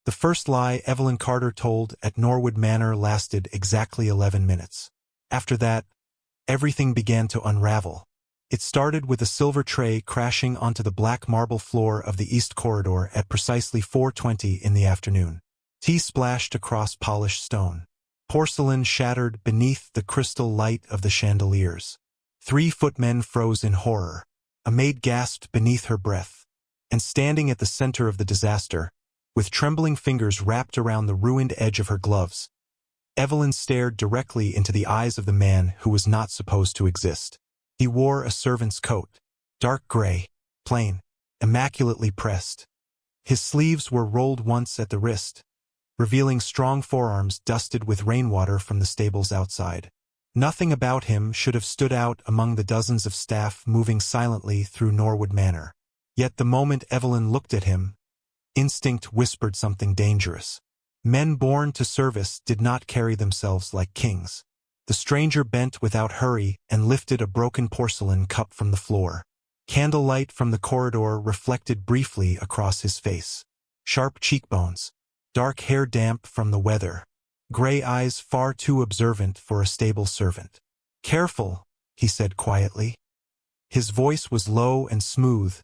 The first lie Evelyn Carter told at Norwood Manor lasted exactly 11 minutes. After that, everything began to unravel. It started with a silver tray crashing onto the black marble floor of the East Corridor at precisely 4:20 in the afternoon. Tea splashed across polished stone. Porcelain shattered beneath the crystal light of the chandeliers. 3 footmen froze in horror. A maid gasped beneath her breath. And standing at the center of the disaster, with trembling fingers wrapped around the ruined edge of her gloves, Evelyn stared directly into the eyes of the man who was not supposed to exist. He wore a servant's coat, dark gray, plain, immaculately pressed. His sleeves were rolled once at the wrist, revealing strong forearms dusted with rainwater from the stables outside. Nothing about him should have stood out among the dozens of staff moving silently through Norwood Manor. Yet the moment Evelyn looked at him, instinct whispered something dangerous. Men born to service did not carry themselves like kings. The stranger bent without hurry and lifted a broken porcelain cup from the floor. Candlelight from the corridor reflected briefly across his face. Sharp cheekbones, dark hair damp from the weather, gray eyes far too observant for a stable servant. "Careful," he said quietly. His voice was low and smooth,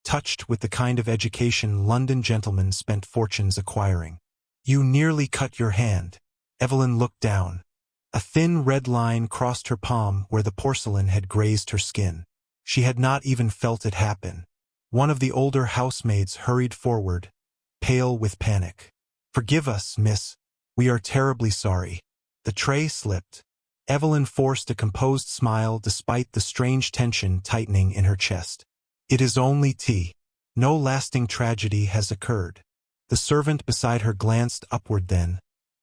touched with the kind of education London gentlemen spent fortunes acquiring. "You nearly cut your hand." Evelyn looked down. A thin red line crossed her palm where the porcelain had grazed her skin. She had not even felt it happen. One of the older housemaids hurried forward, pale with panic. "Forgive us, miss. We are terribly sorry." The tray slipped. Evelyn forced a composed smile despite the strange tension tightening in her chest. "It is only tea. No lasting tragedy has occurred." The servant beside her glanced upward then,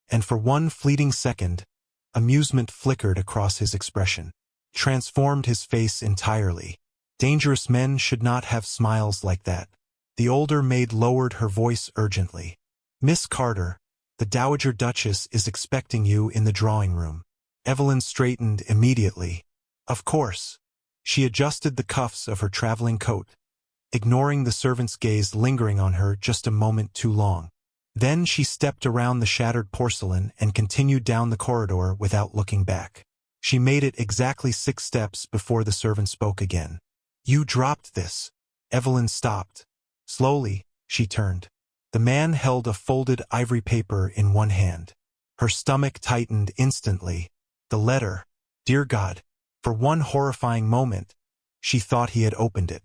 and for one fleeting second, amusement flickered across his expression, transformed his face entirely. Dangerous men should not have smiles like that. The older maid lowered her voice urgently. "Miss Carter, the Dowager Duchess is expecting you in the drawing room." Evelyn straightened immediately. Of course. She adjusted the cuffs of her traveling coat, ignoring the servant's gaze lingering on her just a moment too long. Then she stepped around the shattered porcelain and continued down the corridor without looking back. She made it exactly 6 steps before the servant spoke again. "You dropped this." Evelyn stopped. Slowly, she turned. The man held a folded ivory paper in one hand. Her stomach tightened instantly. The letter. Dear God. For one horrifying moment, she thought he had opened it.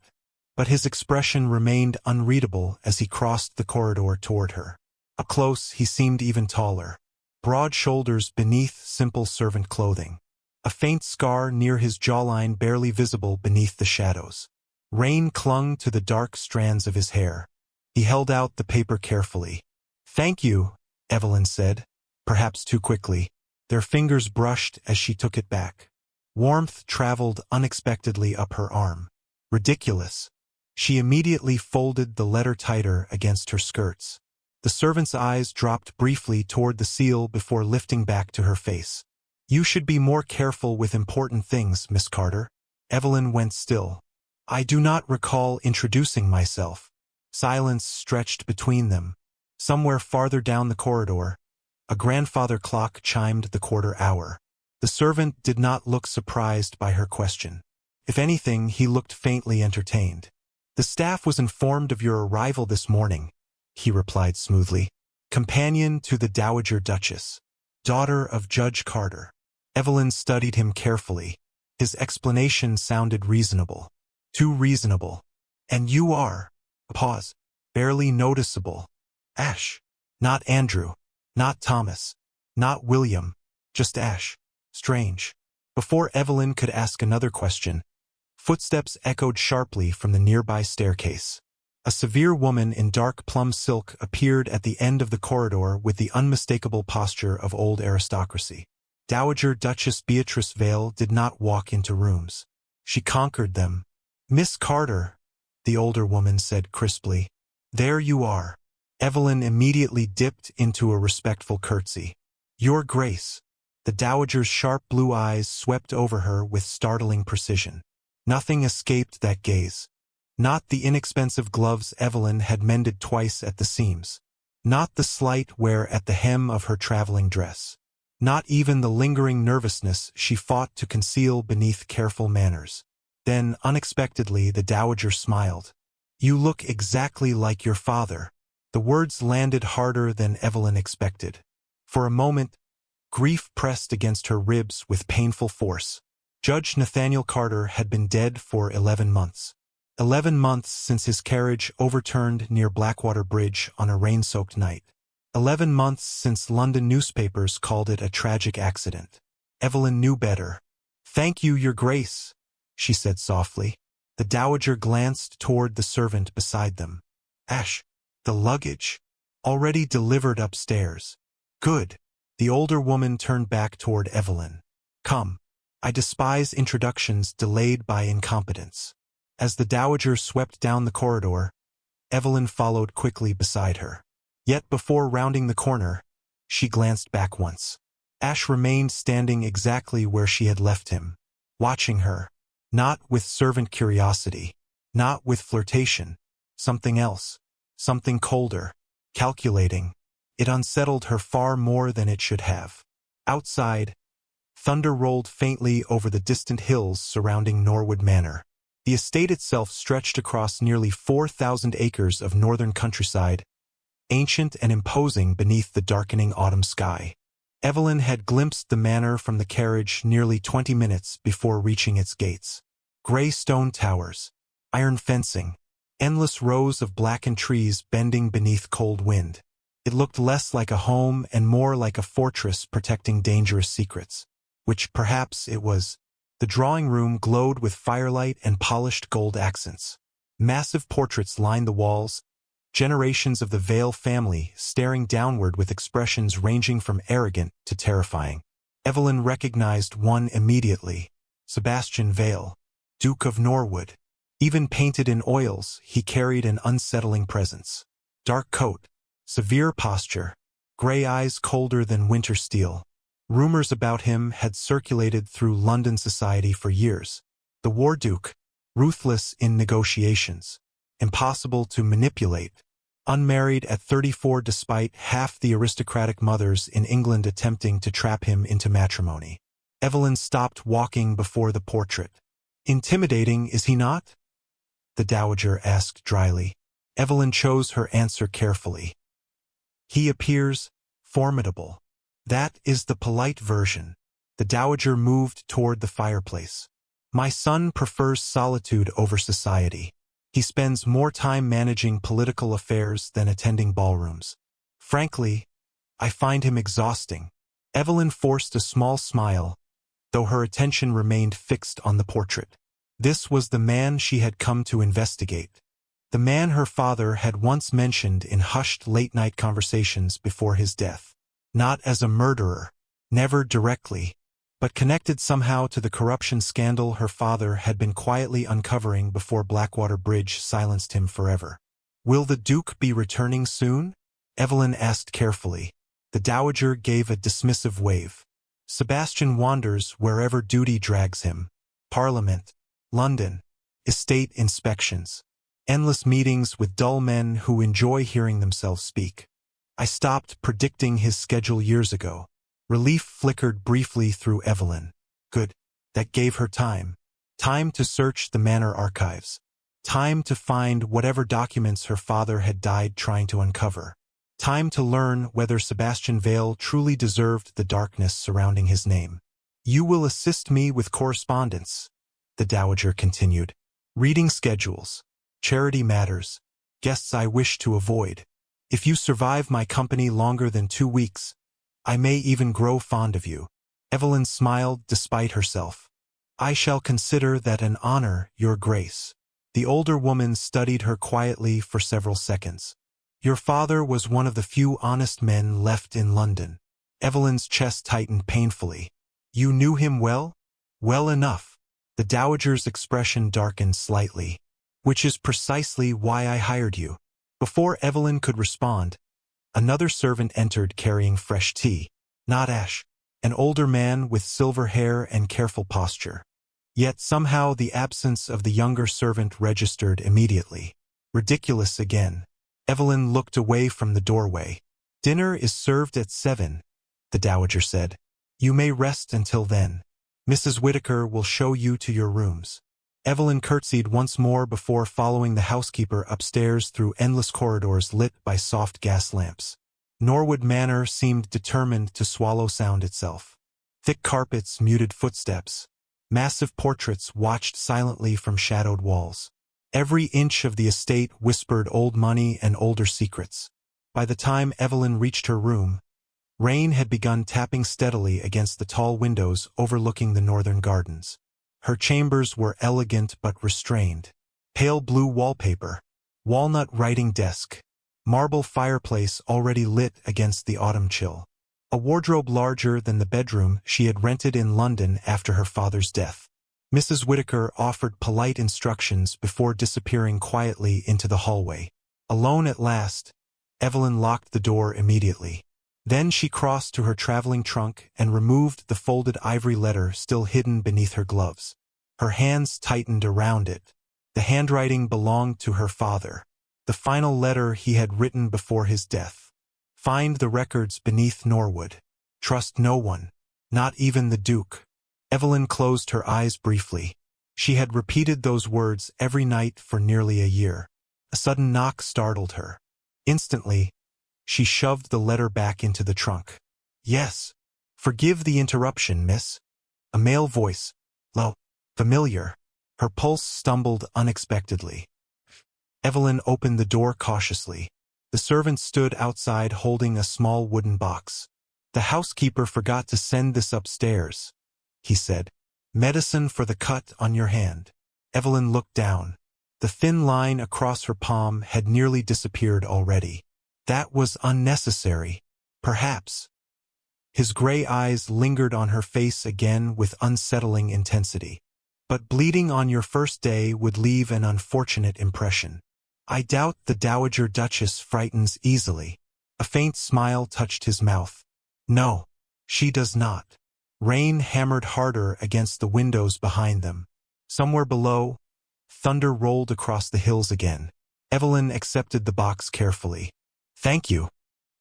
But his expression remained unreadable as he crossed the corridor toward her. Up close, he seemed even taller. Broad shoulders beneath simple servant clothing. A faint scar near his jawline barely visible beneath the shadows. Rain clung to the dark strands of his hair. He held out the paper carefully. "Thank you," Evelyn said, perhaps too quickly. Their fingers brushed as she took it back. Warmth traveled unexpectedly up her arm. Ridiculous. She immediately folded the letter tighter against her skirts. The servant's eyes dropped briefly toward the seal before lifting back to her face. "You should be more careful with important things, Miss Carter." Evelyn went still. "I do not recall introducing myself." Silence stretched between them. Somewhere farther down the corridor, a grandfather clock chimed the quarter hour. The servant did not look surprised by her question. If anything, he looked faintly entertained. "The staff was informed of your arrival this morning," he replied smoothly. "Companion to the Dowager Duchess, daughter of Judge Carter." Evelyn studied him carefully. His explanation sounded reasonable. Too reasonable. "And you are—" A pause. "Barely noticeable. Ash. Not Andrew. Not Thomas. Not William. Just Ash. Strange." Before Evelyn could ask another question, footsteps echoed sharply from the nearby staircase. A severe woman in dark plum silk appeared at the end of the corridor with the unmistakable posture of old aristocracy. Dowager Duchess Beatrice Vale did not walk into rooms. She conquered them. "Miss Carter," the older woman said crisply. "There you are." Evelyn immediately dipped into a respectful curtsy. "Your Grace." The dowager's sharp blue eyes swept over her with startling precision. Nothing escaped that gaze. Not the inexpensive gloves Evelyn had mended twice at the seams. Not the slight wear at the hem of her traveling dress. Not even the lingering nervousness she fought to conceal beneath careful manners. Then, unexpectedly, the dowager smiled. "You look exactly like your father." The words landed harder than Evelyn expected. For a moment, grief pressed against her ribs with painful force. Judge Nathaniel Carter had been dead for 11 months. 11 months since his carriage overturned near Blackwater Bridge on a rain-soaked night. 11 months since London newspapers called it a tragic accident. Evelyn knew better. "Thank you, Your Grace," she said softly. The dowager glanced toward the servant beside them. "Ash, the luggage. Already delivered upstairs." "Good." The older woman turned back toward Evelyn. "Come. I despise introductions delayed by incompetence." As the dowager swept down the corridor, Evelyn followed quickly beside her. Yet before rounding the corner, she glanced back once. Ash remained standing exactly where she had left him, watching her, not with servant curiosity, not with flirtation, something else, something colder, calculating. It unsettled her far more than it should have. Outside, thunder rolled faintly over the distant hills surrounding Norwood Manor. The estate itself stretched across nearly 4,000 acres of northern countryside, ancient and imposing beneath the darkening autumn sky. Evelyn had glimpsed the manor from the carriage nearly 20 minutes before reaching its gates. Gray stone towers, iron fencing, endless rows of blackened trees bending beneath cold wind. It looked less like a home and more like a fortress protecting dangerous secrets, which perhaps it was. The drawing room glowed with firelight and polished gold accents. Massive portraits lined the walls, generations of the Vale family staring downward with expressions ranging from arrogant to terrifying. Evelyn recognized one immediately: Sebastian Vale, Duke of Norwood. Even painted in oils, he carried an unsettling presence. Dark coat, severe posture, gray eyes colder than winter steel. Rumors about him had circulated through London society for years. The War Duke, ruthless in negotiations, impossible to manipulate, unmarried at 34 despite half the aristocratic mothers in England attempting to trap him into matrimony. Evelyn stopped walking before the portrait. "Intimidating, is he not?" the dowager asked dryly. Evelyn chose her answer carefully. "He appears formidable. That is the polite version." The dowager moved toward the fireplace. "My son prefers solitude over society. He spends more time managing political affairs than attending ballrooms. Frankly, I find him exhausting." Evelyn forced a small smile, though her attention remained fixed on the portrait. This was the man she had come to investigate. The man her father had once mentioned in hushed late-night conversations before his death. Not as a murderer, never directly, but connected somehow to the corruption scandal her father had been quietly uncovering before Blackwater Bridge silenced him forever. "Will the Duke be returning soon?" Evelyn asked carefully. The dowager gave a dismissive wave. "Sebastian wanders wherever duty drags him. Parliament, London, estate inspections, endless meetings with dull men who enjoy hearing themselves speak. I stopped predicting his schedule years ago." Relief flickered briefly through Evelyn. Good. That gave her time. Time to search the manor archives. Time to find whatever documents her father had died trying to uncover. Time to learn whether Sebastian Vale truly deserved the darkness surrounding his name. "You will assist me with correspondence," the dowager continued. "Reading schedules, charity matters, guests I wish to avoid. If you survive my company longer than 2 weeks, I may even grow fond of you." Evelyn smiled despite herself. "I shall consider that an honor, Your Grace." The older woman studied her quietly for several seconds. "Your father was one of the few honest men left in London." Evelyn's chest tightened painfully. "You knew him well?" "Well enough." The dowager's expression darkened slightly. "Which is precisely why I hired you." Before Evelyn could respond, another servant entered carrying fresh tea. Not Ash, an older man with silver hair and careful posture. Yet somehow the absence of the younger servant registered immediately. Ridiculous again. Evelyn looked away from the doorway. "Dinner is served at 7, the dowager said. "You may rest until then. Mrs. Whittaker will show you to your rooms." Evelyn curtsied once more before following the housekeeper upstairs through endless corridors lit by soft gas lamps. Norwood Manor seemed determined to swallow sound itself. Thick carpets muted footsteps. Massive portraits watched silently from shadowed walls. Every inch of the estate whispered old money and older secrets. By the time Evelyn reached her room, rain had begun tapping steadily against the tall windows overlooking the northern gardens. Her chambers were elegant but restrained. Pale blue wallpaper, walnut writing desk, marble fireplace already lit against the autumn chill. A wardrobe larger than the bedroom she had rented in London after her father's death. Mrs. Whittaker offered polite instructions before disappearing quietly into the hallway. Alone at last, Evelyn locked the door immediately. Then she crossed to her traveling trunk and removed the folded ivory letter still hidden beneath her gloves. Her hands tightened around it. The handwriting belonged to her father. The final letter he had written before his death. "Find the records beneath Norwood. Trust no one, not even the Duke." Evelyn closed her eyes briefly. She had repeated those words every night for nearly a year. A sudden knock startled her. Instantly, she shoved the letter back into the trunk. "Yes. Forgive the interruption, miss." A male voice, low, familiar. Her pulse stumbled unexpectedly. Evelyn opened the door cautiously. The servant stood outside holding a small wooden box. "The housekeeper forgot to send this upstairs," he said. "Medicine for the cut on your hand." Evelyn looked down. The thin line across her palm had nearly disappeared already. That was unnecessary, perhaps. His gray eyes lingered on her face again with unsettling intensity. "But bleeding on your first day would leave an unfortunate impression. I doubt the Dowager Duchess frightens easily." A faint smile touched his mouth. "No, she does not." Rain hammered harder against the windows behind them. Somewhere below, thunder rolled across the hills again. Evelyn accepted the box carefully. "Thank you."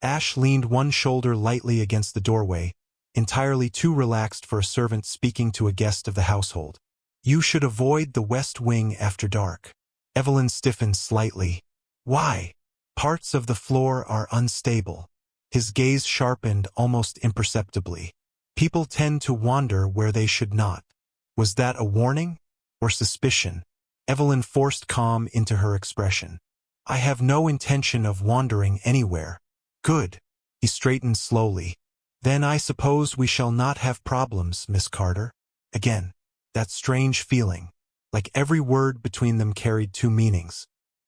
Ash leaned one shoulder lightly against the doorway, entirely too relaxed for a servant speaking to a guest of the household. "You should avoid the West Wing after dark." Evelyn stiffened slightly. "Why?" "Parts of the floor are unstable." His gaze sharpened almost imperceptibly. "People tend to wander where they should not." Was that a warning? Or suspicion? Evelyn forced calm into her expression. "I have no intention of wandering anywhere." "Good." He straightened slowly. "Then I suppose we shall not have problems, Miss Carter." Again, that strange feeling, like every word between them carried two meanings.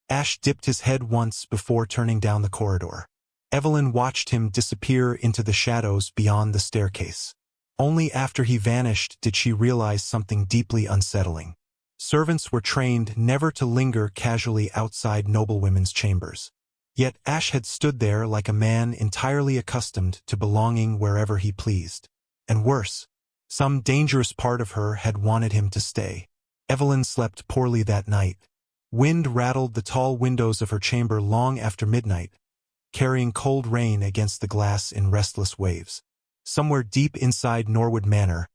Ash dipped his head once before turning down the corridor. Evelyn watched him disappear into the shadows beyond the staircase. Only after he vanished did she realize something deeply unsettling. Servants were trained never to linger casually outside noblewomen's chambers. Yet Ash had stood there like a man entirely accustomed to belonging wherever he pleased. And worse, some dangerous part of her had wanted him to stay. Evelyn slept poorly that night. Wind rattled the tall windows of her chamber long after midnight, carrying cold rain against the glass in restless waves. Somewhere deep inside Norwood Manor,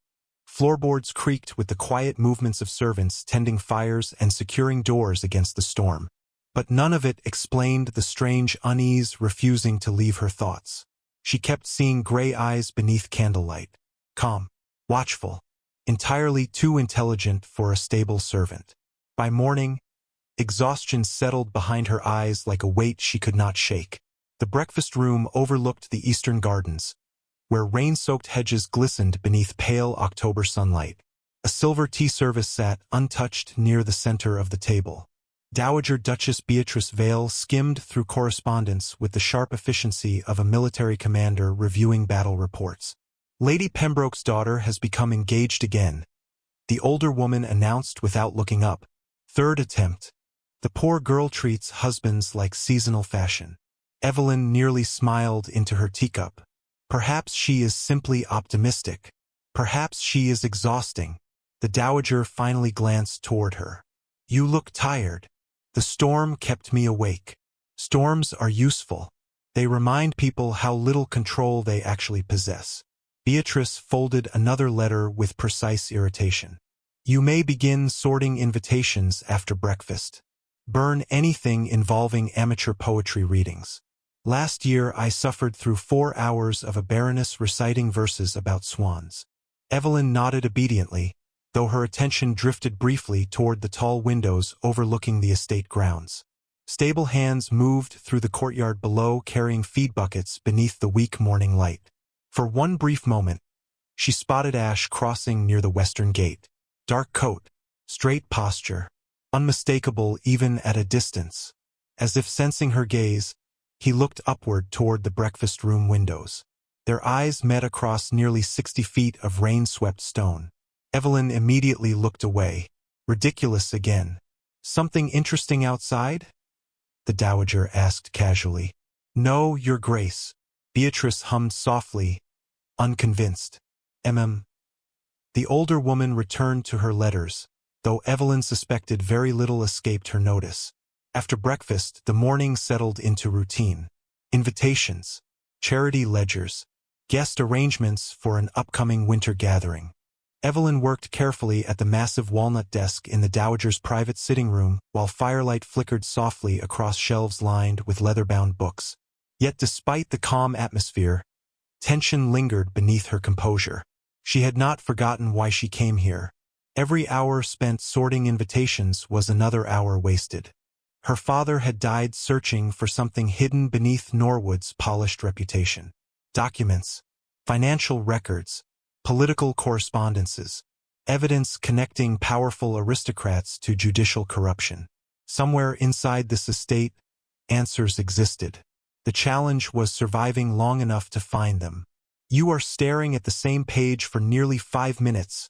floorboards creaked with the quiet movements of servants tending fires and securing doors against the storm. But none of it explained the strange unease refusing to leave her thoughts. She kept seeing gray eyes beneath candlelight, calm, watchful, entirely too intelligent for a stable servant. By morning, exhaustion settled behind her eyes like a weight she could not shake. The breakfast room overlooked the eastern gardens, where rain-soaked hedges glistened beneath pale October sunlight. A silver tea service sat untouched near the center of the table. Dowager Duchess Beatrice Vale skimmed through correspondence with the sharp efficiency of a military commander reviewing battle reports. "Lady Pembroke's daughter has become engaged again," the older woman announced without looking up. "Third attempt. The poor girl treats husbands like seasonal fashion." Evelyn nearly smiled into her teacup. Perhaps she is simply optimistic. Perhaps she is exhausting. The dowager finally glanced toward her. "You look tired." "The storm kept me awake." Storms are useful. They remind people how little control they actually possess. Beatrice folded another letter with precise irritation. You may begin sorting invitations after breakfast. Burn anything involving amateur poetry readings. Last year I suffered through 4 hours of a baroness reciting verses about swans. Evelyn nodded obediently, though her attention drifted briefly toward the tall windows overlooking the estate grounds. Stable hands moved through the courtyard below carrying feed buckets beneath the weak morning light. For one brief moment, she spotted Ash crossing near the western gate. Dark coat, straight posture, unmistakable even at a distance. As if sensing her gaze, he looked upward toward the breakfast room windows. Their eyes met across nearly 60 feet of rain-swept stone. Evelyn immediately looked away. Ridiculous again. Something interesting outside? The dowager asked casually. No, Your Grace. Beatrice hummed softly, unconvinced. The older woman returned to her letters, though Evelyn suspected very little escaped her notice. After breakfast, the morning settled into routine. Invitations, charity ledgers, guest arrangements for an upcoming winter gathering. Evelyn worked carefully at the massive walnut desk in the dowager's private sitting room while firelight flickered softly across shelves lined with leather-bound books. Yet despite the calm atmosphere, tension lingered beneath her composure. She had not forgotten why she came here. Every hour spent sorting invitations was another hour wasted. Her father had died searching for something hidden beneath Norwood's polished reputation. Documents, financial records, political correspondences, evidence connecting powerful aristocrats to judicial corruption. Somewhere inside this estate, answers existed. The challenge was surviving long enough to find them. You are staring at the same page for nearly 5 minutes,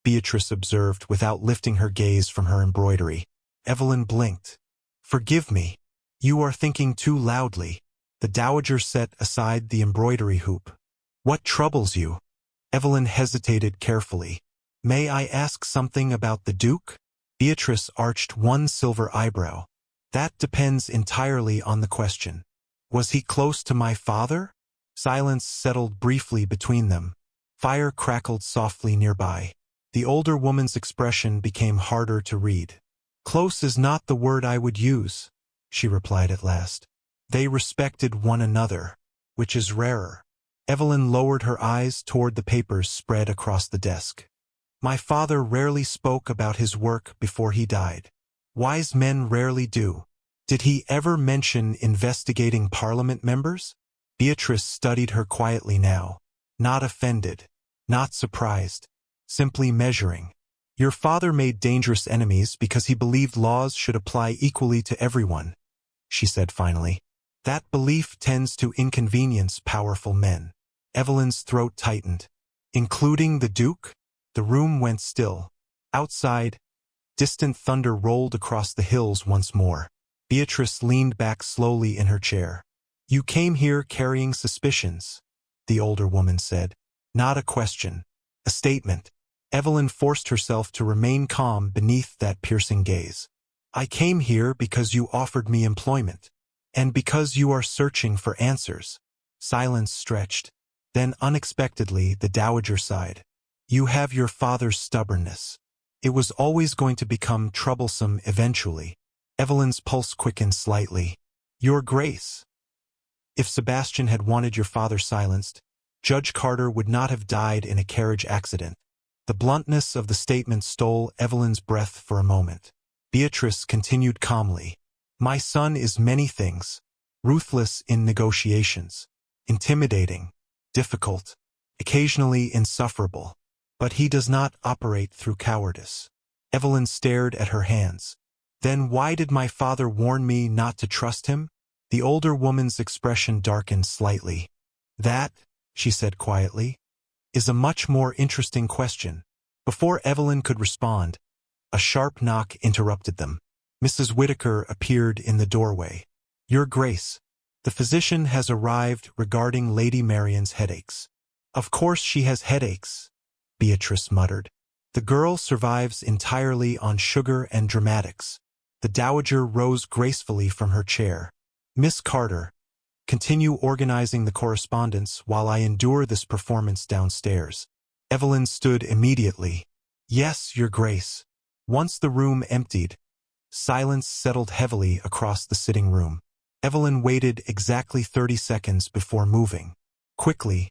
Beatrice observed without lifting her gaze from her embroidery. Evelyn blinked. Forgive me. You are thinking too loudly. The dowager set aside the embroidery hoop. What troubles you? Evelyn hesitated carefully. May I ask something about the Duke? Beatrice arched one silver eyebrow. That depends entirely on the question. Was he close to my father? Silence settled briefly between them. Fire crackled softly nearby. The older woman's expression became harder to read. Close is not the word I would use, she replied at last. They respected one another, which is rarer. Evelyn lowered her eyes toward the papers spread across the desk. My father rarely spoke about his work before he died. Wise men rarely do. Did he ever mention investigating parliament members? Beatrice studied her quietly now, not offended, not surprised, simply measuring. Your father made dangerous enemies because he believed laws should apply equally to everyone, she said finally. That belief tends to inconvenience powerful men. Evelyn's throat tightened. Including the Duke? The room went still. Outside, distant thunder rolled across the hills once more. Beatrice leaned back slowly in her chair. You came here carrying suspicions, the older woman said. Not a question. A statement. Evelyn forced herself to remain calm beneath that piercing gaze. I came here because you offered me employment. And because you are searching for answers. Silence stretched. Then unexpectedly the dowager sighed. You have your father's stubbornness. It was always going to become troublesome eventually. Evelyn's pulse quickened slightly. Your Grace. If Sebastian had wanted your father silenced, Judge Carter would not have died in a carriage accident. The bluntness of the statement stole Evelyn's breath for a moment. Beatrice continued calmly. My son is many things. Ruthless in negotiations. Intimidating. Difficult. Occasionally insufferable. But he does not operate through cowardice. Evelyn stared at her hands. Then why did my father warn me not to trust him? The older woman's expression darkened slightly. That, she said quietly, is a much more interesting question. Before Evelyn could respond, a sharp knock interrupted them. Mrs. Whitaker appeared in the doorway. Your Grace, the physician has arrived regarding Lady Marion's headaches. Of course she has headaches, Beatrice muttered. The girl survives entirely on sugar and dramatics. The dowager rose gracefully from her chair. Miss Carter, continue organizing the correspondence while I endure this performance downstairs. Evelyn stood immediately. Yes, Your Grace. Once the room emptied, silence settled heavily across the sitting room. Evelyn waited exactly 30 seconds before moving. Quickly,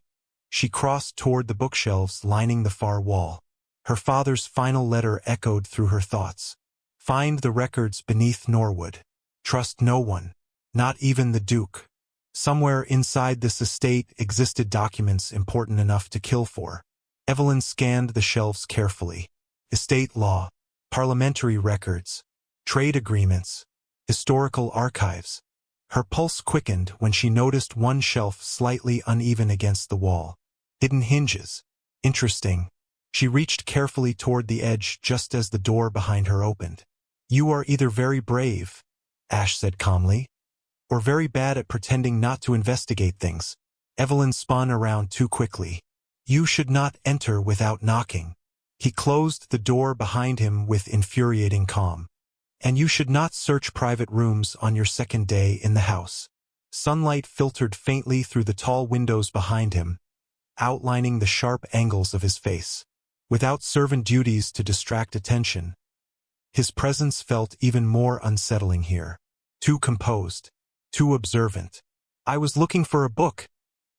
she crossed toward the bookshelves lining the far wall. Her father's final letter echoed through her thoughts. Find the records beneath Norwood. Trust no one, not even the Duke. Somewhere inside this estate existed documents important enough to kill for. Evelyn scanned the shelves carefully. Estate law, parliamentary records, trade agreements, historical archives. Her pulse quickened when she noticed one shelf slightly uneven against the wall. Hidden hinges. Interesting. She reached carefully toward the edge just as the door behind her opened. You are either very brave, Ash said calmly, or very bad at pretending not to investigate things. Evelyn spun around too quickly. You should not enter without knocking. He closed the door behind him with infuriating calm. And you should not search private rooms on your second day in the house. Sunlight filtered faintly through the tall windows behind him, outlining the sharp angles of his face. Without servant duties to distract attention, his presence felt even more unsettling here. Too composed, too observant. I was looking for a book,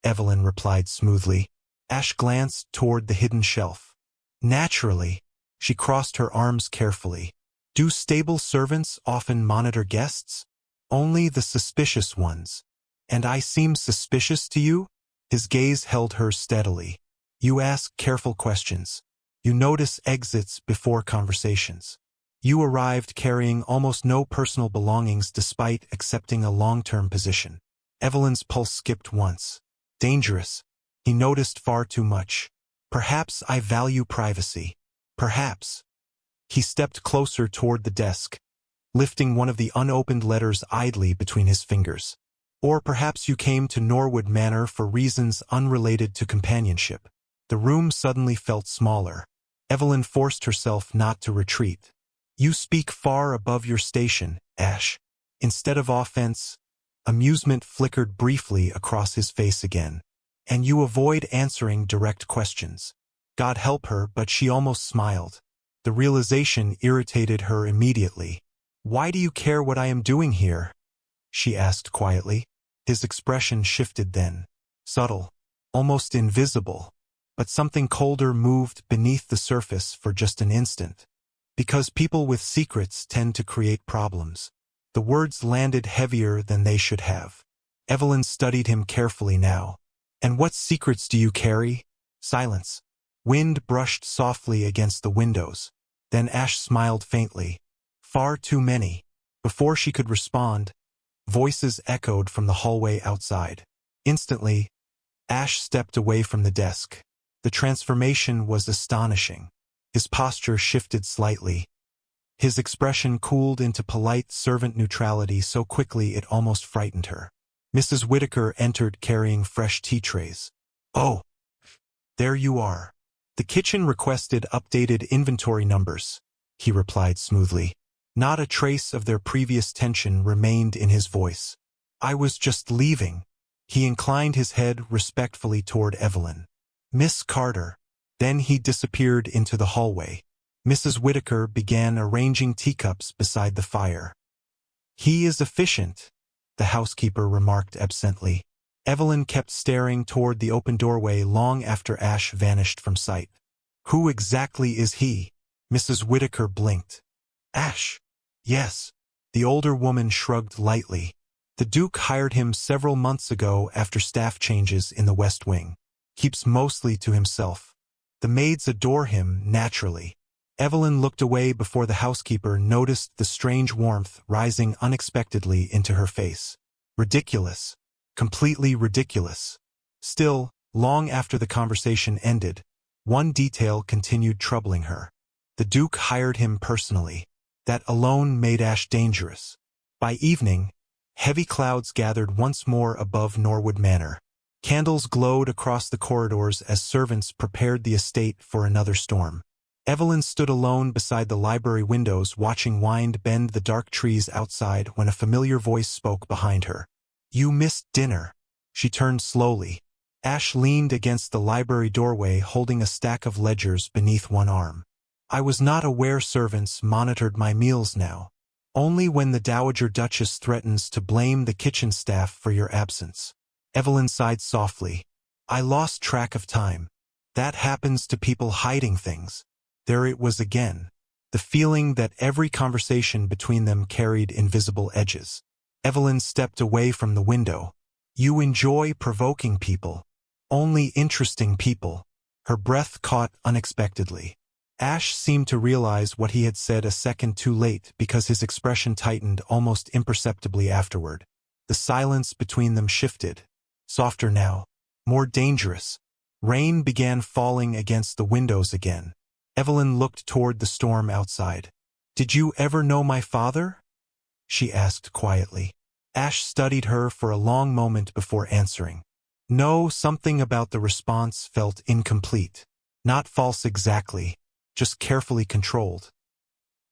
Evelyn replied smoothly. Ash glanced toward the hidden shelf. Naturally, she crossed her arms carefully. Do stable servants often monitor guests? Only the suspicious ones. And I seem suspicious to you? His gaze held hers steadily. You ask careful questions. You notice exits before conversations. You arrived carrying almost no personal belongings despite accepting a long-term position. Evelyn's pulse skipped once. Dangerous. He noticed far too much. Perhaps I value privacy. Perhaps. He stepped closer toward the desk, lifting one of the unopened letters idly between his fingers. Or perhaps you came to Norwood Manor for reasons unrelated to companionship. The room suddenly felt smaller. Evelyn forced herself not to retreat. You speak far above your station, Ash. Instead of offense, amusement flickered briefly across his face again. And you avoid answering direct questions. God help her, but she almost smiled. The realization irritated her immediately. Why do you care what I am doing here? She asked quietly. His expression shifted then. Subtle, almost invisible. But something colder moved beneath the surface for just an instant. Because people with secrets tend to create problems. The words landed heavier than they should have. Evelyn studied him carefully now. And what secrets do you carry? Silence. Wind brushed softly against the windows. Then Ash smiled faintly. Far too many. Before she could respond, voices echoed from the hallway outside. Instantly, Ash stepped away from the desk. The transformation was astonishing. His posture shifted slightly. His expression cooled into polite servant neutrality so quickly it almost frightened her. Mrs. Whitaker entered carrying fresh tea trays. Oh, there you are. The kitchen requested updated inventory numbers, he replied smoothly. Not a trace of their previous tension remained in his voice. I was just leaving. He inclined his head respectfully toward Evelyn. Miss Carter. Then he disappeared into the hallway. Mrs. Whitaker began arranging teacups beside the fire. He is efficient, the housekeeper remarked absently. Evelyn kept staring toward the open doorway long after Ash vanished from sight. Who exactly is he? Mrs. Whitaker blinked. Ash. Yes. The older woman shrugged lightly. The Duke hired him several months ago after staff changes in the West Wing. Keeps mostly to himself. The maids adore him, naturally. Evelyn looked away before the housekeeper noticed the strange warmth rising unexpectedly into her face. Ridiculous. Completely ridiculous. Still, long after the conversation ended, one detail continued troubling her. The Duke hired him personally. That alone made Ash dangerous. By evening, heavy clouds gathered once more above Norwood Manor. Candles glowed across the corridors as servants prepared the estate for another storm. Evelyn stood alone beside the library windows watching wind bend the dark trees outside when a familiar voice spoke behind her. You missed dinner. She turned slowly. Ash leaned against the library doorway holding a stack of ledgers beneath one arm. I was not aware servants monitored my meals now. Only when the Dowager Duchess threatens to blame the kitchen staff for your absence. Evelyn sighed softly. I lost track of time. That happens to people hiding things. There it was again. The feeling that every conversation between them carried invisible edges. Evelyn stepped away from the window. You enjoy provoking people. Only interesting people. Her breath caught unexpectedly. Ash seemed to realize what he had said a second too late because his expression tightened almost imperceptibly afterward. The silence between them shifted. Softer now. More dangerous. Rain began falling against the windows again. Evelyn looked toward the storm outside. Did you ever know my father? She asked quietly. Ash studied her for a long moment before answering. No, something about the response felt incomplete. Not false exactly, just carefully controlled.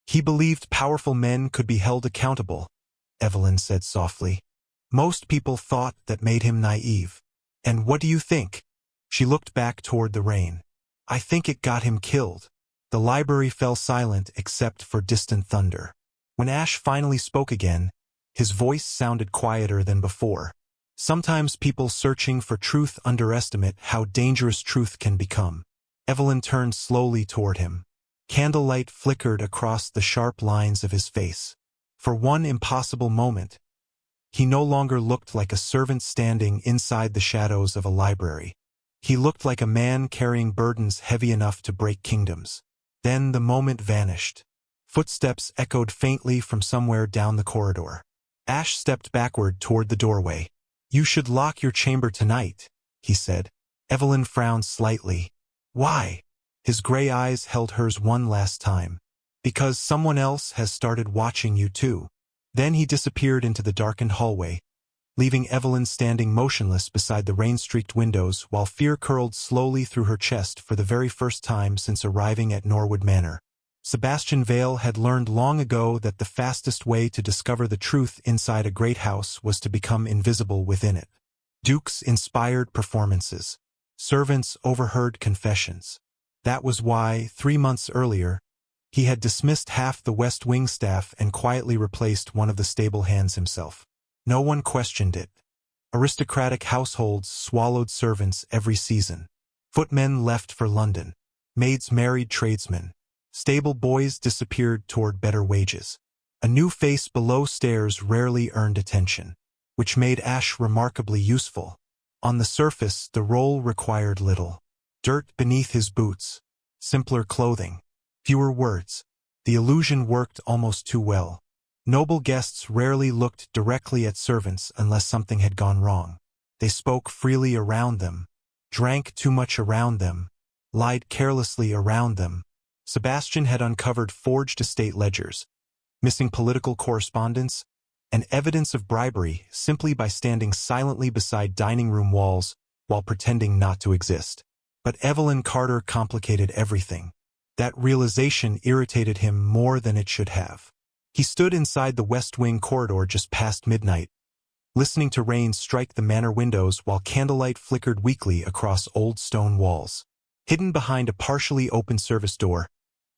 He believed powerful men could be held accountable, Evelyn said softly. Most people thought that made him naive. And what do you think? She looked back toward the rain. I think it got him killed. The library fell silent except for distant thunder. When Ash finally spoke again, his voice sounded quieter than before. Sometimes people searching for truth underestimate how dangerous truth can become. Evelyn turned slowly toward him. Candlelight flickered across the sharp lines of his face. For one impossible moment, he no longer looked like a servant standing inside the shadows of a library. He looked like a man carrying burdens heavy enough to break kingdoms. Then the moment vanished. Footsteps echoed faintly from somewhere down the corridor. Ash stepped backward toward the doorway. You should lock your chamber tonight, he said. Evelyn frowned slightly. Why? His gray eyes held hers one last time. Because someone else has started watching you too. Then he disappeared into the darkened hallway, leaving Evelyn standing motionless beside the rain-streaked windows while fear curled slowly through her chest for the very first time since arriving at Norwood Manor. Sebastian Vale had learned long ago that the fastest way to discover the truth inside a great house was to become invisible within it. Dukes inspired performances. Servants overheard confessions. That was why, 3 months earlier, he had dismissed half the West Wing staff and quietly replaced one of the stable hands himself. No one questioned it. Aristocratic households swallowed servants every season. Footmen left for London. Maids married tradesmen. Stable boys disappeared toward better wages. A new face below stairs rarely earned attention, which made Ash remarkably useful. On the surface, the role required little. Dirt beneath his boots. Simpler clothing. Fewer words. The illusion worked almost too well. Noble guests rarely looked directly at servants unless something had gone wrong. They spoke freely around them, drank too much around them, lied carelessly around them. Sebastian had uncovered forged estate ledgers, missing political correspondence, and evidence of bribery simply by standing silently beside dining room walls while pretending not to exist. But Evelyn Carter complicated everything. That realization irritated him more than it should have. He stood inside the West Wing corridor just past midnight, listening to rain strike the manor windows while candlelight flickered weakly across old stone walls. Hidden behind a partially open service door,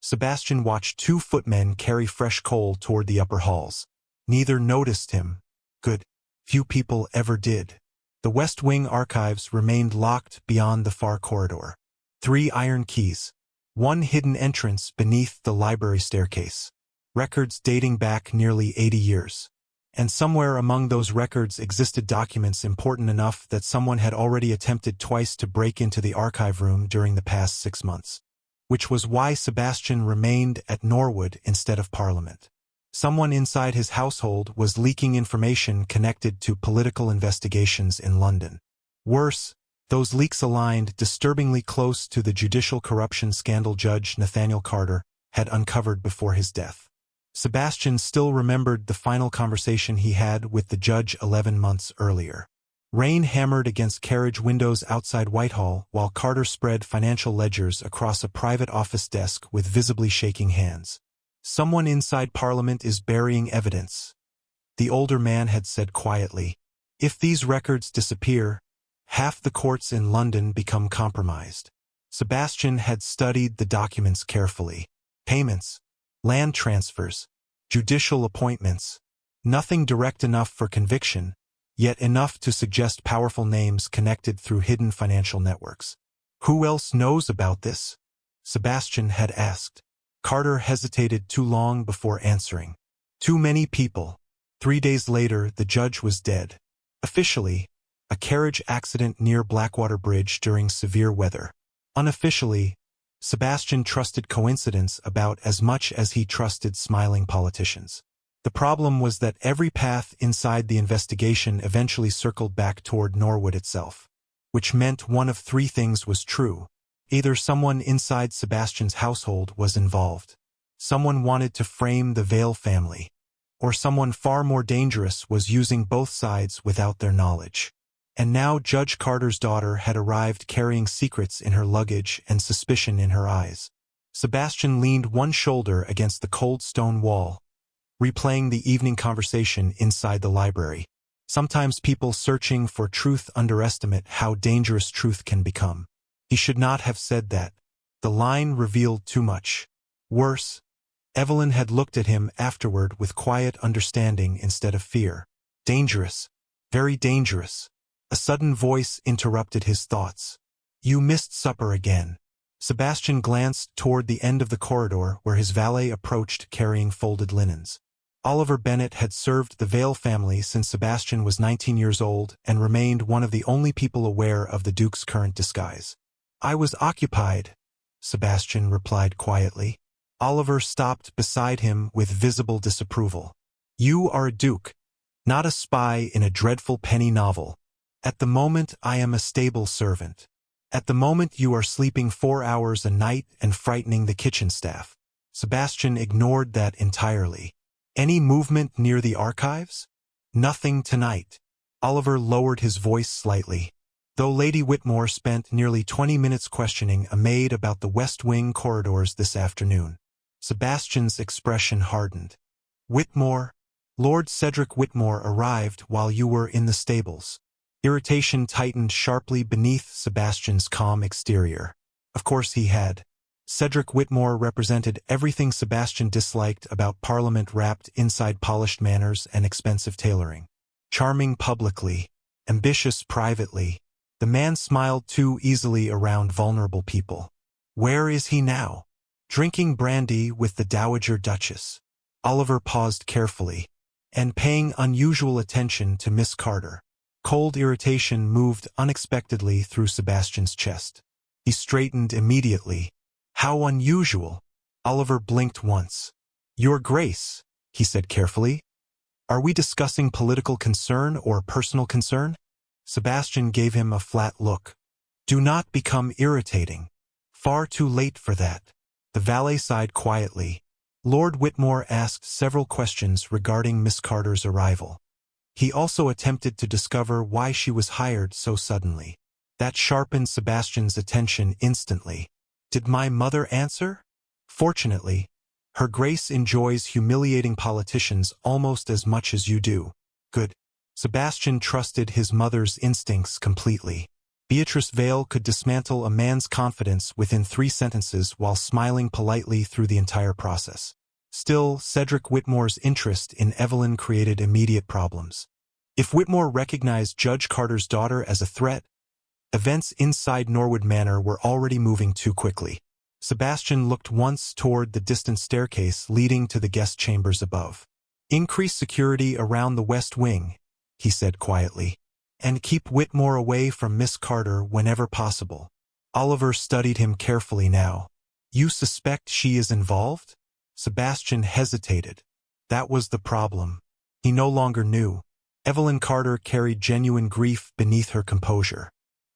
Sebastian watched 2 footmen carry fresh coal toward the upper halls. Neither noticed him. Good. Few people ever did. The West Wing archives remained locked beyond the far corridor. 3 iron keys. 1 hidden entrance beneath the library staircase. Records dating back nearly 80 years. And somewhere among those records existed documents important enough that someone had already attempted twice to break into the archive room during the past 6 months. Which was why Sebastian remained at Norwood instead of Parliament. Someone inside his household was leaking information connected to political investigations in London. Worse, those leaks aligned disturbingly close to the judicial corruption scandal Judge Nathaniel Carter had uncovered before his death. Sebastian still remembered the final conversation he had with the judge 11 months earlier. Rain hammered against carriage windows outside Whitehall while Carter spread financial ledgers across a private office desk with visibly shaking hands. Someone inside Parliament is burying evidence, the older man had said quietly. If these records disappear, half the courts in London become compromised. Sebastian had studied the documents carefully. Payments, land transfers, judicial appointments. Nothing direct enough for conviction, yet enough to suggest powerful names connected through hidden financial networks. Who else knows about this? Sebastian had asked. Carter hesitated too long before answering. Too many people. 3 days later, the judge was dead. Officially, a carriage accident near Blackwater Bridge during severe weather. Unofficially, Sebastian trusted coincidence about as much as he trusted smiling politicians. The problem was that every path inside the investigation eventually circled back toward Norwood itself, which meant one of three things was true. Either someone inside Sebastian's household was involved, someone wanted to frame the Vale family, or someone far more dangerous was using both sides without their knowledge. And now Judge Carter's daughter had arrived carrying secrets in her luggage and suspicion in her eyes. Sebastian leaned one shoulder against the cold stone wall, replaying the evening conversation inside the library. Sometimes people searching for truth underestimate how dangerous truth can become. He should not have said that. The line revealed too much. Worse, Evelyn had looked at him afterward with quiet understanding instead of fear. Dangerous. Very dangerous. A sudden voice interrupted his thoughts. You missed supper again. Sebastian glanced toward the end of the corridor where his valet approached carrying folded linens. Oliver Bennet had served the Vale family since Sebastian was 19 years old and remained one of the only people aware of the Duke's current disguise. I was occupied, Sebastian replied quietly. Oliver stopped beside him with visible disapproval. You are a duke, not a spy in a dreadful penny novel. At the moment I am a stable servant. At the moment you are sleeping 4 hours a night and frightening the kitchen staff. Sebastian ignored that entirely. Any movement near the archives? Nothing tonight. Oliver lowered his voice slightly. Though Lady Whitmore spent nearly 20 minutes questioning a maid about the West Wing corridors this afternoon. Sebastian's expression hardened. Whitmore? Lord Cedric Whitmore arrived while you were in the stables. Irritation tightened sharply beneath Sebastian's calm exterior. Of course he had. Cedric Whitmore represented everything Sebastian disliked about Parliament wrapped inside polished manners and expensive tailoring. Charming publicly, ambitious privately, the man smiled too easily around vulnerable people. Where is he now? Drinking brandy with the Dowager Duchess. Oliver paused carefully, and paying unusual attention to Miss Carter. Cold irritation moved unexpectedly through Sebastian's chest. He straightened immediately. How unusual. Oliver blinked once. Your Grace, he said carefully. Are we discussing political concern or personal concern? Sebastian gave him a flat look. Do not become irritating. Far too late for that. The valet sighed quietly. Lord Whitmore asked several questions regarding Miss Carter's arrival. He also attempted to discover why she was hired so suddenly. That sharpened Sebastian's attention instantly. Did my mother answer? Fortunately, Her Grace enjoys humiliating politicians almost as much as you do. Good. Sebastian trusted his mother's instincts completely. Beatrice Vale could dismantle a man's confidence within 3 sentences while smiling politely through the entire process. Still, Cedric Whitmore's interest in Evelyn created immediate problems. If Whitmore recognized Judge Carter's daughter as a threat, events inside Norwood Manor were already moving too quickly. Sebastian looked once toward the distant staircase leading to the guest chambers above. Increase security around the West Wing, he said quietly, and keep Whitmore away from Miss Carter whenever possible. Oliver studied him carefully now. You suspect she is involved? Sebastian hesitated. That was the problem. He no longer knew. Evelyn Carter carried genuine grief beneath her composure.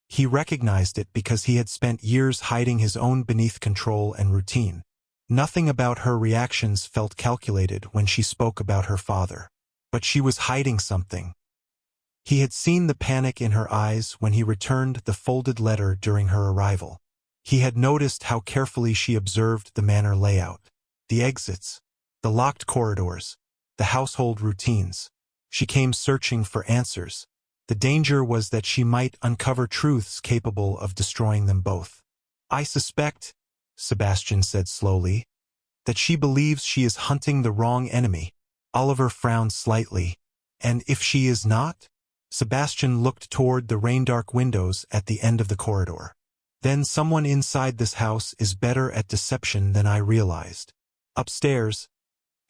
He recognized it because he had spent years hiding his own beneath control and routine. Nothing about her reactions felt calculated when she spoke about her father. But she was hiding something. He had seen the panic in her eyes when he returned the folded letter during her arrival. He had noticed how carefully she observed the manor layout, the exits, the locked corridors, the household routines. She came searching for answers. The danger was that she might uncover truths capable of destroying them both. "I suspect," Sebastian said slowly, "that she believes she is hunting the wrong enemy." Oliver frowned slightly. "And if she is not?" Sebastian looked toward the rain-dark windows at the end of the corridor. "Then someone inside this house is better at deception than I realized." Upstairs,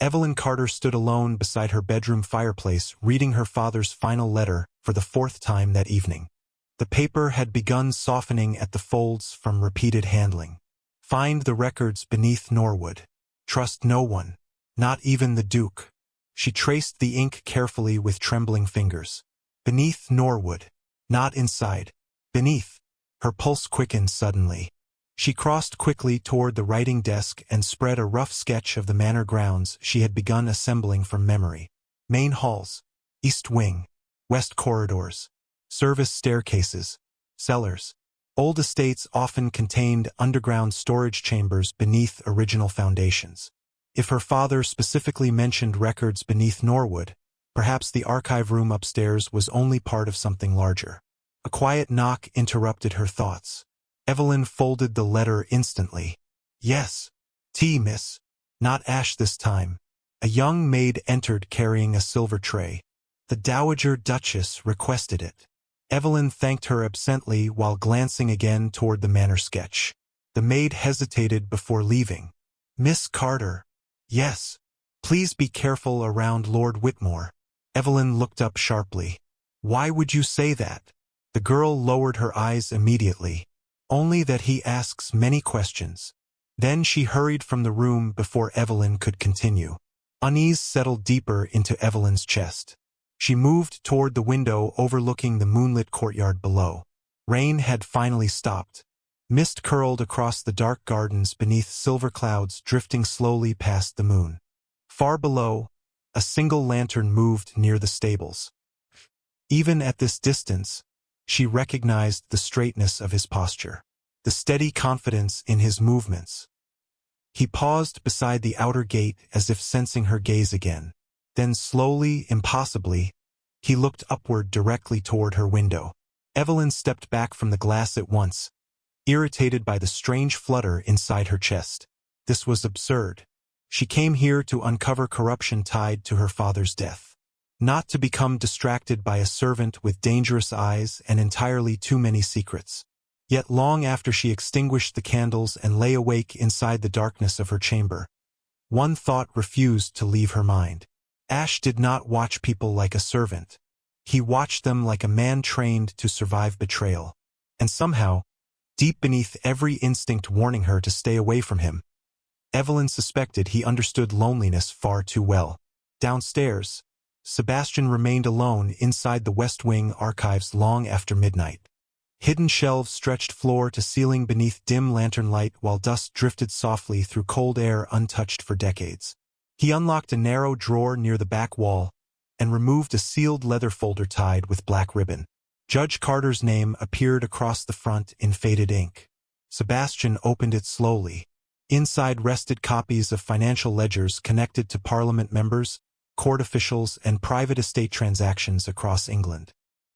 Evelyn Carter stood alone beside her bedroom fireplace, reading her father's final letter for the fourth time that evening. The paper had begun softening at the folds from repeated handling. "Find the records beneath Norwood. Trust no one, not even the Duke." She traced the ink carefully with trembling fingers. Beneath Norwood, not inside. Beneath. Her pulse quickened suddenly. She crossed quickly toward the writing desk and spread a rough sketch of the manor grounds she had begun assembling from memory. Main halls, east wing, west corridors, service staircases, cellars. Old estates often contained underground storage chambers beneath original foundations. If her father specifically mentioned records beneath Norwood, perhaps the archive room upstairs was only part of something larger. A quiet knock interrupted her thoughts. Evelyn folded the letter instantly. "Yes. Tea, miss. Not ash this time." A young maid entered carrying a silver tray. "The Dowager Duchess requested it." Evelyn thanked her absently while glancing again toward the manor sketch. The maid hesitated before leaving. "Miss Carter." "Yes. Please be careful around Lord Whitmore." Evelyn looked up sharply. "Why would you say that?" The girl lowered her eyes immediately. "Only that he asks many questions." Then she hurried from the room before Evelyn could continue. Unease settled deeper into Evelyn's chest. She moved toward the window overlooking the moonlit courtyard below. Rain had finally stopped. Mist curled across the dark gardens beneath silver clouds drifting slowly past the moon. Far below, a single lantern moved near the stables. Even at this distance, she recognized the straightness of his posture, the steady confidence in his movements. He paused beside the outer gate as if sensing her gaze again. Then slowly, impossibly, he looked upward directly toward her window. Evelyn stepped back from the glass at once, irritated by the strange flutter inside her chest. This was absurd. She came here to uncover corruption tied to her father's death, not to become distracted by a servant with dangerous eyes and entirely too many secrets. Yet long after she extinguished the candles and lay awake inside the darkness of her chamber, one thought refused to leave her mind. Ash did not watch people like a servant. He watched them like a man trained to survive betrayal. And somehow, deep beneath every instinct warning her to stay away from him, Evelyn suspected he understood loneliness far too well. Downstairs, Sebastian remained alone inside the West Wing archives long after midnight. Hidden shelves stretched floor to ceiling beneath dim lantern light while dust drifted softly through cold air untouched for decades. He unlocked a narrow drawer near the back wall and removed a sealed leather folder tied with black ribbon. Judge Carter's name appeared across the front in faded ink. Sebastian opened it slowly. Inside rested copies of financial ledgers connected to Parliament members, court officials, and private estate transactions across England.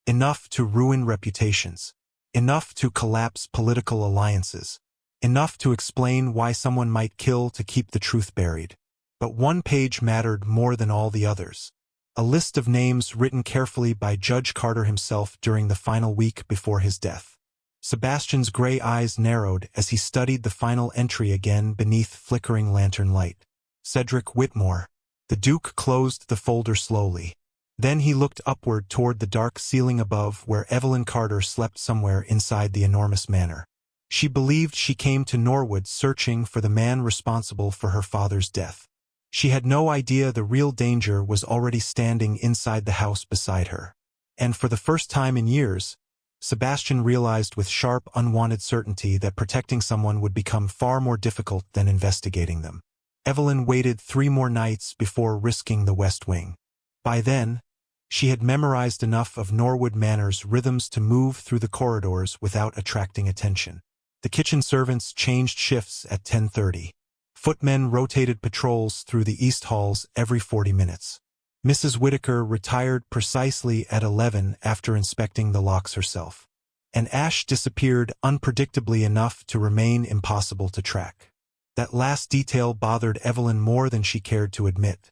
Enough to ruin reputations. Enough to collapse political alliances. Enough to explain why someone might kill to keep the truth buried. But one page mattered more than all the others. A list of names written carefully by Judge Carter himself during the final week before his death. Sebastian's gray eyes narrowed as he studied the final entry again beneath flickering lantern light. Cedric Whitmore. The Duke closed the folder slowly. Then he looked upward toward the dark ceiling above where Evelyn Carter slept somewhere inside the enormous manor. She believed she came to Norwood searching for the man responsible for her father's death. She had no idea the real danger was already standing inside the house beside her. And for the first time in years, Sebastian realized with sharp, unwanted certainty that protecting someone would become far more difficult than investigating them. Evelyn waited 3 more nights before risking the West Wing. By then, she had memorized enough of Norwood Manor's rhythms to move through the corridors without attracting attention. The kitchen servants changed shifts at 10:30. Footmen rotated patrols through the east halls every 40 minutes. Mrs. Whittaker retired precisely at 11 after inspecting the locks herself. And Ash disappeared unpredictably enough to remain impossible to track. That last detail bothered Evelyn more than she cared to admit.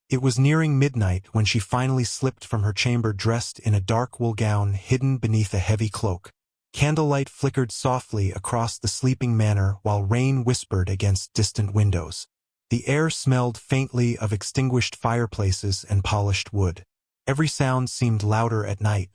It was nearing midnight when she finally slipped from her chamber dressed in a dark wool gown hidden beneath a heavy cloak. Candlelight flickered softly across the sleeping manor while rain whispered against distant windows. The air smelled faintly of extinguished fireplaces and polished wood. Every sound seemed louder at night.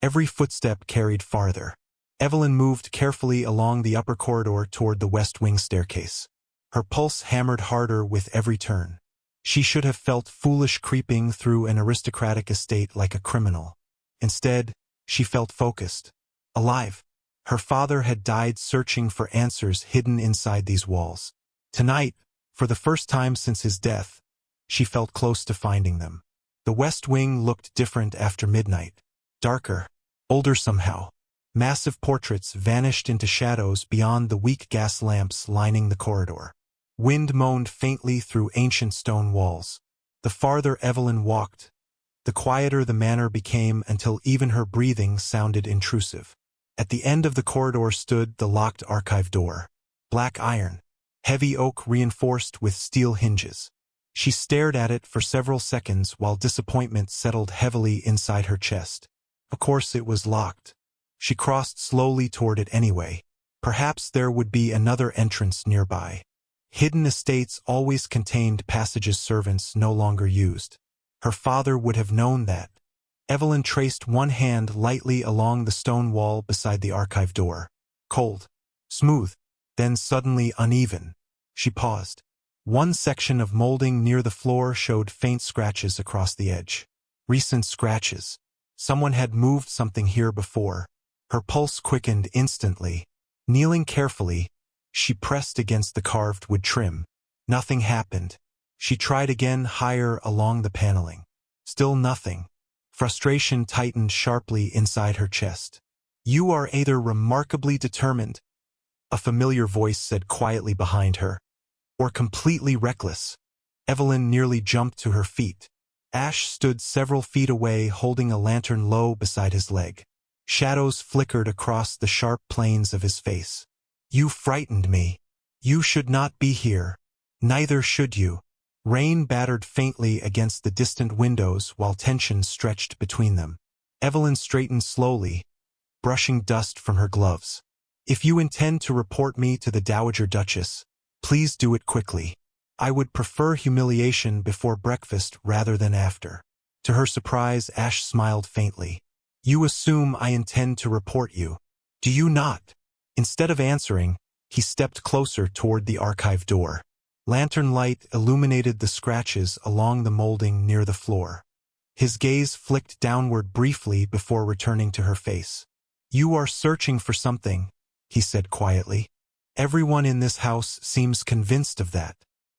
Every footstep carried farther. Evelyn moved carefully along the upper corridor toward the west wing staircase. Her pulse hammered harder with every turn. She should have felt foolish creeping through an aristocratic estate like a criminal. Instead, she felt focused, alive. Her father had died searching for answers hidden inside these walls. Tonight, for the first time since his death, she felt close to finding them. The west wing looked different after midnight. Darker, older somehow. Massive portraits vanished into shadows beyond the weak gas lamps lining the corridor. Wind moaned faintly through ancient stone walls. The farther Evelyn walked, the quieter the manor became until even her breathing sounded intrusive. At the end of the corridor stood the locked archive door. Black iron, heavy oak reinforced with steel hinges. She stared at it for several seconds while disappointment settled heavily inside her chest. Of course it was locked. She crossed slowly toward it anyway. Perhaps there would be another entrance nearby. Hidden estates always contained passages servants no longer used. Her father would have known that. Evelyn traced one hand lightly along the stone wall beside the archive door. Cold, smooth, then suddenly uneven. She paused. One section of molding near the floor showed faint scratches across the edge. Recent scratches. Someone had moved something here before. Her pulse quickened instantly. Kneeling carefully, she pressed against the carved wood trim. Nothing happened. She tried again higher along the paneling. Still nothing. Frustration tightened sharply inside her chest. "You are either remarkably determined," a familiar voice said quietly behind her, "or completely reckless." Evelyn nearly jumped to her feet. Ash stood several feet away holding a lantern low beside his leg. Shadows flickered across the sharp planes of his face. "You frightened me. You should not be here. Neither should you." Rain battered faintly against the distant windows while tension stretched between them. Evelyn straightened slowly, brushing dust from her gloves. "If you intend to report me to the Dowager Duchess, please do it quickly. I would prefer humiliation before breakfast rather than after." To her surprise, Ash smiled faintly. "You assume I intend to report you, do you not?" Instead of answering, he stepped closer toward the archive door. Lantern light illuminated the scratches along the molding near the floor. His gaze flicked downward briefly before returning to her face. "You are searching for something," he said quietly. "Everyone in this house seems convinced of that.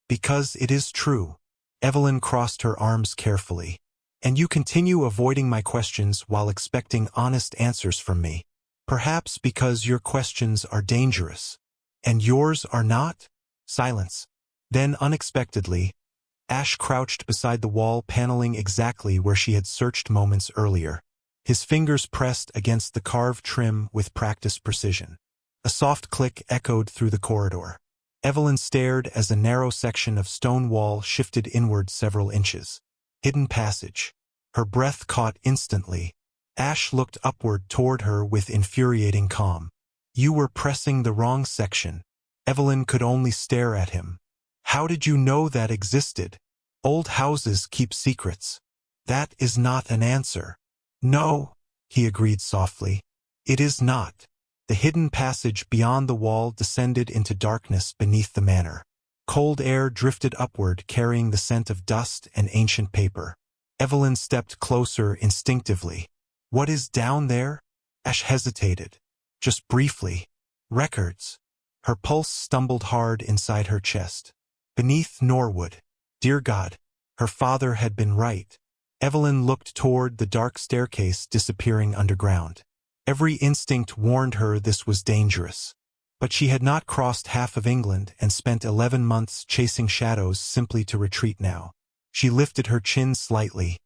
Because it is true." Evelyn crossed her arms carefully. "And you continue avoiding my questions while expecting honest answers from me. Perhaps because your questions are dangerous. And yours are not?" Silence. Then, unexpectedly, Ash crouched beside the wall paneling exactly where she had searched moments earlier. His fingers pressed against the carved trim with practiced precision. A soft click echoed through the corridor. Evelyn stared as a narrow section of stone wall shifted inward several inches. Hidden passage. Her breath caught instantly. Ash looked upward toward her with infuriating calm. "You were pressing the wrong section." Evelyn could only stare at him. "How did you know that existed?" "Old houses keep secrets." "That is not an answer." "No," he agreed softly. "It is not." The hidden passage beyond the wall descended into darkness beneath the manor. Cold air drifted upward carrying the scent of dust and ancient paper. Evelyn stepped closer instinctively. "What is down there?" Ash hesitated. "Just briefly. Records." Her pulse stumbled hard inside her chest. Beneath Norwood. Dear God, her father had been right. Evelyn looked toward the dark staircase disappearing underground. Every instinct warned her this was dangerous. But she had not crossed half of England and spent 11 months chasing shadows simply to retreat now. She lifted her chin slightly.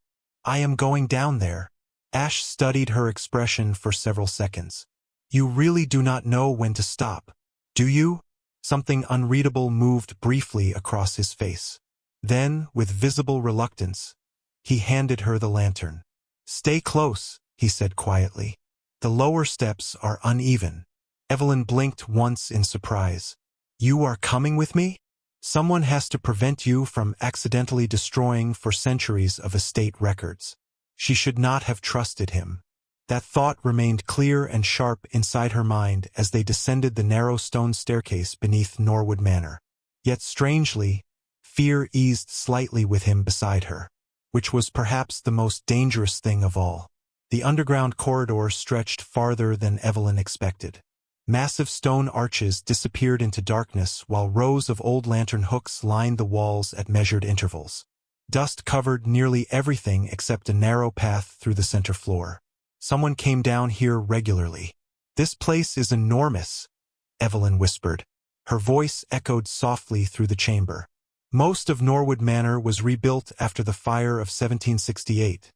I am going down there. Ash studied her expression for several seconds. You really do not know when to stop, do you? Something unreadable moved briefly across his face. Then, with visible reluctance, he handed her the lantern. Stay close, he said quietly. The lower steps are uneven. Evelyn blinked once in surprise. You are coming with me? Someone has to prevent you from accidentally destroying for centuries of estate records. She should not have trusted him. That thought remained clear and sharp inside her mind as they descended the narrow stone staircase beneath Norwood Manor. Yet strangely, fear eased slightly with him beside her, which was perhaps the most dangerous thing of all. The underground corridor stretched farther than Evelyn expected. Massive stone arches disappeared into darkness while rows of old lantern hooks lined the walls at measured intervals. Dust covered nearly everything except a narrow path through the center floor. Someone came down here regularly. This place is enormous, Evelyn whispered. Her voice echoed softly through the chamber. Most of Norwood Manor was rebuilt after the fire of 1768,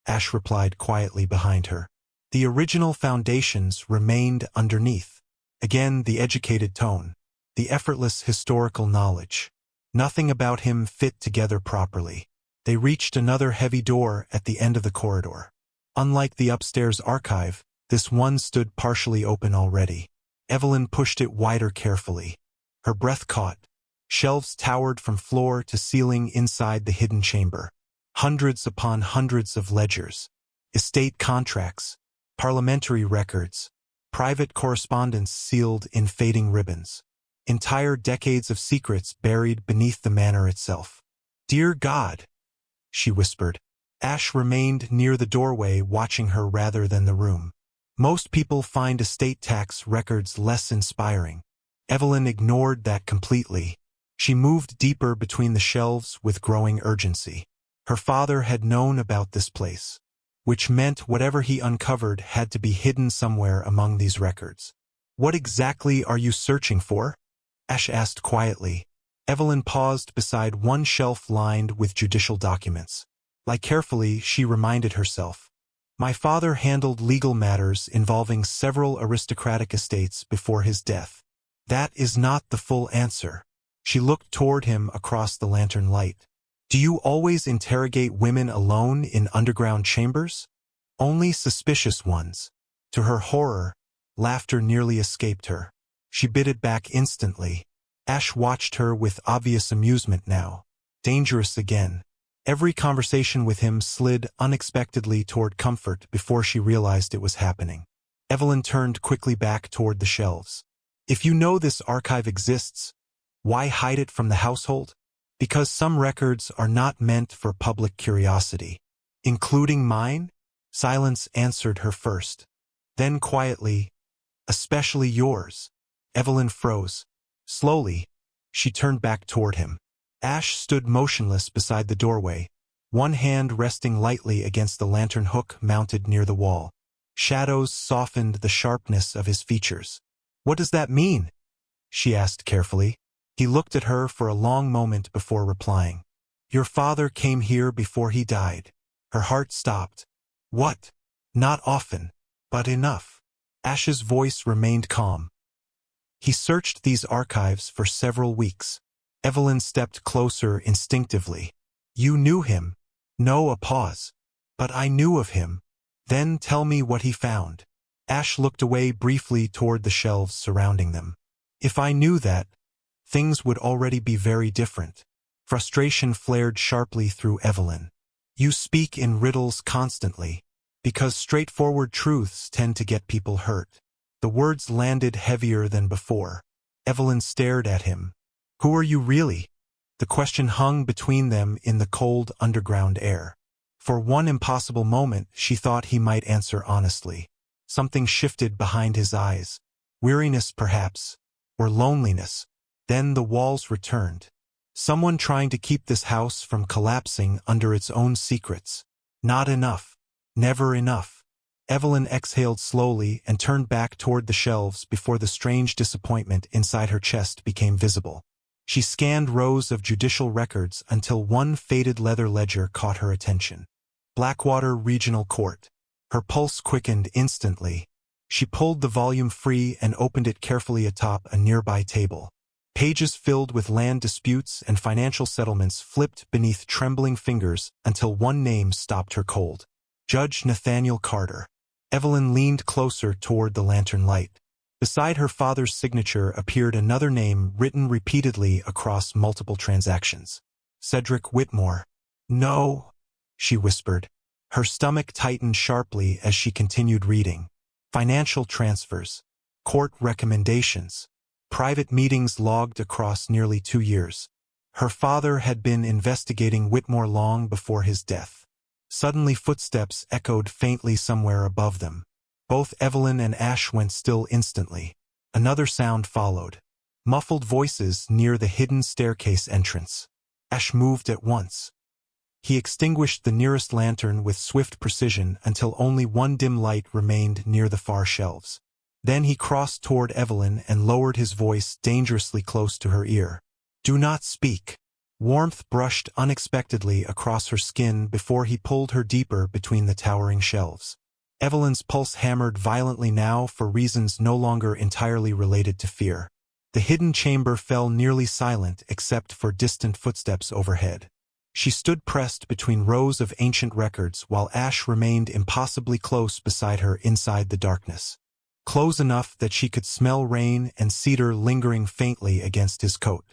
Ash replied quietly behind her. The original foundations remained underneath. Again, the educated tone, the effortless historical knowledge. Nothing about him fit together properly. They reached another heavy door at the end of the corridor. Unlike the upstairs archive, this one stood partially open already. Evelyn pushed it wider carefully. Her breath caught. Shelves towered from floor to ceiling inside the hidden chamber. Hundreds upon hundreds of ledgers, estate contracts, parliamentary records, private correspondence sealed in fading ribbons. Entire decades of secrets buried beneath the manor itself. Dear God, she whispered. Ash remained near the doorway watching her rather than the room. Most people find estate tax records less inspiring. Evelyn ignored that completely. She moved deeper between the shelves with growing urgency. Her father had known about this place, which meant whatever he uncovered had to be hidden somewhere among these records. What exactly are you searching for? Ash asked quietly. Evelyn paused beside one shelf lined with judicial documents. Like carefully, she reminded herself. My father handled legal matters involving several aristocratic estates before his death. That is not the full answer. She looked toward him across the lantern light. Do you always interrogate women alone in underground chambers? Only suspicious ones. To her horror, laughter nearly escaped her. She bit it back instantly. Ash watched her with obvious amusement now. Dangerous again. Every conversation with him slid unexpectedly toward comfort before she realized it was happening. Evelyn turned quickly back toward the shelves. If you know this archive exists, why hide it from the household? Because some records are not meant for public curiosity. Including mine? Silence answered her first. Then quietly, especially yours. Evelyn froze. Slowly, she turned back toward him. Ash stood motionless beside the doorway, one hand resting lightly against the lantern hook mounted near the wall. Shadows softened the sharpness of his features. What does that mean? She asked carefully. He looked at her for a long moment before replying. Your father came here before he died. Her heart stopped. What? Not often, but enough. Ash's voice remained calm. He searched these archives for several weeks. Evelyn stepped closer instinctively. You knew him. No, a pause. But I knew of him. Then tell me what he found. Ash looked away briefly toward the shelves surrounding them. If I knew that, things would already be very different. Frustration flared sharply through Evelyn. You speak in riddles constantly, because straightforward truths tend to get people hurt. The words landed heavier than before. Evelyn stared at him. Who are you really? The question hung between them in the cold underground air. For one impossible moment, she thought he might answer honestly. Something shifted behind his eyes. Weariness, perhaps, or loneliness. Then the walls returned. Someone trying to keep this house from collapsing under its own secrets. Not enough. Never enough. Evelyn exhaled slowly and turned back toward the shelves before the strange disappointment inside her chest became visible. She scanned rows of judicial records until one faded leather ledger caught her attention. Blackwater Regional Court. Her pulse quickened instantly. She pulled the volume free and opened it carefully atop a nearby table. Pages filled with land disputes and financial settlements flipped beneath trembling fingers until one name stopped her cold. Judge Nathaniel Carter. Evelyn leaned closer toward the lantern light. Beside her father's signature appeared another name written repeatedly across multiple transactions. Cedric Whitmore. No, she whispered. Her stomach tightened sharply as she continued reading. Financial transfers. Court recommendations. Private meetings logged across nearly 2 years. Her father had been investigating Whitmore long before his death. Suddenly footsteps echoed faintly somewhere above them. Both Evelyn and Ash went still instantly. Another sound followed. Muffled voices near the hidden staircase entrance. Ash moved at once. He extinguished the nearest lantern with swift precision until only one dim light remained near the far shelves. Then he crossed toward Evelyn and lowered his voice dangerously close to her ear. Do not speak. Warmth brushed unexpectedly across her skin before he pulled her deeper between the towering shelves. Evelyn's pulse hammered violently now for reasons no longer entirely related to fear. The hidden chamber fell nearly silent except for distant footsteps overhead. She stood pressed between rows of ancient records while Ash remained impossibly close beside her inside the darkness. Close enough that she could smell rain and cedar lingering faintly against his coat.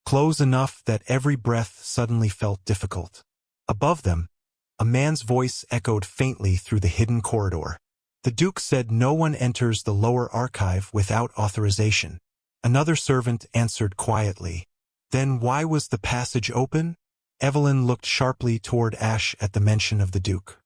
Close enough that every breath suddenly felt difficult. Above them, a man's voice echoed faintly through the hidden corridor. The Duke said no one enters the lower archive without authorization. Another servant answered quietly. Then why was the passage open? Evelyn looked sharply toward Ash at the mention of the Duke.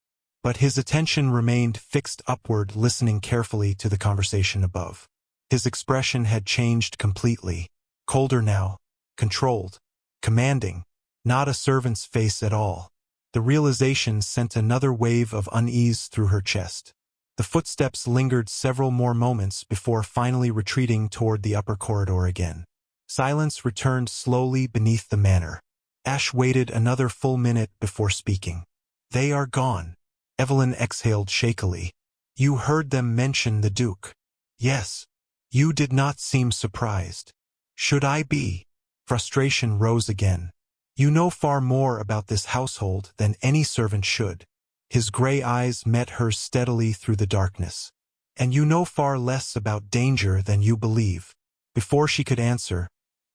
But his attention remained fixed upward, listening carefully to the conversation above. His expression had changed completely. Colder now. Controlled. Commanding. Not a servant's face at all. The realization sent another wave of unease through her chest. The footsteps lingered several more moments before finally retreating toward the upper corridor again. Silence returned slowly beneath the manor. Ash waited another full minute before speaking. They are gone. Evelyn exhaled shakily. You heard them mention the Duke. Yes. You did not seem surprised. Should I be? Frustration rose again. You know far more about this household than any servant should. His gray eyes met hers steadily through the darkness. And you know far less about danger than you believe. Before she could answer,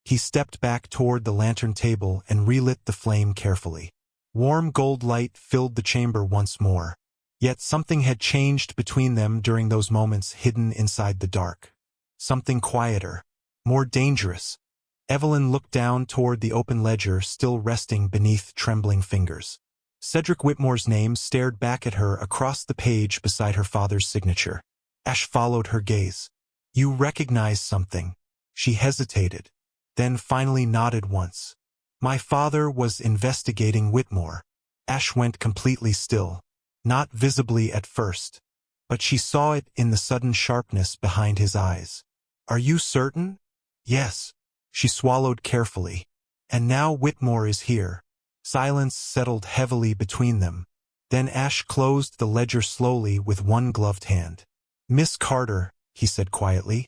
he stepped back toward the lantern table and relit the flame carefully. Warm gold light filled the chamber once more. Yet something had changed between them during those moments hidden inside the dark. Something quieter. More dangerous. Evelyn looked down toward the open ledger still resting beneath trembling fingers. Cedric Whitmore's name stared back at her across the page beside her father's signature. Ash followed her gaze. You recognize something. She hesitated, then finally nodded once. My father was investigating Whitmore. Ash went completely still. Not visibly at first, but she saw it in the sudden sharpness behind his eyes. Are you certain? Yes. She swallowed carefully. And now Whitmore is here. Silence settled heavily between them. Then Ash closed the ledger slowly with one gloved hand. Miss Carter, he said quietly.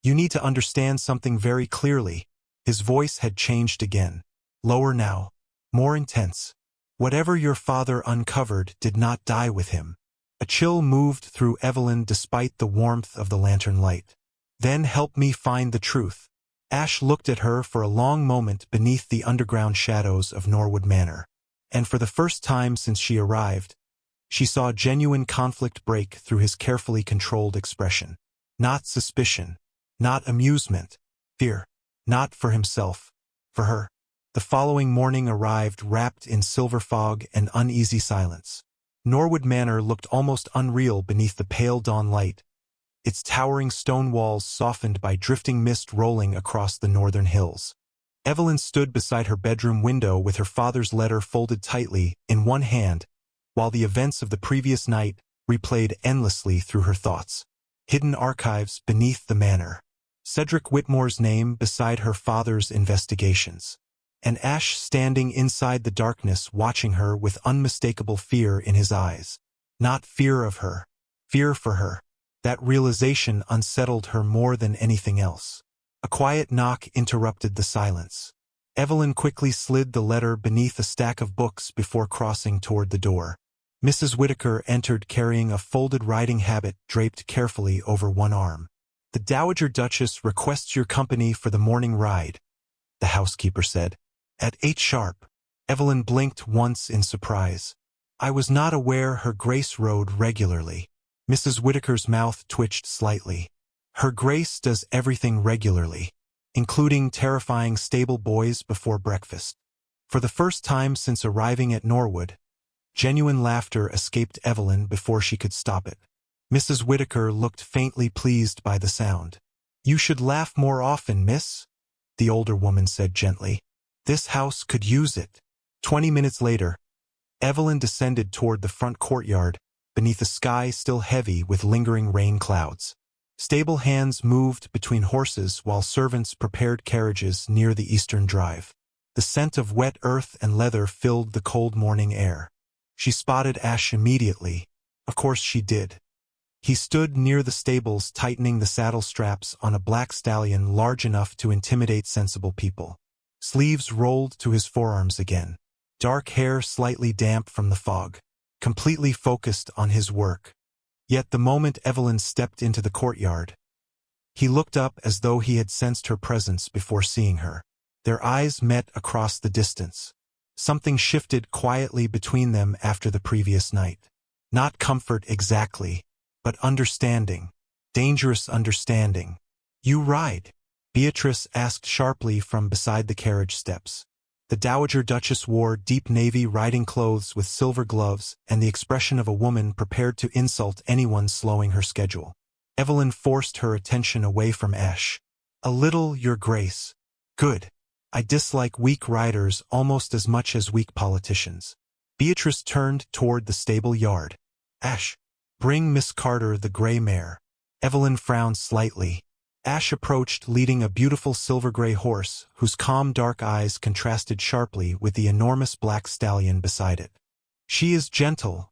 You need to understand something very clearly. His voice had changed again. Lower now. More intense. Whatever your father uncovered did not die with him. A chill moved through Evelyn despite the warmth of the lantern light. Then help me find the truth. Ash looked at her for a long moment beneath the underground shadows of Norwood Manor. And for the first time since she arrived, she saw genuine conflict break through his carefully controlled expression. Not suspicion. Not amusement. Fear. Not for himself. For her. The following morning arrived wrapped in silver fog and uneasy silence. Norwood Manor looked almost unreal beneath the pale dawn light, its towering stone walls softened by drifting mist rolling across the northern hills. Evelyn stood beside her bedroom window with her father's letter folded tightly in one hand, while the events of the previous night replayed endlessly through her thoughts. Hidden archives beneath the manor. Cedric Whitmore's name beside her father's investigations. And Ash standing inside the darkness watching her with unmistakable fear in his eyes. Not fear of her. Fear for her. That realization unsettled her more than anything else. A quiet knock interrupted the silence. Evelyn quickly slid the letter beneath a stack of books before crossing toward the door. Mrs. Whittaker entered carrying a folded riding habit draped carefully over one arm. "The Dowager Duchess requests your company for the morning ride," the housekeeper said. "At 8 sharp." Evelyn blinked once in surprise. "I was not aware Her Grace rode regularly." Mrs. Whittaker's mouth twitched slightly. "Her Grace does everything regularly, including terrifying stable boys before breakfast." For the first time since arriving at Norwood, genuine laughter escaped Evelyn before she could stop it. Mrs. Whittaker looked faintly pleased by the sound. "You should laugh more often, miss," the older woman said gently. "This house could use it." 20 minutes later, Evelyn descended toward the front courtyard, beneath a sky still heavy with lingering rain clouds. Stable hands moved between horses while servants prepared carriages near the eastern drive. The scent of wet earth and leather filled the cold morning air. She spotted Ash immediately. Of course she did. He stood near the stables tightening the saddle straps on a black stallion large enough to intimidate sensible people. Sleeves rolled to his forearms again. Dark hair slightly damp from the fog. Completely focused on his work. Yet the moment Evelyn stepped into the courtyard, he looked up as though he had sensed her presence before seeing her. Their eyes met across the distance. Something shifted quietly between them after the previous night. Not comfort exactly, but understanding. Dangerous understanding. "You ride?" Beatrice asked sharply from beside the carriage steps. The Dowager Duchess wore deep navy riding clothes with silver gloves and the expression of a woman prepared to insult anyone slowing her schedule. Evelyn forced her attention away from Ash. "A little, Your Grace." "Good. I dislike weak riders almost as much as weak politicians." Beatrice turned toward the stable yard. "Ash, bring Miss Carter the gray mare." Evelyn frowned slightly. Ash approached leading a beautiful silver-gray horse whose calm dark eyes contrasted sharply with the enormous black stallion beside it. "She is gentle,"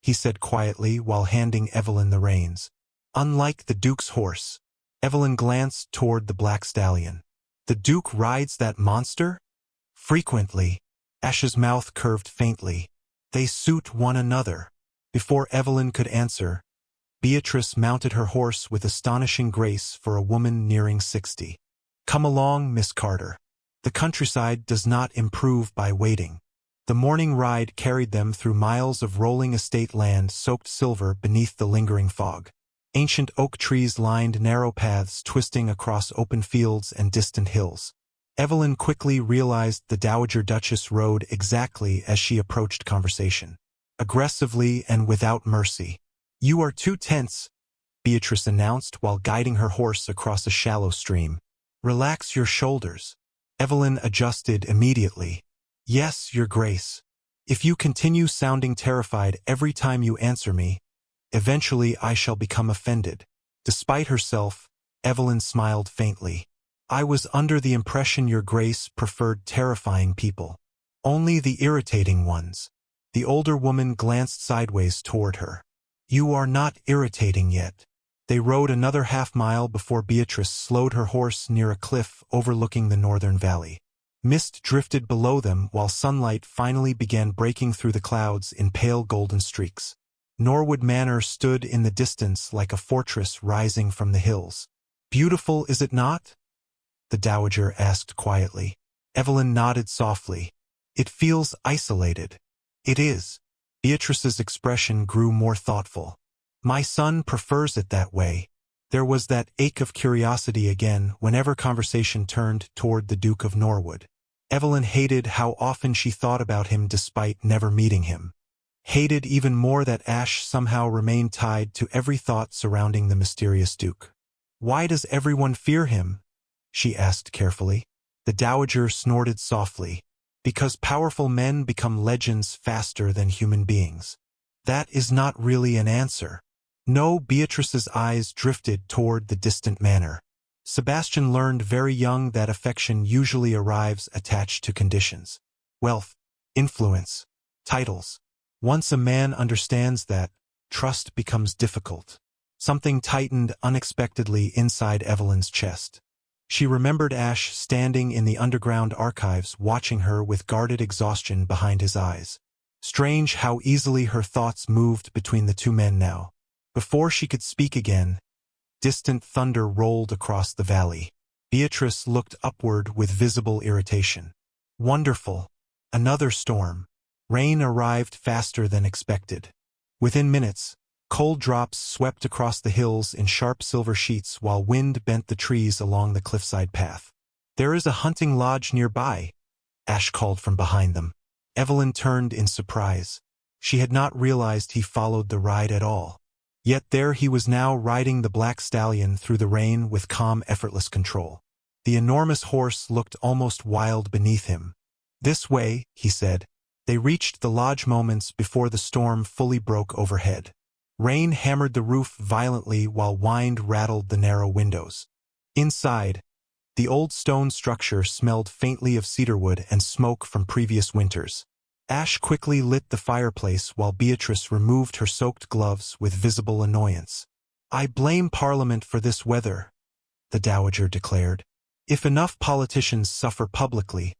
he said quietly while handing Evelyn the reins. "Unlike the Duke's horse." Evelyn glanced toward the black stallion. "The Duke rides that monster?" "Frequently." Ash's mouth curved faintly. "They suit one another." Before Evelyn could answer, Beatrice mounted her horse with astonishing grace for a woman nearing 60. "Come along, Miss Carter. The countryside does not improve by waiting." The morning ride carried them through miles of rolling estate land soaked silver beneath the lingering fog. Ancient oak trees lined narrow paths twisting across open fields and distant hills. Evelyn quickly realized the Dowager Duchess rode exactly as she approached conversation. Aggressively and without mercy. "You are too tense," Beatrice announced while guiding her horse across a shallow stream. "Relax your shoulders." Evelyn adjusted immediately. "Yes, Your Grace. If you continue sounding terrified every time you answer me, eventually I shall become offended." Despite herself, Evelyn smiled faintly. "I was under the impression Your Grace preferred terrifying people. Only the irritating ones." The older woman glanced sideways toward her. "You are not irritating yet." They rode another half-mile before Beatrice slowed her horse near a cliff overlooking the northern valley. Mist drifted below them while sunlight finally began breaking through the clouds in pale golden streaks. Norwood Manor stood in the distance like a fortress rising from the hills. "Beautiful, is it not?" the Dowager asked quietly. Evelyn nodded softly. "It feels isolated." "It is." Beatrice's expression grew more thoughtful. "My son prefers it that way." There was that ache of curiosity again whenever conversation turned toward the Duke of Norwood. Evelyn hated how often she thought about him despite never meeting him. Hated even more that Ash somehow remained tied to every thought surrounding the mysterious Duke. "Why does everyone fear him?" she asked carefully. The Dowager snorted softly. "Because powerful men become legends faster than human beings." "That is not really an answer." No, Beatrice's eyes drifted toward the distant manor. Sebastian learned very young that affection usually arrives attached to conditions. Wealth, influence, titles. Once a man understands that, trust becomes difficult. Something tightened unexpectedly inside Evelyn's chest. She remembered Ash standing in the underground archives watching her with guarded exhaustion behind his eyes. Strange how easily her thoughts moved between the two men now. Before she could speak again, distant thunder rolled across the valley. Beatrice looked upward with visible irritation. Wonderful. Another storm. Rain arrived faster than expected. Within minutes, cold drops swept across the hills in sharp silver sheets while wind bent the trees along the cliffside path. "There is a hunting lodge nearby," Ash called from behind them. Evelyn turned in surprise. She had not realized he followed the ride at all. Yet there he was now riding the black stallion through the rain with calm, effortless control. The enormous horse looked almost wild beneath him. "This way," he said. They reached the lodge moments before the storm fully broke overhead. Rain hammered the roof violently while wind rattled the narrow windows. Inside, the old stone structure smelled faintly of cedarwood and smoke from previous winters. Ash quickly lit the fireplace while Beatrice removed her soaked gloves with visible annoyance. "I blame Parliament for this weather," the Dowager declared. "If enough politicians suffer publicly,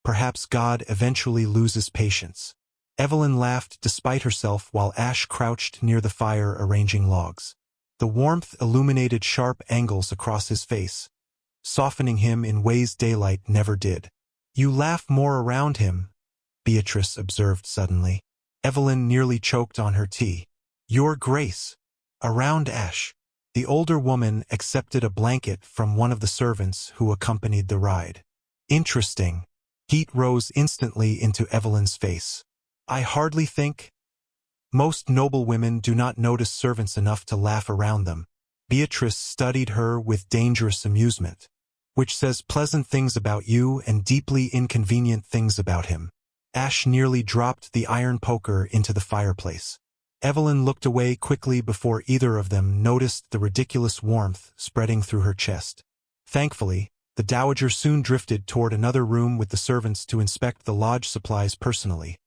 perhaps God eventually loses patience." Evelyn laughed despite herself while Ash crouched near the fire arranging logs. The warmth illuminated sharp angles across his face, softening him in ways daylight never did. "You laugh more around him," Beatrice observed suddenly. Evelyn nearly choked on her tea. "Your Grace." Around Ash. The older woman accepted a blanket from one of the servants who accompanied the ride. "Interesting." Heat rose instantly into Evelyn's face. "I hardly think most noble women do not notice servants enough to laugh around them." Beatrice studied her with dangerous amusement. "Which says pleasant things about you and deeply inconvenient things about him." Ash nearly dropped the iron poker into the fireplace. Evelyn looked away quickly before either of them noticed the ridiculous warmth spreading through her chest. Thankfully, the Dowager soon drifted toward another room with the servants to inspect the lodge supplies personally,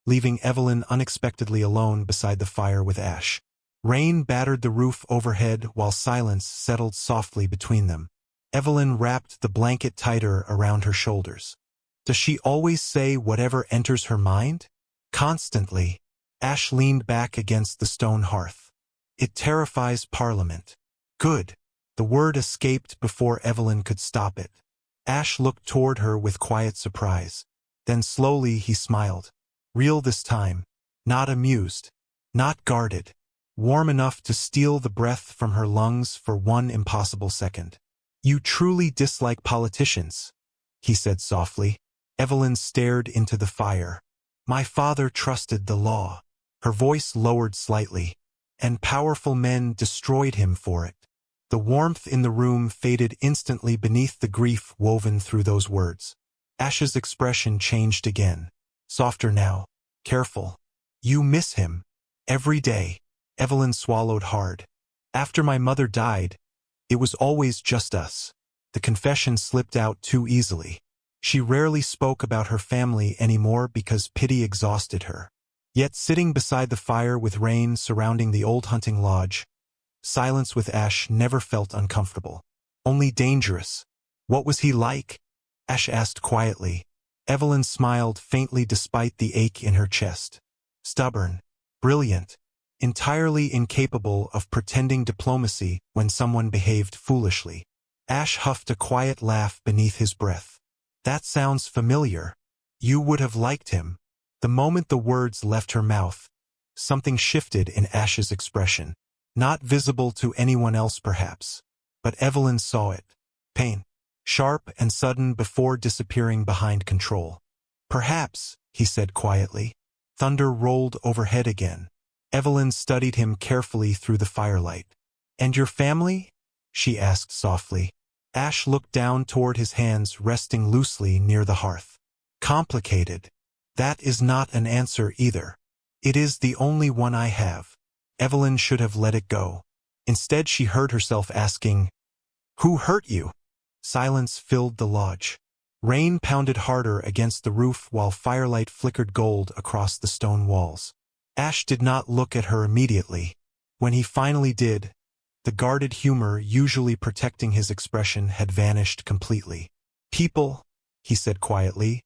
leaving Evelyn unexpectedly alone beside the fire with Ash. Rain battered the roof overhead while silence settled softly between them. Evelyn wrapped the blanket tighter around her shoulders. "Does she always say whatever enters her mind?" "Constantly." Ash leaned back against the stone hearth. "It terrifies Parliament." "Good." The word escaped before Evelyn could stop it. Ash looked toward her with quiet surprise. Then slowly he smiled. Real this time. Not amused. Not guarded. Warm enough to steal the breath from her lungs for one impossible second. "You truly dislike politicians," he said softly. Evelyn stared into the fire. "My father trusted the law." Her voice lowered slightly. "And powerful men destroyed him for it." The warmth in the room faded instantly beneath the grief woven through those words. Ash's expression changed again. Softer now. Careful. "You miss him." "Every day." Evelyn swallowed hard. "After my mother died, it was always just us." The confession slipped out too easily. She rarely spoke about her family anymore because pity exhausted her. Yet sitting beside the fire with Rain surrounding the old hunting lodge, silence with Ash never felt uncomfortable. Only dangerous. "What was he like?" Ash asked quietly. Evelyn smiled faintly despite the ache in her chest. "Stubborn. Brilliant. Entirely incapable of pretending diplomacy when someone behaved foolishly." Ash huffed a quiet laugh beneath his breath. "That sounds familiar. You would have liked him." The moment the words left her mouth, something shifted in Ash's expression. Not visible to anyone else perhaps, but Evelyn saw it. Pain. Sharp and sudden before disappearing behind control. "Perhaps," he said quietly. Thunder rolled overhead again. Evelyn studied him carefully through the firelight. "And your family?" she asked softly. Ash looked down toward his hands resting loosely near the hearth. "Complicated." "That is not an answer either. It is the only one I have." Evelyn should have let it go. Instead she heard herself asking, Who hurt you? Silence filled the lodge. Rain pounded harder against the roof while firelight flickered gold across the stone walls. Ash did not look at her immediately. When he finally did, the guarded humor usually protecting his expression had vanished completely. People, he said quietly,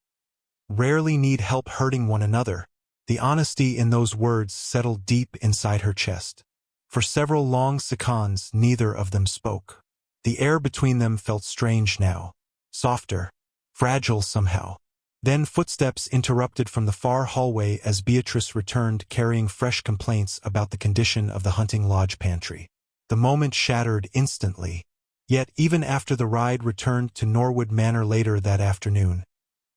rarely need help hurting one another. The honesty in those words settled deep inside her chest. For several long seconds, neither of them spoke. The air between them felt strange now, softer, fragile somehow. Then footsteps interrupted from the far hallway as Beatrice returned carrying fresh complaints about the condition of the hunting lodge pantry. The moment shattered instantly. Yet even after the ride returned to Norwood Manor later that afternoon,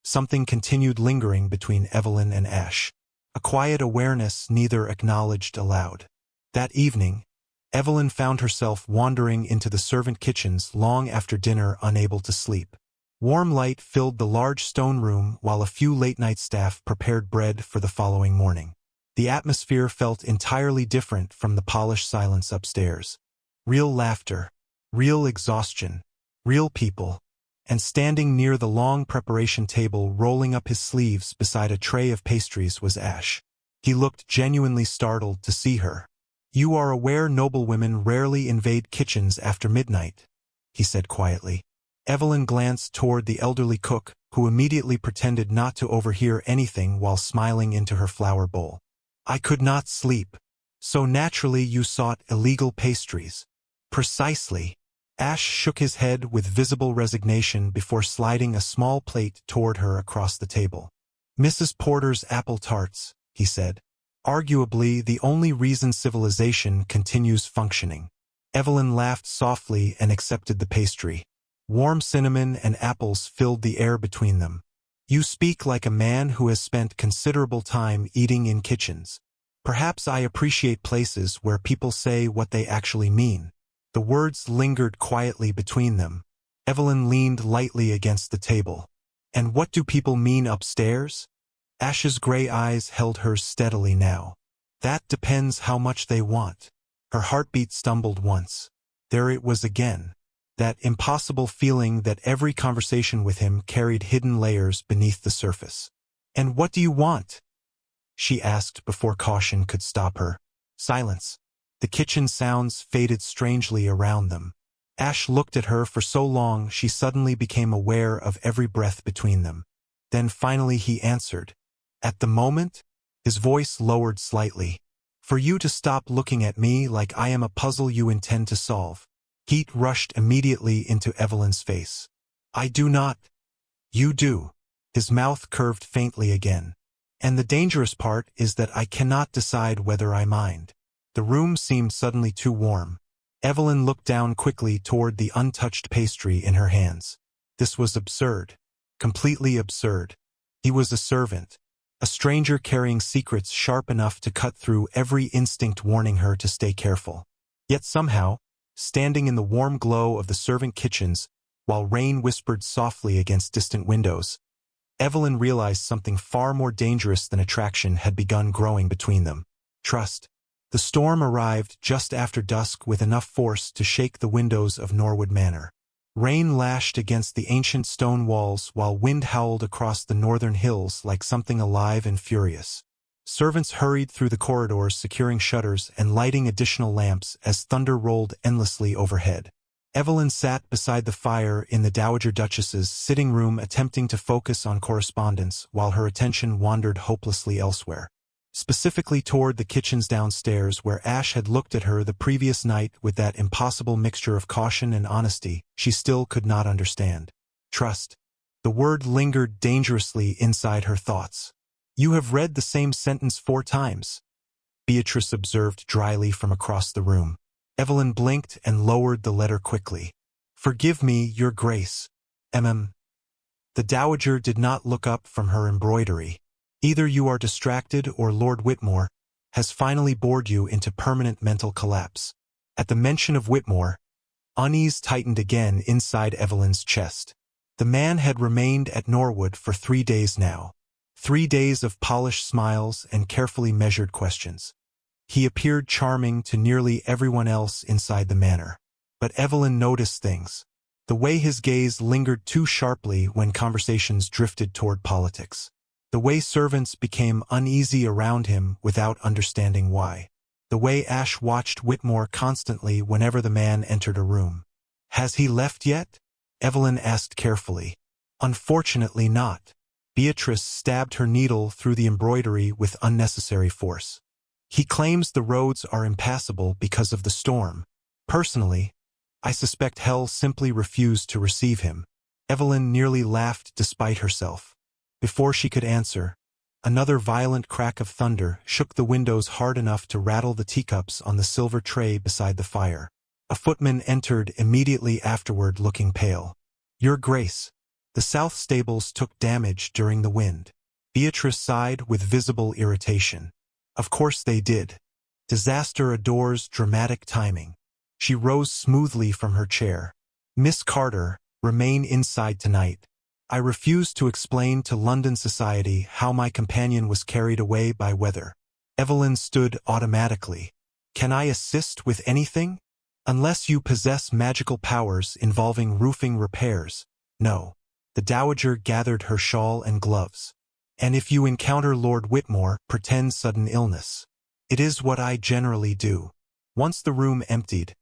something continued lingering between Evelyn and Ash. A quiet awareness neither acknowledged aloud. That evening, Evelyn found herself wandering into the servant kitchens long after dinner, unable to sleep. Warm light filled the large stone room while a few late-night staff prepared bread for the following morning. The atmosphere felt entirely different from the polished silence upstairs. Real laughter, real exhaustion, real people. And standing near the long preparation table rolling up his sleeves beside a tray of pastries was Ash. He looked genuinely startled to see her. "You are aware noblewomen rarely invade kitchens after midnight," he said quietly. Evelyn glanced toward the elderly cook, who immediately pretended not to overhear anything while smiling into her flour bowl. "I could not sleep. So naturally you sought illegal pastries." "Precisely." Ash shook his head with visible resignation before sliding a small plate toward her across the table. "Mrs. Porter's apple tarts," he said. "Arguably the only reason civilization continues functioning." Evelyn laughed softly and accepted the pastry. Warm cinnamon and apples filled the air between them. "You speak like a man who has spent considerable time eating in kitchens. Perhaps I appreciate places where people say what they actually mean." The words lingered quietly between them. Evelyn leaned lightly against the table. "And what do people mean upstairs?" Ash's gray eyes held hers steadily now. "That depends how much they want." Her heartbeat stumbled once. There it was again. That impossible feeling that every conversation with him carried hidden layers beneath the surface. "And what do you want?" she asked before caution could stop her. Silence. The kitchen sounds faded strangely around them. Ash looked at her for so long she suddenly became aware of every breath between them. Then finally he answered. "At the moment?" His voice lowered slightly. "For you to stop looking at me like I am a puzzle you intend to solve." Heat rushed immediately into Evelyn's face. "I do not." "You do." His mouth curved faintly again. "And the dangerous part is that I cannot decide whether I mind." The room seemed suddenly too warm. Evelyn looked down quickly toward the untouched pastry in her hands. This was absurd. Completely absurd. He was a servant. A stranger carrying secrets sharp enough to cut through every instinct warning her to stay careful. Yet somehow, standing in the warm glow of the servant kitchens, while rain whispered softly against distant windows, Evelyn realized something far more dangerous than attraction had begun growing between them. Trust. The storm arrived just after dusk with enough force to shake the windows of Norwood Manor. Rain lashed against the ancient stone walls while wind howled across the northern hills like something alive and furious. Servants hurried through the corridors securing shutters and lighting additional lamps as thunder rolled endlessly overhead. Evelyn sat beside the fire in the Dowager Duchess's sitting room attempting to focus on correspondence while her attention wandered hopelessly elsewhere. Specifically toward the kitchens downstairs where Ash had looked at her the previous night with that impossible mixture of caution and honesty she still could not understand. Trust. The word lingered dangerously inside her thoughts. "You have read the same sentence 4 times," Beatrice observed dryly from across the room. Evelyn blinked and lowered the letter quickly. "Forgive me, Your Grace. The Dowager did not look up from her embroidery. "Either you are distracted or Lord Whitmore has finally bored you into permanent mental collapse." At the mention of Whitmore, unease tightened again inside Evelyn's chest. The man had remained at Norwood for 3 days now. 3 days of polished smiles and carefully measured questions. He appeared charming to nearly everyone else inside the manor. But Evelyn noticed things. The way his gaze lingered too sharply when conversations drifted toward politics. The way servants became uneasy around him without understanding why. The way Ash watched Whitmore constantly whenever the man entered a room. "Has he left yet?" Evelyn asked carefully. "Unfortunately not." Beatrice stabbed her needle through the embroidery with unnecessary force. "He claims the roads are impassable because of the storm. Personally, I suspect hell simply refused to receive him." Evelyn nearly laughed despite herself. Before she could answer, another violent crack of thunder shook the windows hard enough to rattle the teacups on the silver tray beside the fire. A footman entered immediately afterward looking pale. "Your Grace, the south stables took damage during the wind." Beatrice sighed with visible irritation. "Of course they did. Disaster adores dramatic timing." She rose smoothly from her chair. "Miss Carter, remain inside tonight. I refuse to explain to London society how my companion was carried away by weather." Evelyn stood automatically. "Can I assist with anything?" "Unless you possess magical powers involving roofing repairs, no." The dowager gathered her shawl and gloves. "And if you encounter Lord Whitmore, pretend sudden illness. It is what I generally do." Once the room emptied,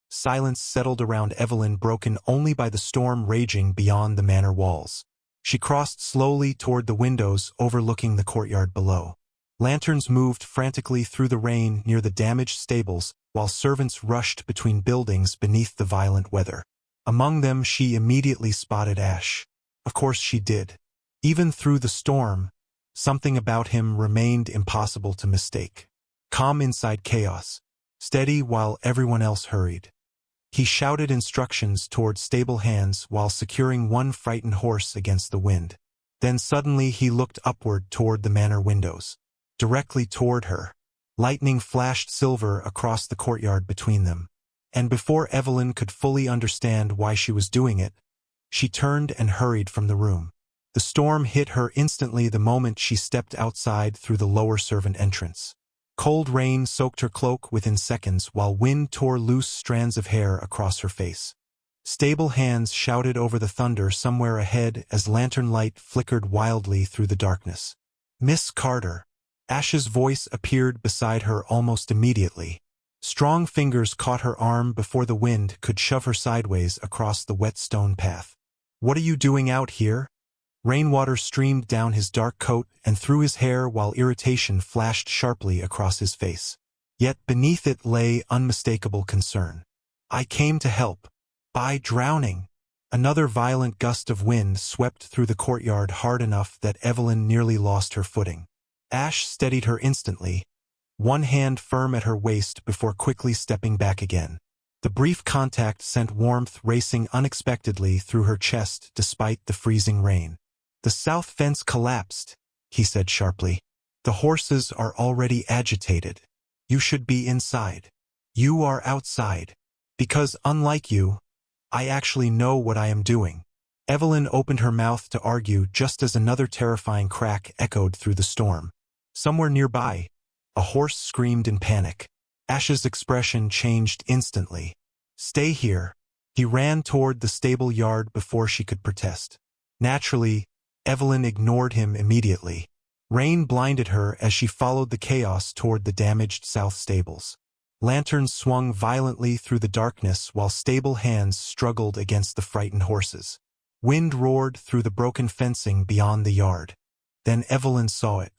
silence settled around Evelyn, broken only by the storm raging beyond the manor walls. She crossed slowly toward the windows overlooking the courtyard below. Lanterns moved frantically through the rain near the damaged stables, while servants rushed between buildings beneath the violent weather. Among them she immediately spotted Ash. Of course she did. Even through the storm, something about him remained impossible to mistake. Calm inside chaos, steady while everyone else hurried. He shouted instructions toward stable hands while securing one frightened horse against the wind. Then suddenly he looked upward toward the manor windows. Directly toward her. Lightning flashed silver across the courtyard between them. And before Evelyn could fully understand why she was doing it, she turned and hurried from the room. The storm hit her instantly the moment she stepped outside through the lower servant entrance. Cold rain soaked her cloak within seconds while wind tore loose strands of hair across her face. Stable hands shouted over the thunder somewhere ahead as lantern light flickered wildly through the darkness. "Miss Carter." Ash's voice appeared beside her almost immediately. Strong fingers caught her arm before the wind could shove her sideways across the wet stone path. "What are you doing out here?" Rainwater streamed down his dark coat and through his hair while irritation flashed sharply across his face. Yet beneath it lay unmistakable concern. "I came to help. By drowning." Another violent gust of wind swept through the courtyard hard enough that Evelyn nearly lost her footing. Ash steadied her instantly, one hand firm at her waist before quickly stepping back again. The brief contact sent warmth racing unexpectedly through her chest despite the freezing rain. "The south fence collapsed," he said sharply. "The horses are already agitated. You should be inside. You are outside. Because, unlike you, I actually know what I am doing." Evelyn opened her mouth to argue just as another terrifying crack echoed through the storm. Somewhere nearby, a horse screamed in panic. Ash's expression changed instantly. "Stay here." He ran toward the stable yard before she could protest. Naturally, Evelyn ignored him immediately. Rain blinded her as she followed the chaos toward the damaged south stables. Lanterns swung violently through the darkness while stable hands struggled against the frightened horses. Wind roared through the broken fencing beyond the yard. Then Evelyn saw it.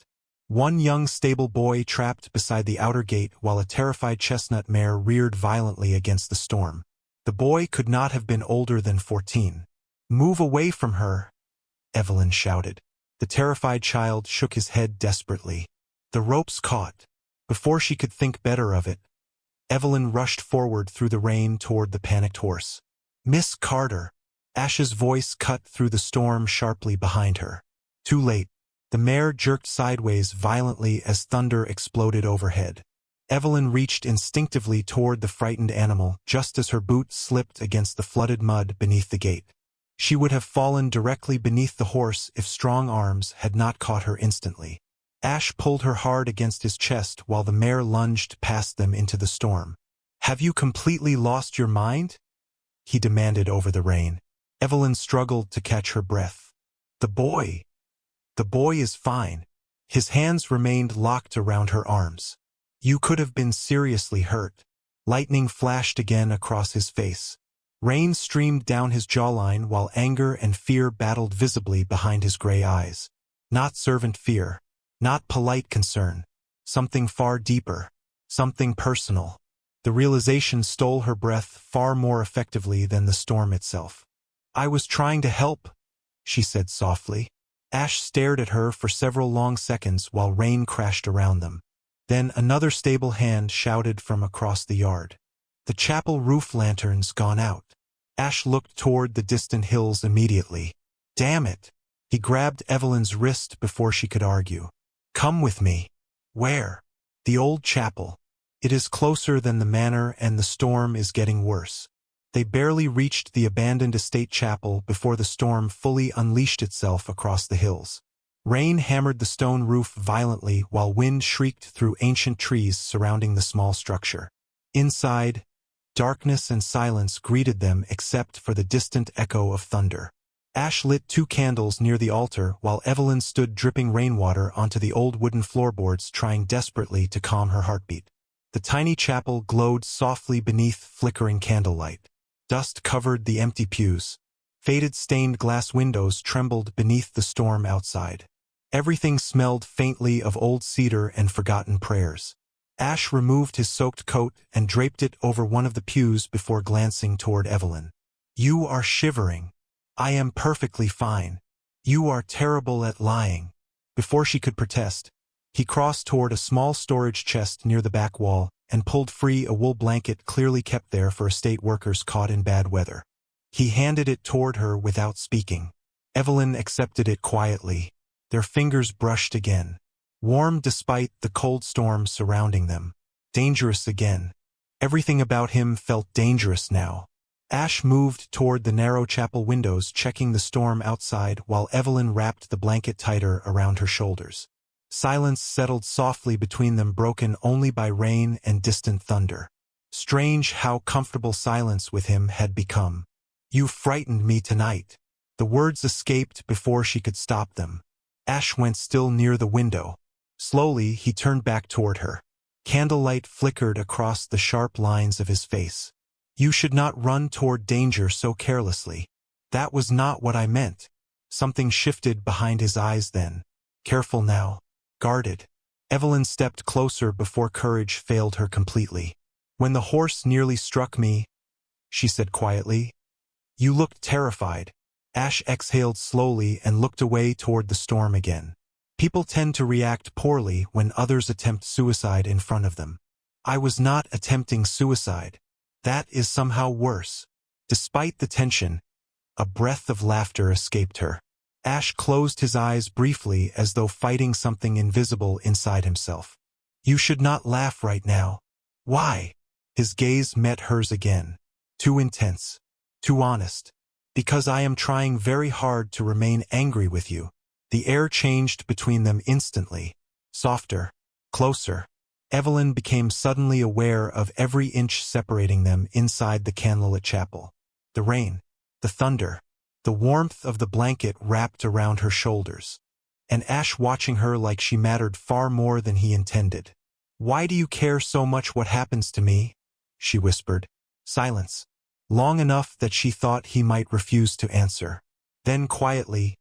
One young stable boy trapped beside the outer gate while a terrified chestnut mare reared violently against the storm. The boy could not have been older than 14. "Move away from her," Evelyn shouted. The terrified child shook his head desperately. The ropes caught. Before she could think better of it, Evelyn rushed forward through the rain toward the panicked horse. "Miss Carter." Ash's voice cut through the storm sharply behind her. Too late. The mare jerked sideways violently as thunder exploded overhead. Evelyn reached instinctively toward the frightened animal just as her boot slipped against the flooded mud beneath the gate. She would have fallen directly beneath the horse if strong arms had not caught her instantly. Ash pulled her hard against his chest while the mare lunged past them into the storm. "Have you completely lost your mind?" he demanded over the rain. Evelyn struggled to catch her breath. The boy is fine. His hands remained locked around her arms. You could have been seriously hurt. Lightning flashed again across his face. Rain streamed down his jawline while anger and fear battled visibly behind his gray eyes. Not servant fear. Not polite concern. Something far deeper. Something personal. The realization stole her breath far more effectively than the storm itself. I was trying to help, she said softly. Ash stared at her for several long seconds while rain crashed around them. Then another stable hand shouted from across the yard. The chapel roof lantern's gone out. Ash looked toward the distant hills immediately. Damn it! He grabbed Evelyn's wrist before she could argue. Come with me. Where? The old chapel. It is closer than the manor and the storm is getting worse. They barely reached the abandoned estate chapel before the storm fully unleashed itself across the hills. Rain hammered the stone roof violently while wind shrieked through ancient trees surrounding the small structure. Inside, darkness and silence greeted them except for the distant echo of thunder. Ash lit 2 candles near the altar while Evelyn stood dripping rainwater onto the old wooden floorboards, trying desperately to calm her heartbeat. The tiny chapel glowed softly beneath flickering candlelight. Dust covered the empty pews. Faded stained glass windows trembled beneath the storm outside. Everything smelled faintly of old cedar and forgotten prayers. Ash removed his soaked coat and draped it over one of the pews before glancing toward Evelyn. You are shivering. I am perfectly fine. You are terrible at lying. Before she could protest, he crossed toward a small storage chest near the back wall and pulled free a wool blanket clearly kept there for estate workers caught in bad weather. He handed it toward her without speaking. Evelyn accepted it quietly. Their fingers brushed again. Warm despite the cold storm surrounding them. Dangerous again. Everything about him felt dangerous now. Ash moved toward the narrow chapel windows, checking the storm outside while Evelyn wrapped the blanket tighter around her shoulders. Silence settled softly between them, broken only by rain and distant thunder. Strange how comfortable silence with him had become. You frightened me tonight. The words escaped before she could stop them. Ash went still near the window. Slowly, he turned back toward her. Candlelight flickered across the sharp lines of his face. You should not run toward danger so carelessly. That was not what I meant. Something shifted behind his eyes then. Careful now. Guarded. Evelyn stepped closer before courage failed her completely. When the horse nearly struck me, she said quietly, you looked terrified. Ash exhaled slowly and looked away toward the storm again. People tend to react poorly when others attempt suicide in front of them. I was not attempting suicide. That is somehow worse. Despite the tension, a breath of laughter escaped her. Ash closed his eyes briefly as though fighting something invisible inside himself. You should not laugh right now. Why? His gaze met hers again. Too intense. Too honest. Because I am trying very hard to remain angry with you. The air changed between them instantly. Softer. Closer. Evelyn became suddenly aware of every inch separating them inside the candlelit chapel. The rain. The thunder. The warmth of the blanket wrapped around her shoulders. And Ash watching her like she mattered far more than he intended. Why do you care so much what happens to me? She whispered. Silence. Long enough that she thought he might refuse to answer. Then quietly,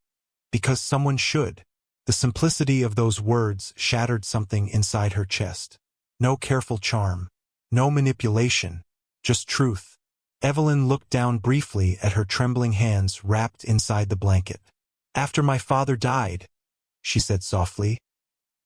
because someone should. The simplicity of those words shattered something inside her chest. No careful charm. No manipulation. Just truth. Evelyn looked down briefly at her trembling hands wrapped inside the blanket. After my father died, she said softly,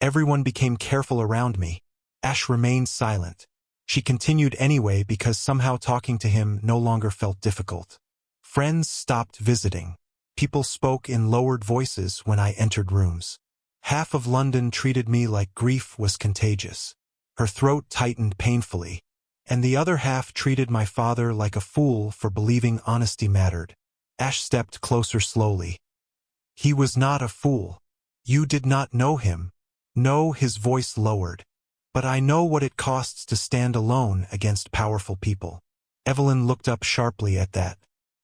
everyone became careful around me. Ash remained silent. She continued anyway because somehow talking to him no longer felt difficult. Friends stopped visiting. People spoke in lowered voices when I entered rooms. Half of London treated me like grief was contagious. Her throat tightened painfully. And the other half treated my father like a fool for believing honesty mattered. Ash stepped closer slowly. He was not a fool. You did not know him. No, his voice lowered. But I know what it costs to stand alone against powerful people. Evelyn looked up sharply at that.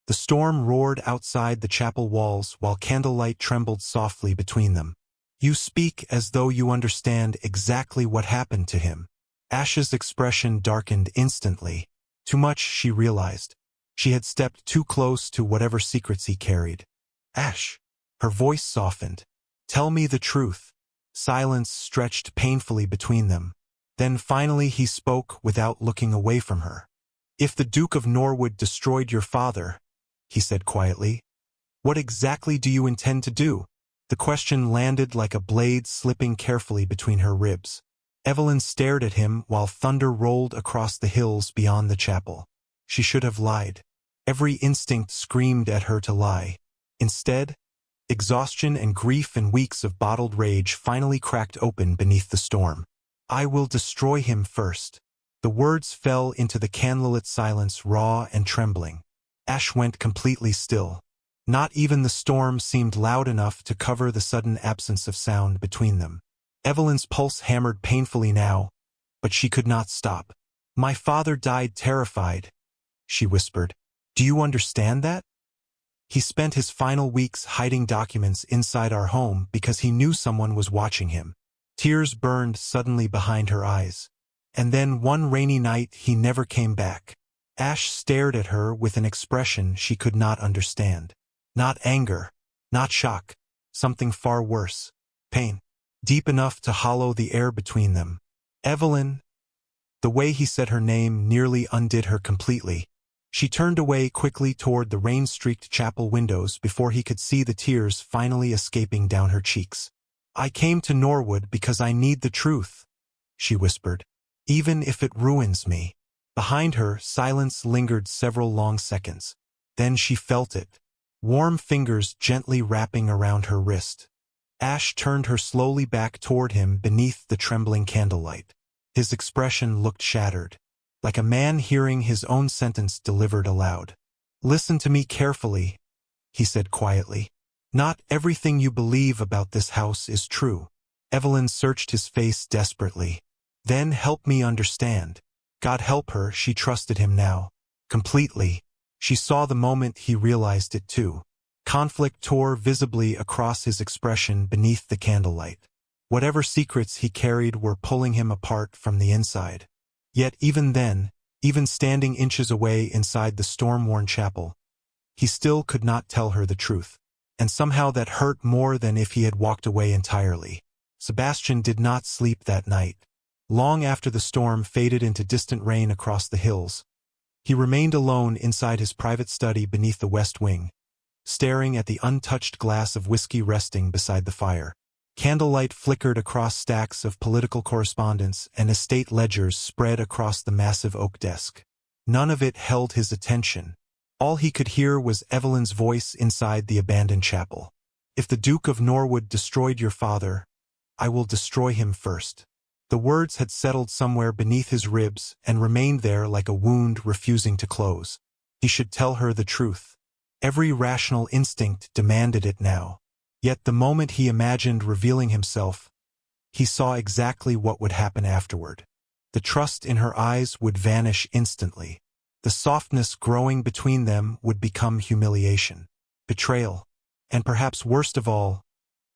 The storm roared outside the chapel walls while candlelight trembled softly between them. You speak as though you understand exactly what happened to him. Ash's expression darkened instantly. Too much, she realized. She had stepped too close to whatever secrets he carried. Ash. Her voice softened. Tell me the truth. Silence stretched painfully between them. Then finally he spoke without looking away from her. If the Duke of Norwood destroyed your father, he said quietly, what exactly do you intend to do? The question landed like a blade slipping carefully between her ribs. Evelyn stared at him while thunder rolled across the hills beyond the chapel. She should have lied. Every instinct screamed at her to lie. Instead, exhaustion and grief and weeks of bottled rage finally cracked open beneath the storm. I will destroy him first. The words fell into the candlelit silence raw and trembling. Ash went completely still. Not even the storm seemed loud enough to cover the sudden absence of sound between them. Evelyn's pulse hammered painfully now, but she could not stop. My father died terrified, she whispered. Do you understand that? He spent his final weeks hiding documents inside our home because he knew someone was watching him. Tears burned suddenly behind her eyes. And then one rainy night he never came back. Ash stared at her with an expression she could not understand. Not anger, not shock, something far worse. Pain. Deep enough to hollow the air between them. Evelyn. The way he said her name nearly undid her completely. She turned away quickly toward the rain-streaked chapel windows before he could see the tears finally escaping down her cheeks. I came to Norwood because I need the truth, she whispered. Even if it ruins me. Behind her, silence lingered several long seconds. Then she felt it. Warm fingers gently wrapping around her wrist. Ash turned her slowly back toward him beneath the trembling candlelight. His expression looked shattered, like a man hearing his own sentence delivered aloud. Listen to me carefully, he said quietly. Not everything you believe about this house is true. Evelyn searched his face desperately. Then help me understand. God help her, she trusted him now. Completely. She saw the moment he realized it too. Conflict tore visibly across his expression beneath the candlelight. Whatever secrets he carried were pulling him apart from the inside. Yet even then, even standing inches away inside the storm-worn chapel, he still could not tell her the truth. And somehow that hurt more than if he had walked away entirely. Sebastian did not sleep that night. Long after the storm faded into distant rain across the hills, he remained alone inside his private study beneath the west wing, staring at the untouched glass of whiskey resting beside the fire. Candlelight flickered across stacks of political correspondence and estate ledgers spread across the massive oak desk. None of it held his attention. All he could hear was Evelyn's voice inside the abandoned chapel. If the Duke of Norwood destroyed your father, I will destroy him first. The words had settled somewhere beneath his ribs and remained there like a wound refusing to close. He should tell her the truth. Every rational instinct demanded it now. Yet the moment he imagined revealing himself, he saw exactly what would happen afterward. The trust in her eyes would vanish instantly. The softness growing between them would become humiliation, betrayal, and perhaps worst of all,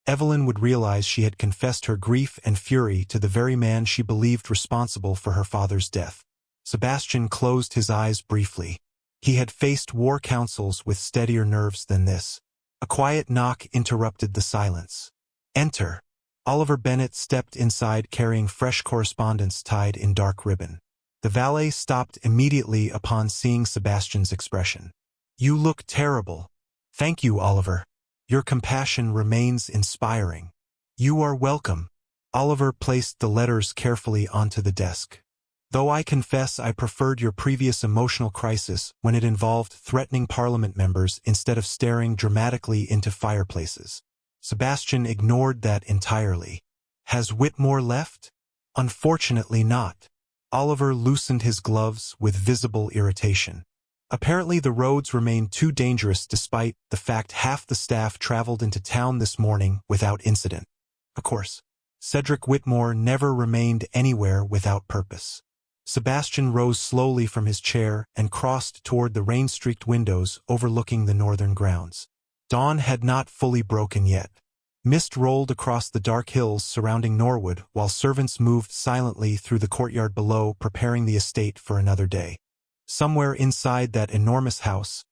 Evelyn would realize she had confessed her grief and fury to the very man she believed responsible for her father's death. Sebastian closed his eyes briefly. He had faced war councils with steadier nerves than this. A quiet knock interrupted the silence. Enter. Oliver Bennet stepped inside carrying fresh correspondence tied in dark ribbon. The valet stopped immediately upon seeing Sebastian's expression. You look terrible. Thank you, Oliver. Your compassion remains inspiring. You are welcome. Oliver placed the letters carefully onto the desk. Though I confess I preferred your previous emotional crisis when it involved threatening Parliament members instead of staring dramatically into fireplaces. Sebastian ignored that entirely. Has Whitmore left? Unfortunately not. Oliver loosened his gloves with visible irritation. Apparently the roads remained too dangerous despite the fact half the staff traveled into town this morning without incident. Of course, Cedric Whitmore never remained anywhere without purpose. Sebastian rose slowly from his chair and crossed toward the rain-streaked windows overlooking the northern grounds. Dawn had not fully broken yet. Mist rolled across the dark hills surrounding Norwood while servants moved silently through the courtyard below, preparing the estate for another day. Somewhere inside that enormous house,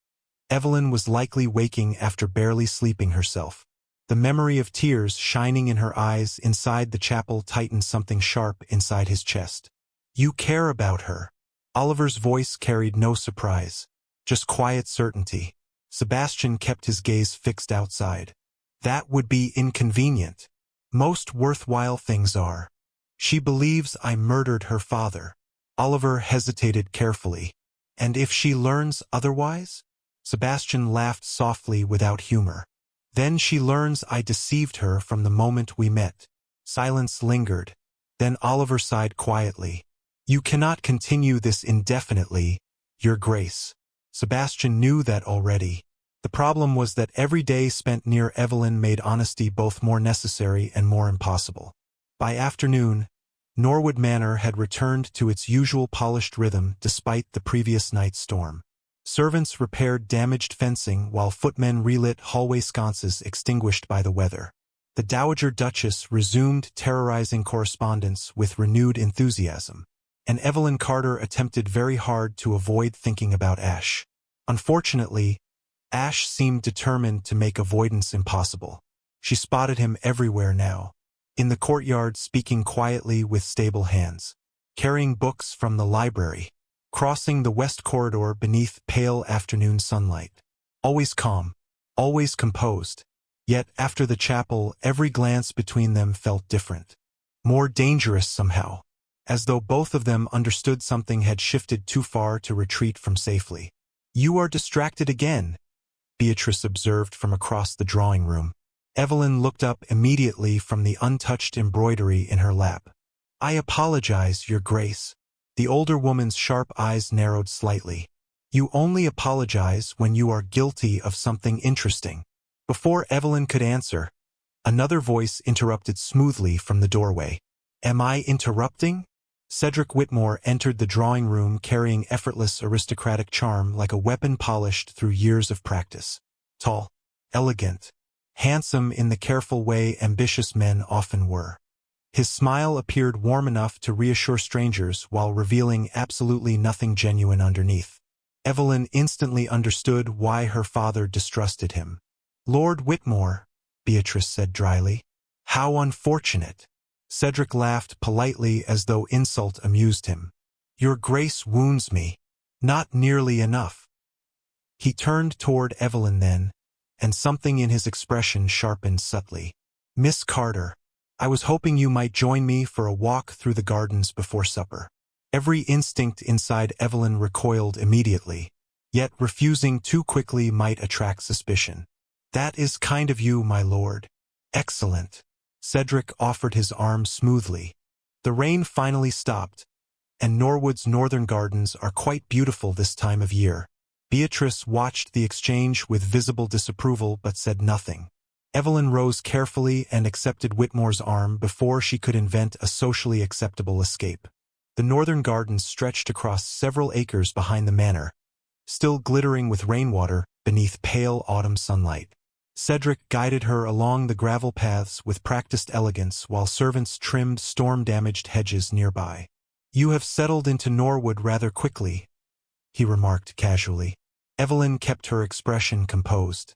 Evelyn was likely waking after barely sleeping herself. The memory of tears shining in her eyes inside the chapel tightened something sharp inside his chest. "You care about her." Oliver's voice carried no surprise, just quiet certainty. Sebastian kept his gaze fixed outside. "That would be inconvenient. Most worthwhile things are. She believes I murdered her father." Oliver hesitated carefully. "And if she learns otherwise?" Sebastian laughed softly without humor. "Then she learns I deceived her from the moment we met." Silence lingered. Then Oliver sighed quietly. "You cannot continue this indefinitely, Your Grace." Sebastian knew that already. The problem was that every day spent near Evelyn made honesty both more necessary and more impossible. By afternoon, Norwood Manor had returned to its usual polished rhythm despite the previous night's storm. Servants repaired damaged fencing while footmen relit hallway sconces extinguished by the weather. The Dowager Duchess resumed terrorizing correspondence with renewed enthusiasm, and Evelyn Carter attempted very hard to avoid thinking about Ash. Unfortunately, Ash seemed determined to make avoidance impossible. She spotted him everywhere now. In the courtyard, speaking quietly with stable hands. Carrying books from the library. Crossing the west corridor beneath pale afternoon sunlight. Always calm. Always composed. Yet, after the chapel, every glance between them felt different. More dangerous somehow. As though both of them understood something had shifted too far to retreat from safely. "You are distracted again," Beatrice observed from across the drawing room. Evelyn looked up immediately from the untouched embroidery in her lap. "I apologize, Your Grace." The older woman's sharp eyes narrowed slightly. "You only apologize when you are guilty of something interesting." Before Evelyn could answer, another voice interrupted smoothly from the doorway. "Am I interrupting?" Cedric Whitmore entered the drawing room carrying effortless aristocratic charm like a weapon polished through years of practice. Tall, elegant, handsome in the careful way ambitious men often were. His smile appeared warm enough to reassure strangers while revealing absolutely nothing genuine underneath. Evelyn instantly understood why her father distrusted him. "Lord Whitmore," Beatrice said dryly. "How unfortunate." Cedric laughed politely as though insult amused him. "Your Grace wounds me. Not nearly enough." He turned toward Evelyn then, and something in his expression sharpened subtly. "Miss Carter, I was hoping you might join me for a walk through the gardens before supper." Every instinct inside Evelyn recoiled immediately, yet refusing too quickly might attract suspicion. "That is kind of you, my lord." "Excellent." Cedric offered his arm smoothly. The rain finally stopped, and Norwood's northern gardens are quite beautiful this time of year. Beatrice watched the exchange with visible disapproval but said nothing. Evelyn rose carefully and accepted Whitmore's arm before she could invent a socially acceptable escape. The northern gardens stretched across several acres behind the manor, still glittering with rainwater beneath pale autumn sunlight. Cedric guided her along the gravel paths with practiced elegance while servants trimmed storm-damaged hedges nearby. "You have settled into Norwood rather quickly," he remarked casually. Evelyn kept her expression composed.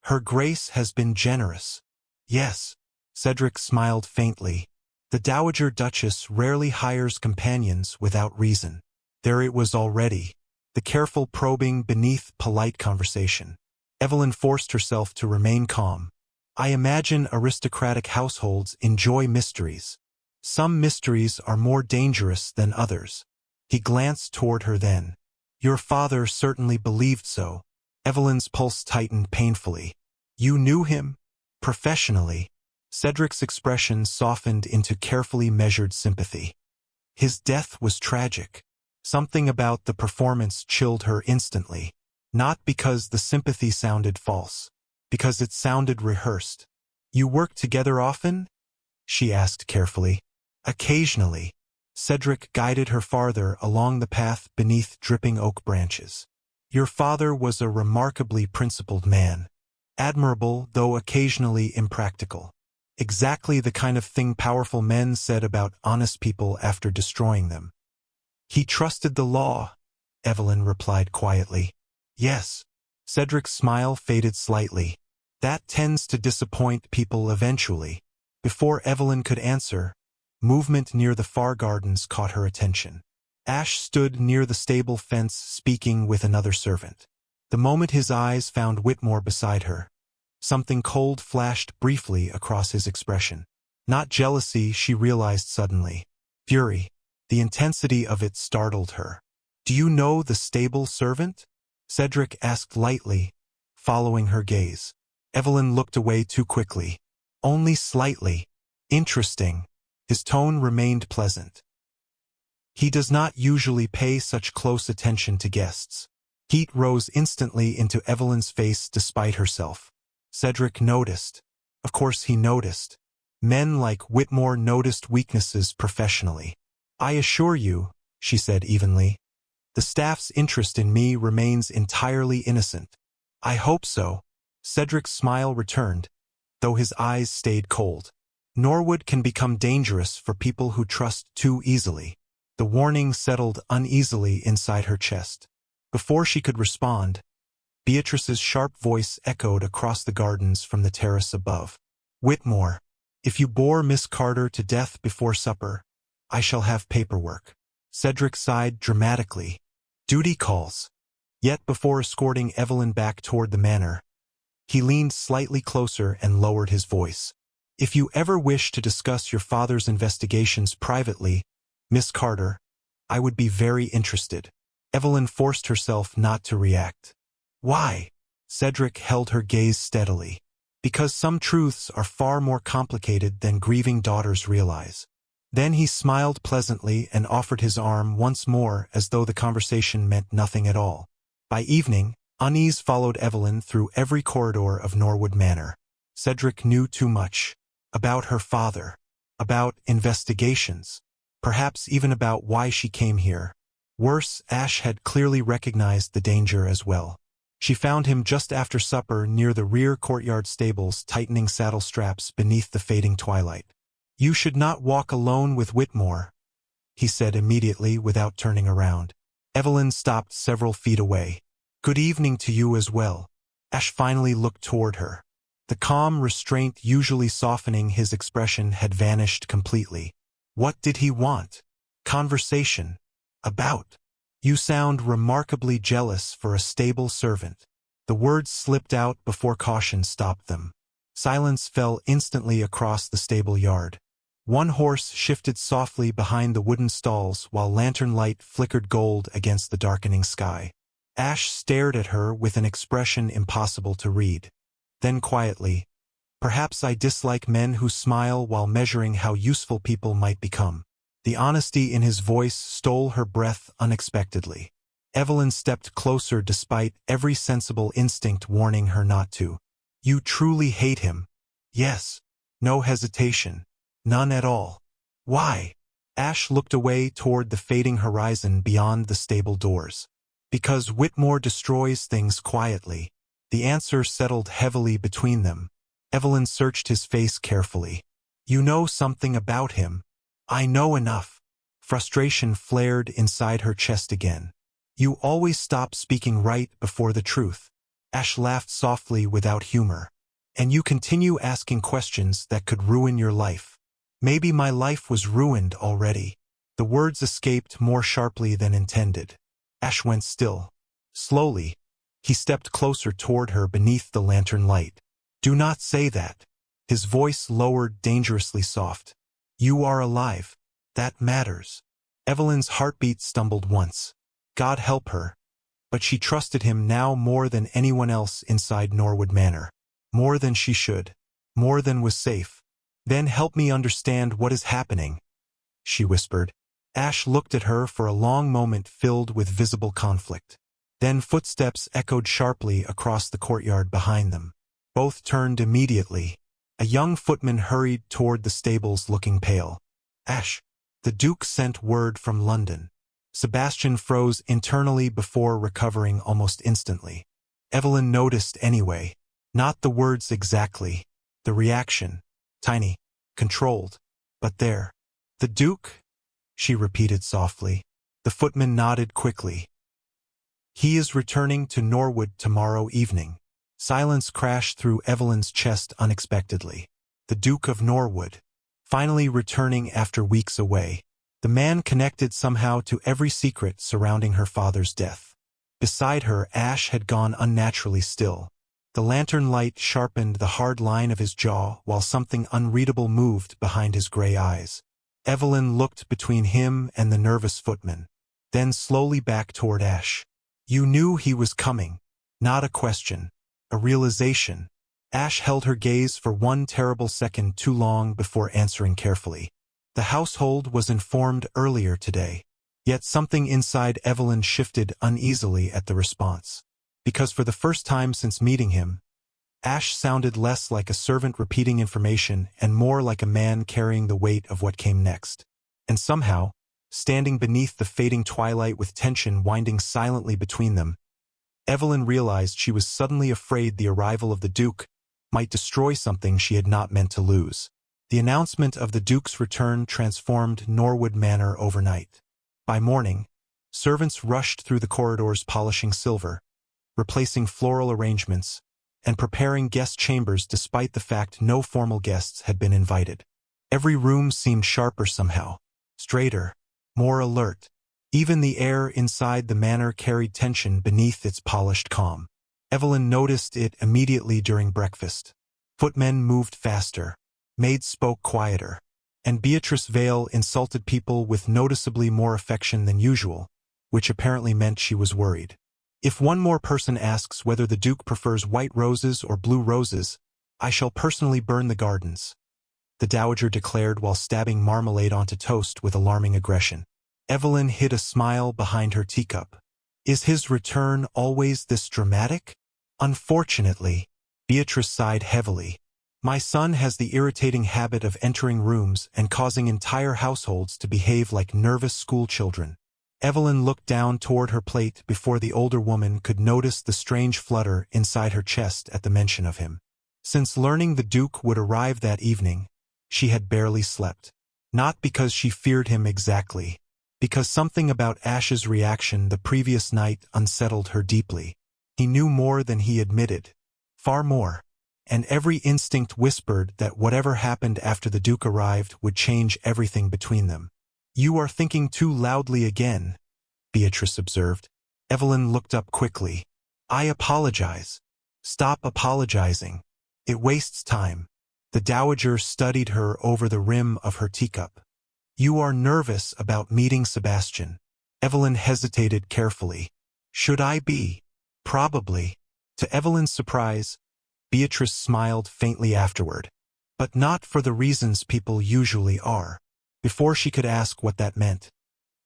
"Her Grace has been generous." "Yes." Cedric smiled faintly. "The Dowager Duchess rarely hires companions without reason." There it was already, the careful probing beneath polite conversation. Evelyn forced herself to remain calm. "I imagine aristocratic households enjoy mysteries. Some mysteries are more dangerous than others." He glanced toward her then. "Your father certainly believed so." Evelyn's pulse tightened painfully. "You knew him? Professionally?" Cedric's expression softened into carefully measured sympathy. "His death was tragic." Something about the performance chilled her instantly. Not because the sympathy sounded false, because it sounded rehearsed. "You work together often?" she asked carefully. "Occasionally." Cedric guided her farther along the path beneath dripping oak branches. Your father was a remarkably principled man. Admirable, though occasionally impractical. Exactly the kind of thing powerful men said about honest people after destroying them. He trusted the law, Evelyn replied quietly. Yes. Cedric's smile faded slightly. That tends to disappoint people eventually. Before Evelyn could answer, movement near the far gardens caught her attention. Ash stood near the stable fence speaking with another servant. The moment his eyes found Whitmore beside her, something cold flashed briefly across his expression. Not jealousy, she realized suddenly. Fury. The intensity of it startled her. Do you know the stable servant? Cedric asked lightly, following her gaze. Evelyn looked away too quickly. Only slightly. Interesting. His tone remained pleasant. He does not usually pay such close attention to guests. Heat rose instantly into Evelyn's face despite herself. Cedric noticed. Of course he noticed. Men like Whitmore noticed weaknesses professionally. I assure you, she said evenly, the staff's interest in me remains entirely innocent. I hope so. Cedric's smile returned, though his eyes stayed cold. Norwood can become dangerous for people who trust too easily. The warning settled uneasily inside her chest. Before she could respond, Beatrice's sharp voice echoed across the gardens from the terrace above. Whitmore, if you bore Miss Carter to death before supper, I shall have paperwork. Cedric sighed dramatically. Duty calls. Yet before escorting Evelyn back toward the manor, he leaned slightly closer and lowered his voice. If you ever wish to discuss your father's investigations privately, Miss Carter, I would be very interested. Evelyn forced herself not to react. Why? Cedric held her gaze steadily. Because some truths are far more complicated than grieving daughters realize. Then he smiled pleasantly and offered his arm once more as though the conversation meant nothing at all. By evening, unease followed Evelyn through every corridor of Norwood Manor. Cedric knew too much. About her father. About investigations. Perhaps even about why she came here. Worse, Ash had clearly recognized the danger as well. She found him just after supper near the rear courtyard stables, tightening saddle straps beneath the fading twilight. You should not walk alone with Whitmore, he said immediately without turning around. Evelyn stopped several feet away. Good evening to you as well. Ash finally looked toward her. The calm restraint usually softening his expression had vanished completely. What did he want? Conversation. About. You sound remarkably jealous for a stable servant. The words slipped out before caution stopped them. Silence fell instantly across the stable yard. One horse shifted softly behind the wooden stalls while lantern light flickered gold against the darkening sky. Ash stared at her with an expression impossible to read. Then quietly, perhaps I dislike men who smile while measuring how useful people might become. The honesty in his voice stole her breath unexpectedly. Evelyn stepped closer despite every sensible instinct warning her not to. You truly hate him? Yes. No hesitation. None at all. Why? Ash looked away toward the fading horizon beyond the stable doors. Because Whitmore destroys things quietly. The answer settled heavily between them. Evelyn searched his face carefully. You know something about him. I know enough. Frustration flared inside her chest again. You always stop speaking right before the truth. Ash laughed softly without humor. And you continue asking questions that could ruin your life. Maybe my life was ruined already. The words escaped more sharply than intended. Ash went still. Slowly, he stepped closer toward her beneath the lantern light. Do not say that. His voice lowered dangerously soft. You are alive. That matters. Evelyn's heartbeat stumbled once. God help her. But she trusted him now more than anyone else inside Norwood Manor. More than she should. More than was safe. Then help me understand what is happening, she whispered. Ash looked at her for a long moment filled with visible conflict. Then footsteps echoed sharply across the courtyard behind them. Both turned immediately. A young footman hurried toward the stables looking pale. Ash. The Duke sent word from London. Sebastian froze internally before recovering almost instantly. Evelyn noticed anyway. Not the words exactly. The reaction. Tiny. Controlled. But there. The Duke? She repeated softly. The footman nodded quickly. He is returning to Norwood tomorrow evening. Silence crashed through Evelyn's chest unexpectedly. The Duke of Norwood. Finally returning after weeks away. The man connected somehow to every secret surrounding her father's death. Beside her, Ash had gone unnaturally still. The lantern light sharpened the hard line of his jaw while something unreadable moved behind his gray eyes. Evelyn looked between him and the nervous footman, then slowly back toward Ash. You knew he was coming. Not a question. A realization. Ash held her gaze for one terrible second too long before answering carefully. The household was informed earlier today. Yet something inside Evelyn shifted uneasily at the response. Because for the first time since meeting him, Ash sounded less like a servant repeating information and more like a man carrying the weight of what came next. And somehow, standing beneath the fading twilight with tension winding silently between them, Evelyn realized she was suddenly afraid the arrival of the Duke might destroy something she had not meant to lose. The announcement of the Duke's return transformed Norwood Manor overnight. By morning, servants rushed through the corridors polishing silver, replacing floral arrangements, and preparing guest chambers despite the fact no formal guests had been invited. Every room seemed sharper somehow, straighter, more alert. Even the air inside the manor carried tension beneath its polished calm. Evelyn noticed it immediately during breakfast. Footmen moved faster. Maids spoke quieter. And Beatrice Vale insulted people with noticeably more affection than usual, which apparently meant she was worried. If one more person asks whether the Duke prefers white roses or blue roses, I shall personally burn the gardens, the Dowager declared while stabbing marmalade onto toast with alarming aggression. Evelyn hid a smile behind her teacup. Is his return always this dramatic? Unfortunately, Beatrice sighed heavily. My son has the irritating habit of entering rooms and causing entire households to behave like nervous schoolchildren. Evelyn looked down toward her plate before the older woman could notice the strange flutter inside her chest at the mention of him. Since learning the Duke would arrive that evening, she had barely slept. Not because she feared him exactly, because something about Ash's reaction the previous night unsettled her deeply. He knew more than he admitted. Far more. And every instinct whispered that whatever happened after the Duke arrived would change everything between them. You are thinking too loudly again, Beatrice observed. Evelyn looked up quickly. I apologize. Stop apologizing. It wastes time. The Dowager studied her over the rim of her teacup. You are nervous about meeting Sebastian. Evelyn hesitated carefully. Should I be? Probably. To Evelyn's surprise, Beatrice smiled faintly afterward. But not for the reasons people usually are. Before she could ask what that meant,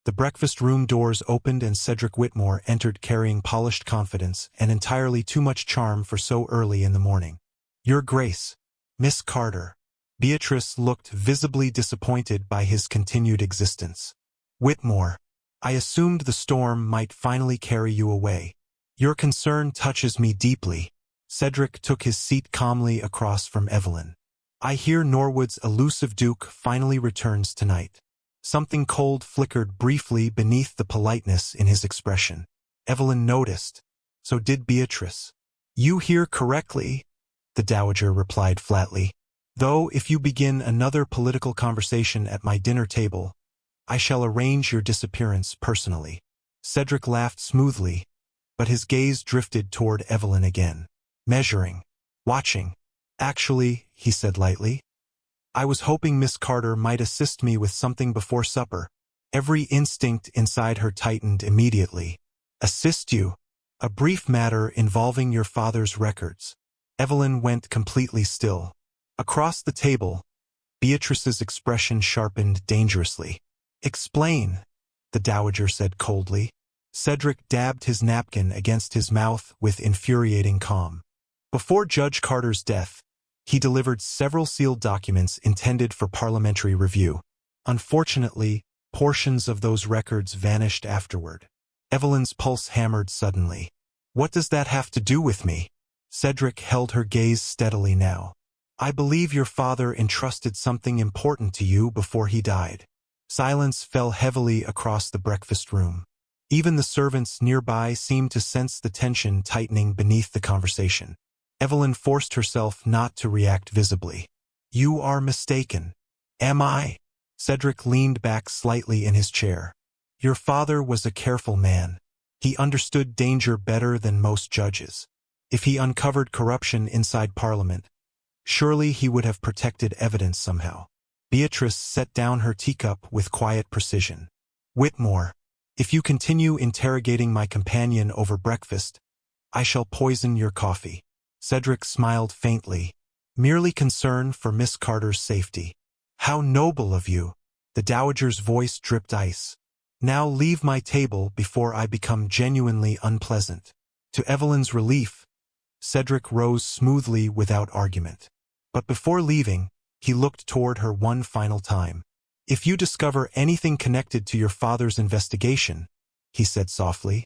the breakfast room doors opened and Cedric Whitmore entered carrying polished confidence and entirely too much charm for so early in the morning. Your Grace, Miss Carter. Beatrice looked visibly disappointed by his continued existence. Whitmore, I assumed the storm might finally carry you away. Your concern touches me deeply. Cedric took his seat calmly across from Evelyn. I hear Norwood's elusive Duke finally returns tonight. Something cold flickered briefly beneath the politeness in his expression. Evelyn noticed. So did Beatrice. You hear correctly, the Dowager replied flatly. Though if you begin another political conversation at my dinner table, I shall arrange your disappearance personally. Cedric laughed smoothly, but his gaze drifted toward Evelyn again. Measuring. Watching. Actually, he said lightly, I was hoping Miss Carter might assist me with something before supper. Every instinct inside her tightened immediately. Assist you? A brief matter involving your father's records. Evelyn went completely still. Across the table, Beatrice's expression sharpened dangerously. Explain, the Dowager said coldly. Cedric dabbed his napkin against his mouth with infuriating calm. Before Judge Carter's death, he delivered several sealed documents intended for parliamentary review. Unfortunately, Portions of those records vanished afterward. Evelyn's pulse hammered suddenly. What does that have to do with me? Cedric held her gaze steadily now. I believe your father entrusted something important to you before he died. Silence fell heavily across the breakfast room. Even the servants nearby seemed to sense the tension tightening beneath the conversation. Evelyn forced herself not to react visibly. You are mistaken. Am I? Cedric leaned back slightly in his chair. Your father was a careful man. He understood danger better than most judges. If he uncovered corruption inside Parliament, surely he would have protected evidence somehow. Beatrice set down her teacup with quiet precision. Whitmore, if you continue interrogating my companion over breakfast, I shall poison your coffee. Cedric smiled faintly, merely concern for Miss Carter's safety. How noble of you! The dowager's voice dripped ice. Now leave my table before I become genuinely unpleasant. To Evelyn's relief, Cedric rose smoothly without argument. But before leaving, he looked toward her one final time. If you discover anything connected to your father's investigation, he said softly,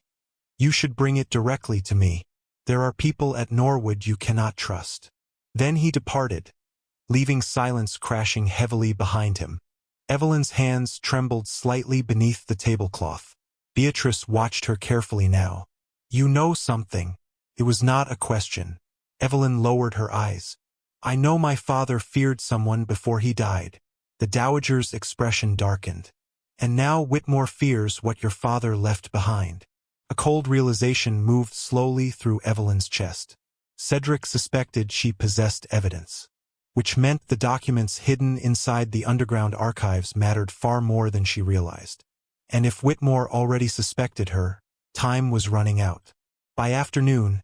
you should bring it directly to me. There are people at Norwood you cannot trust. Then he departed, leaving silence crashing heavily behind him. Evelyn's hands trembled slightly beneath the tablecloth. Beatrice watched her carefully now. You know something. It was not a question. Evelyn lowered her eyes. I know my father feared someone before he died. The dowager's expression darkened. And now Whitmore fears what your father left behind. A cold realization moved slowly through Evelyn's chest. Cedric suspected she possessed evidence, which meant the documents hidden inside the underground archives mattered far more than she realized. And if Whitmore already suspected her, time was running out. By afternoon,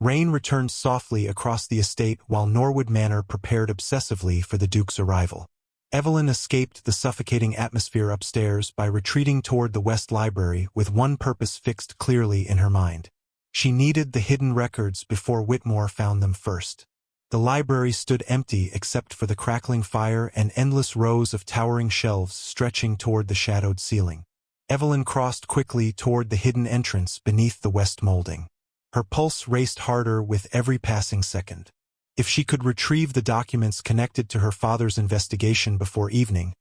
rain returned softly across the estate while Norwood Manor prepared obsessively for the Duke's arrival. Evelyn escaped the suffocating atmosphere upstairs by retreating toward the West Library with one purpose fixed clearly in her mind. She needed the hidden records before Whitmore found them first. The library stood empty except for the crackling fire and endless rows of towering shelves stretching toward the shadowed ceiling. Evelyn crossed quickly toward the hidden entrance beneath the west molding. Her pulse raced harder with every passing second. If she could retrieve the documents connected to her father's investigation before evening,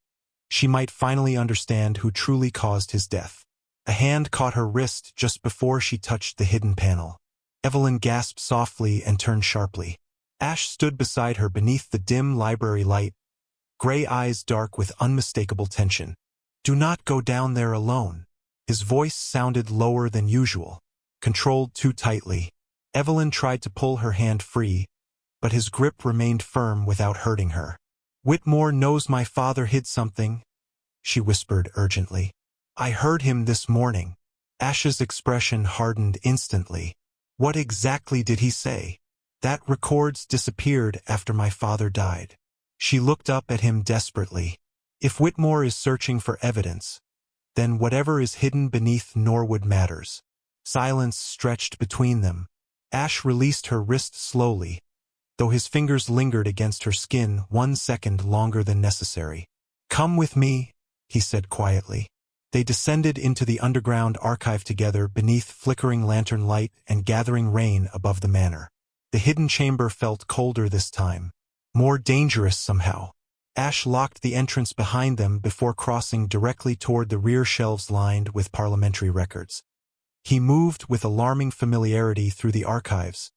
she might finally understand who truly caused his death. A hand caught her wrist just before she touched the hidden panel. Evelyn gasped softly and turned sharply. Ash stood beside her beneath the dim library light, gray eyes dark with unmistakable tension. Do not go down there alone. His voice sounded lower than usual, controlled too tightly. Evelyn tried to pull her hand free, but his grip remained firm without hurting her. Whitmore knows my father hid something, she whispered urgently. I heard him this morning. Ash's expression hardened instantly. What exactly did he say? That records disappeared after my father died. She looked up at him desperately. If Whitmore is searching for evidence, then whatever is hidden beneath Norwood matters. Silence stretched between them. Ash released her wrist slowly, though his fingers lingered against her skin 1 second longer than necessary. Come with me, he said quietly. They descended into the underground archive together beneath flickering lantern light and gathering rain above the manor. The hidden chamber felt colder this time, more dangerous somehow. Ash locked the entrance behind them before crossing directly toward the rear shelves lined with parliamentary records. He moved with alarming familiarity through the archives,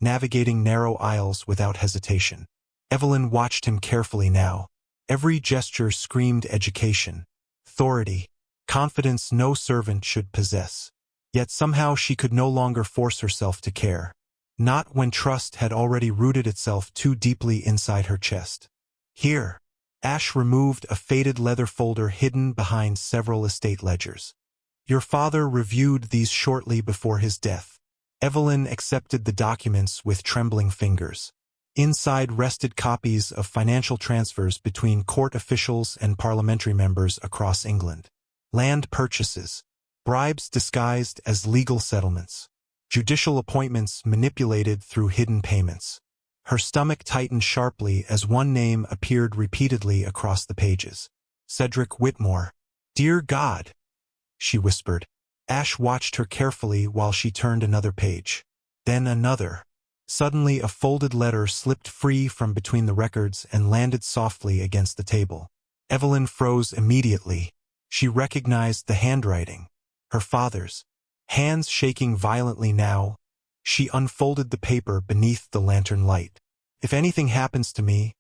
navigating narrow aisles without hesitation. Evelyn watched him carefully now. Every gesture screamed education, authority, confidence no servant should possess. Yet somehow she could no longer force herself to care. Not when trust had already rooted itself too deeply inside her chest. Here, Ash removed a faded leather folder hidden behind several estate ledgers. Your father reviewed these shortly before his death. Evelyn accepted the documents with trembling fingers. Inside rested copies of financial transfers between court officials and parliamentary members across England. Land purchases, bribes disguised as legal settlements, judicial appointments manipulated through hidden payments. Her stomach tightened sharply as one name appeared repeatedly across the pages. Cedric Whitmore. "Dear God," she whispered. Ash watched her carefully while she turned another page. Then another. Suddenly a folded letter slipped free from between the records and landed softly against the table. Evelyn froze immediately. She recognized the handwriting. Her father's. Hands shaking violently now, she unfolded the paper beneath the lantern light. "If anything happens to me,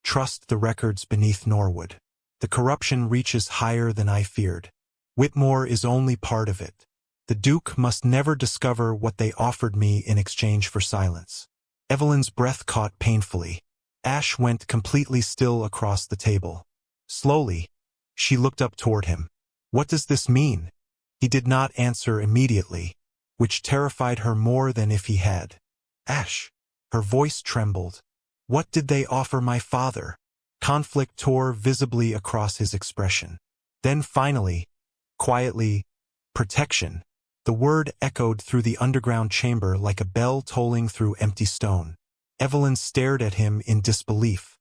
trust the records beneath Norwood. The corruption reaches higher than I feared. Whitmore is only part of it. The Duke must never discover what they offered me in exchange for silence." Evelyn's breath caught painfully. Ash went completely still across the table. Slowly, she looked up toward him. "What does this mean?" He did not answer immediately, which terrified her more than if he had. "Ash." Her voice trembled. "What did they offer my father?" Conflict tore visibly across his expression. Then finally, quietly, "Protection." The word echoed through the underground chamber like a bell tolling through empty stone. Evelyn stared at him in disbelief.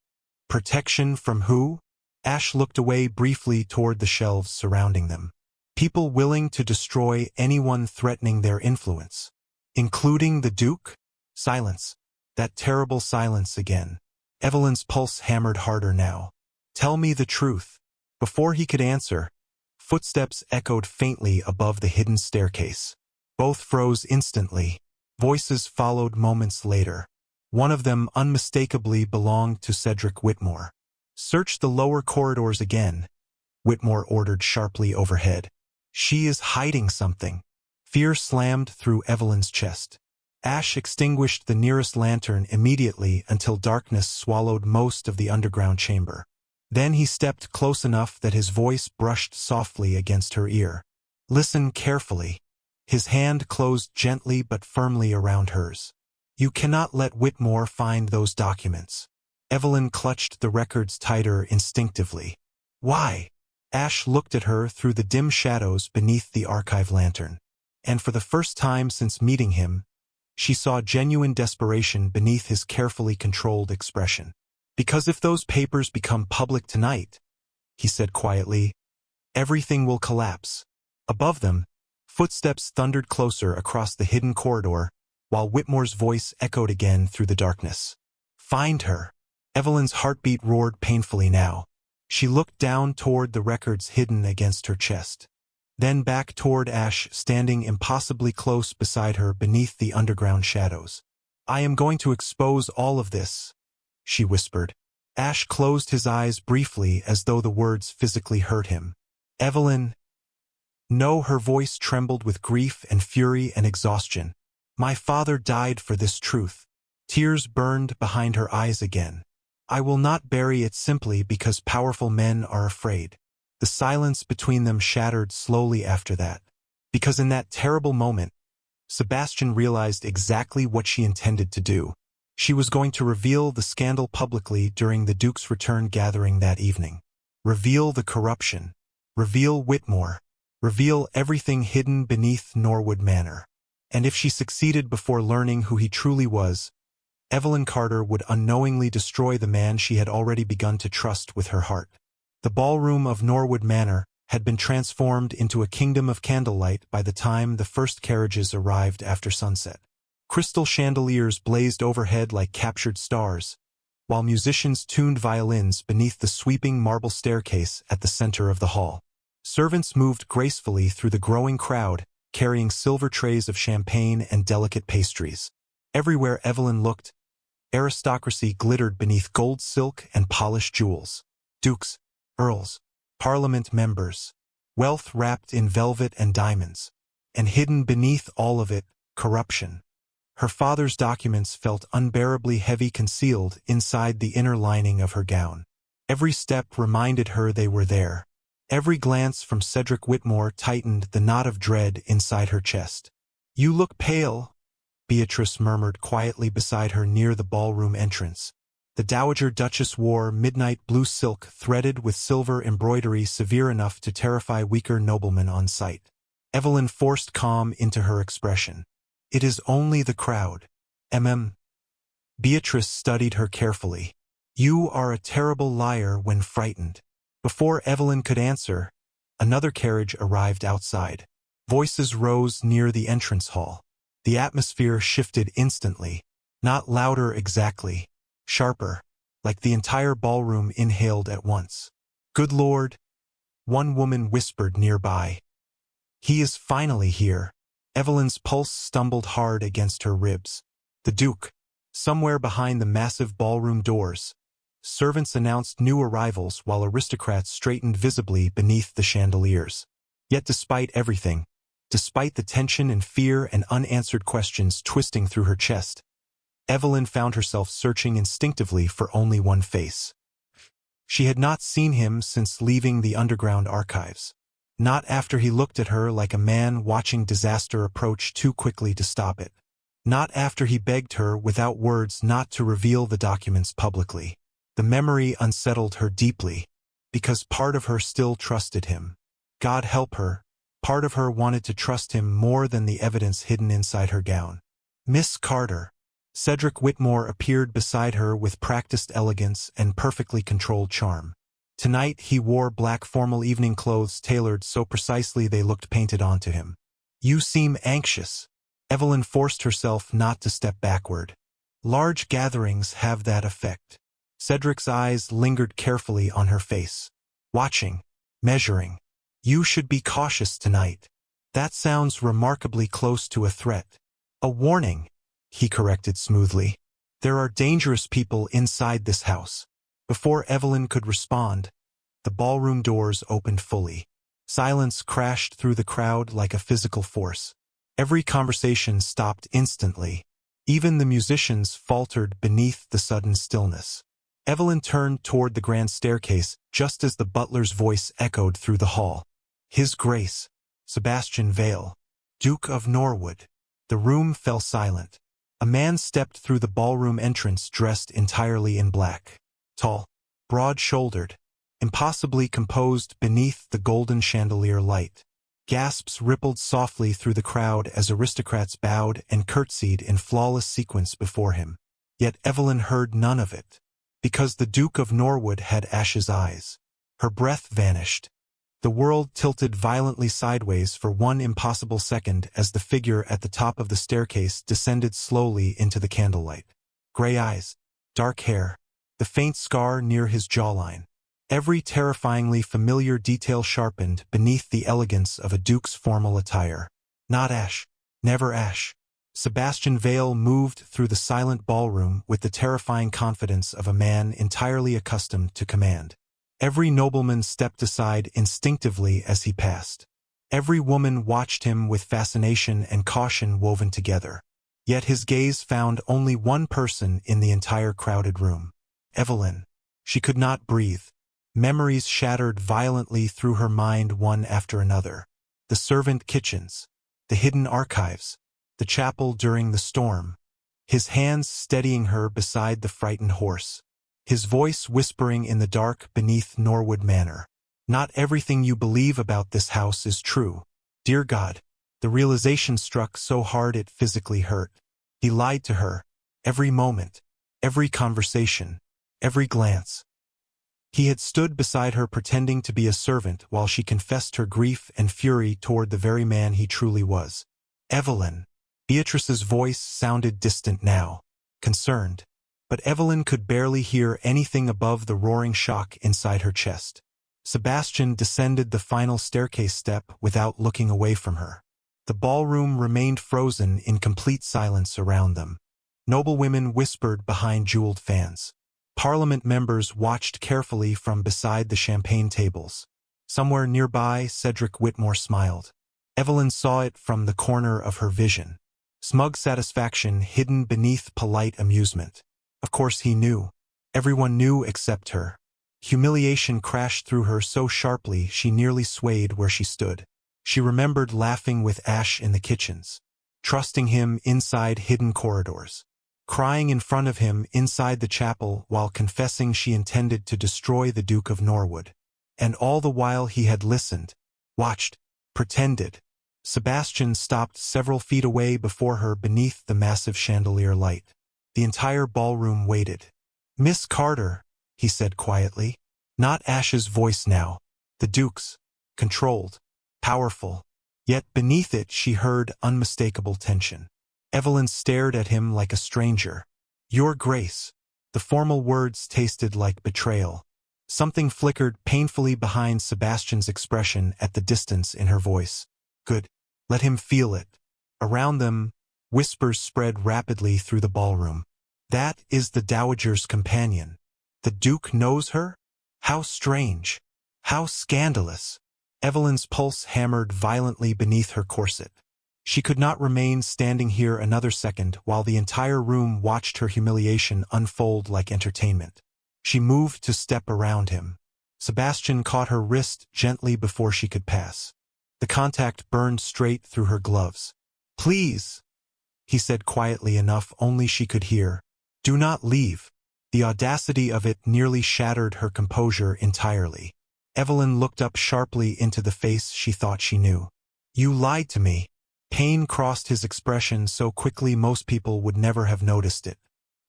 Protection from who? Ash looked away briefly toward the shelves surrounding them. People willing to destroy anyone threatening their influence. Including the Duke? Silence. That terrible silence again. Evelyn's pulse hammered harder now. "Tell me the truth." Before he could answer, footsteps echoed faintly above the hidden staircase. Both froze instantly. Voices followed moments later. One of them unmistakably belonged to Cedric Whitmore. "Search the lower corridors again," Whitmore ordered sharply overhead. "She is hiding something." Fear slammed through Evelyn's chest. Ash extinguished the nearest lantern immediately until darkness swallowed most of the underground chamber. Then he stepped close enough that his voice brushed softly against her ear. "Listen carefully." His hand closed gently but firmly around hers. "You cannot let Whitmore find those documents." Evelyn clutched the records tighter instinctively. "Why?" Ash looked at her through the dim shadows beneath the archive lantern. And for the first time since meeting him, she saw genuine desperation beneath his carefully controlled expression. "Because if those papers become public tonight," he said quietly, "everything will collapse." Above them, footsteps thundered closer across the hidden corridor, while Whitmore's voice echoed again through the darkness. "Find her." Evelyn's heartbeat roared painfully now. She looked down toward the records hidden against her chest. Then back toward Ash standing impossibly close beside her beneath the underground shadows. "I am going to expose all of this," she whispered. Ash closed his eyes briefly as though the words physically hurt him. "Evelyn." No, her voice trembled with grief and fury and exhaustion. "My father died for this truth." Tears burned behind her eyes again. "I will not bury it simply because powerful men are afraid." The silence between them shattered slowly after that, because in that terrible moment, Sebastian realized exactly what she intended to do. She was going to reveal the scandal publicly during the Duke's return gathering that evening. Reveal the corruption. Reveal Whitmore. Reveal everything hidden beneath Norwood Manor. And if she succeeded before learning who he truly was, Evelyn Carter would unknowingly destroy the man she had already begun to trust with her heart. The ballroom of Norwood Manor had been transformed into a kingdom of candlelight by the time the first carriages arrived after sunset. Crystal chandeliers blazed overhead like captured stars, while musicians tuned violins beneath the sweeping marble staircase at the center of the hall. Servants moved gracefully through the growing crowd, carrying silver trays of champagne and delicate pastries. Everywhere Evelyn looked, aristocracy glittered beneath gold silk and polished jewels. Dukes, earls, parliament members, wealth wrapped in velvet and diamonds, and hidden beneath all of it, corruption. Her father's documents felt unbearably heavy concealed inside the inner lining of her gown. Every step reminded her they were there. Every glance from Cedric Whitmore tightened the knot of dread inside her chest. "You look pale," Beatrice murmured quietly beside her near the ballroom entrance. The Dowager Duchess wore midnight blue silk threaded with silver embroidery severe enough to terrify weaker noblemen on sight. Evelyn forced calm into her expression. "It is only the crowd." Beatrice studied her carefully. "You are a terrible liar when frightened." Before Evelyn could answer, Another carriage arrived outside. Voices rose near the entrance hall. The atmosphere shifted instantly. Not louder exactly, sharper, like the entire ballroom inhaled at once. "Good Lord," one woman whispered nearby. "He is finally here." Evelyn's pulse stumbled hard against her ribs. The Duke, somewhere behind the massive ballroom doors. Servants announced new arrivals while aristocrats straightened visibly beneath the chandeliers. Yet despite everything, despite the tension and fear and unanswered questions twisting through her chest, Evelyn found herself searching instinctively for only one face. She had not seen him since leaving the underground archives. Not after he looked at her like a man watching disaster approach too quickly to stop it. Not after he begged her without words not to reveal the documents publicly. The memory unsettled her deeply, because part of her still trusted him. God help her, part of her wanted to trust him more than the evidence hidden inside her gown. "Miss Carter." Cedric Whitmore appeared beside her with practiced elegance and perfectly controlled charm. Tonight he wore black formal evening clothes tailored so precisely they looked painted onto him. "You seem anxious." Evelyn forced herself not to step backward. Large gatherings have that effect. Cedric's eyes lingered carefully on her face. Watching, measuring. "You should be cautious tonight." "That sounds remarkably close to a threat." "A warning," he corrected smoothly. "There are dangerous people inside this house." Before Evelyn could respond, the ballroom doors opened fully. Silence crashed through the crowd like a physical force. Every conversation stopped instantly. Even the musicians faltered beneath the sudden stillness. Evelyn turned toward the grand staircase just as the butler's voice echoed through the hall. "His Grace, Sebastian Vale, Duke of Norwood." The room fell silent. A man stepped through the ballroom entrance dressed entirely in black. Tall, broad-shouldered, impossibly composed beneath the golden chandelier light. Gasps rippled softly through the crowd as aristocrats bowed and curtsied in flawless sequence before him. Yet Evelyn heard none of it. Because the Duke of Norwood had ashes eyes. Her breath vanished. The world tilted violently sideways for one impossible second as the figure at the top of the staircase descended slowly into the candlelight. Gray eyes, dark hair, the faint scar near his jawline. Every terrifyingly familiar detail sharpened beneath the elegance of a duke's formal attire. Not Ash. Never Ash. Sebastian Vale moved through the silent ballroom with the terrifying confidence of a man entirely accustomed to command. Every nobleman stepped aside instinctively as he passed. Every woman watched him with fascination and caution woven together. Yet his gaze found only one person in the entire crowded room. Evelyn. She could not breathe. Memories shattered violently through her mind one after another. The servant kitchens. The hidden archives. The chapel during the storm. His hands steadying her beside the frightened horse. His voice whispering in the dark beneath Norwood Manor. "Not everything you believe about this house is true." Dear God, the realization struck so hard it physically hurt. He lied to her. Every moment, every conversation, every glance. He had stood beside her pretending to be a servant while she confessed her grief and fury toward the very man he truly was. "Evelyn." Beatrice's voice sounded distant now, concerned. But Evelyn could barely hear anything above the roaring shock inside her chest. Sebastian descended the final staircase step without looking away from her. The ballroom remained frozen in complete silence around them. Noblewomen whispered behind jeweled fans. Parliament members watched carefully from beside the champagne tables. Somewhere nearby, Cedric Whitmore smiled. Evelyn saw it from the corner of her vision. Smug satisfaction hidden beneath polite amusement. Of course he knew. Everyone knew except her. Humiliation crashed through her so sharply she nearly swayed where she stood. She remembered laughing with Ash in the kitchens, trusting him inside hidden corridors, crying in front of him inside the chapel while confessing she intended to destroy the Duke of Norwood. And all the while he had listened, watched, pretended. Sebastian stopped several feet away before her beneath the massive chandelier light. The entire ballroom waited. "Miss Carter," he said quietly. Not Ash's voice now. The Duke's. controlled, powerful. Yet beneath it she heard unmistakable tension. Evelyn stared at him like a stranger. "Your Grace." The formal words tasted like betrayal. Something flickered painfully behind Sebastian's expression at the distance in her voice. "Good. Let him feel it." Around them, whispers spread rapidly through the ballroom. "That is the Dowager's companion. The Duke knows her? How strange. How scandalous." Evelyn's pulse hammered violently beneath her corset. She could not remain standing here another second while the entire room watched her humiliation unfold like entertainment. She moved to step around him. Sebastian caught her wrist gently before she could pass. The contact burned straight through her gloves. "Please," he said quietly enough only she could hear. "Do not leave." The audacity of it nearly shattered her composure entirely. Evelyn looked up sharply into the face she thought she knew. "You lied to me." Pain crossed his expression so quickly most people would never have noticed it.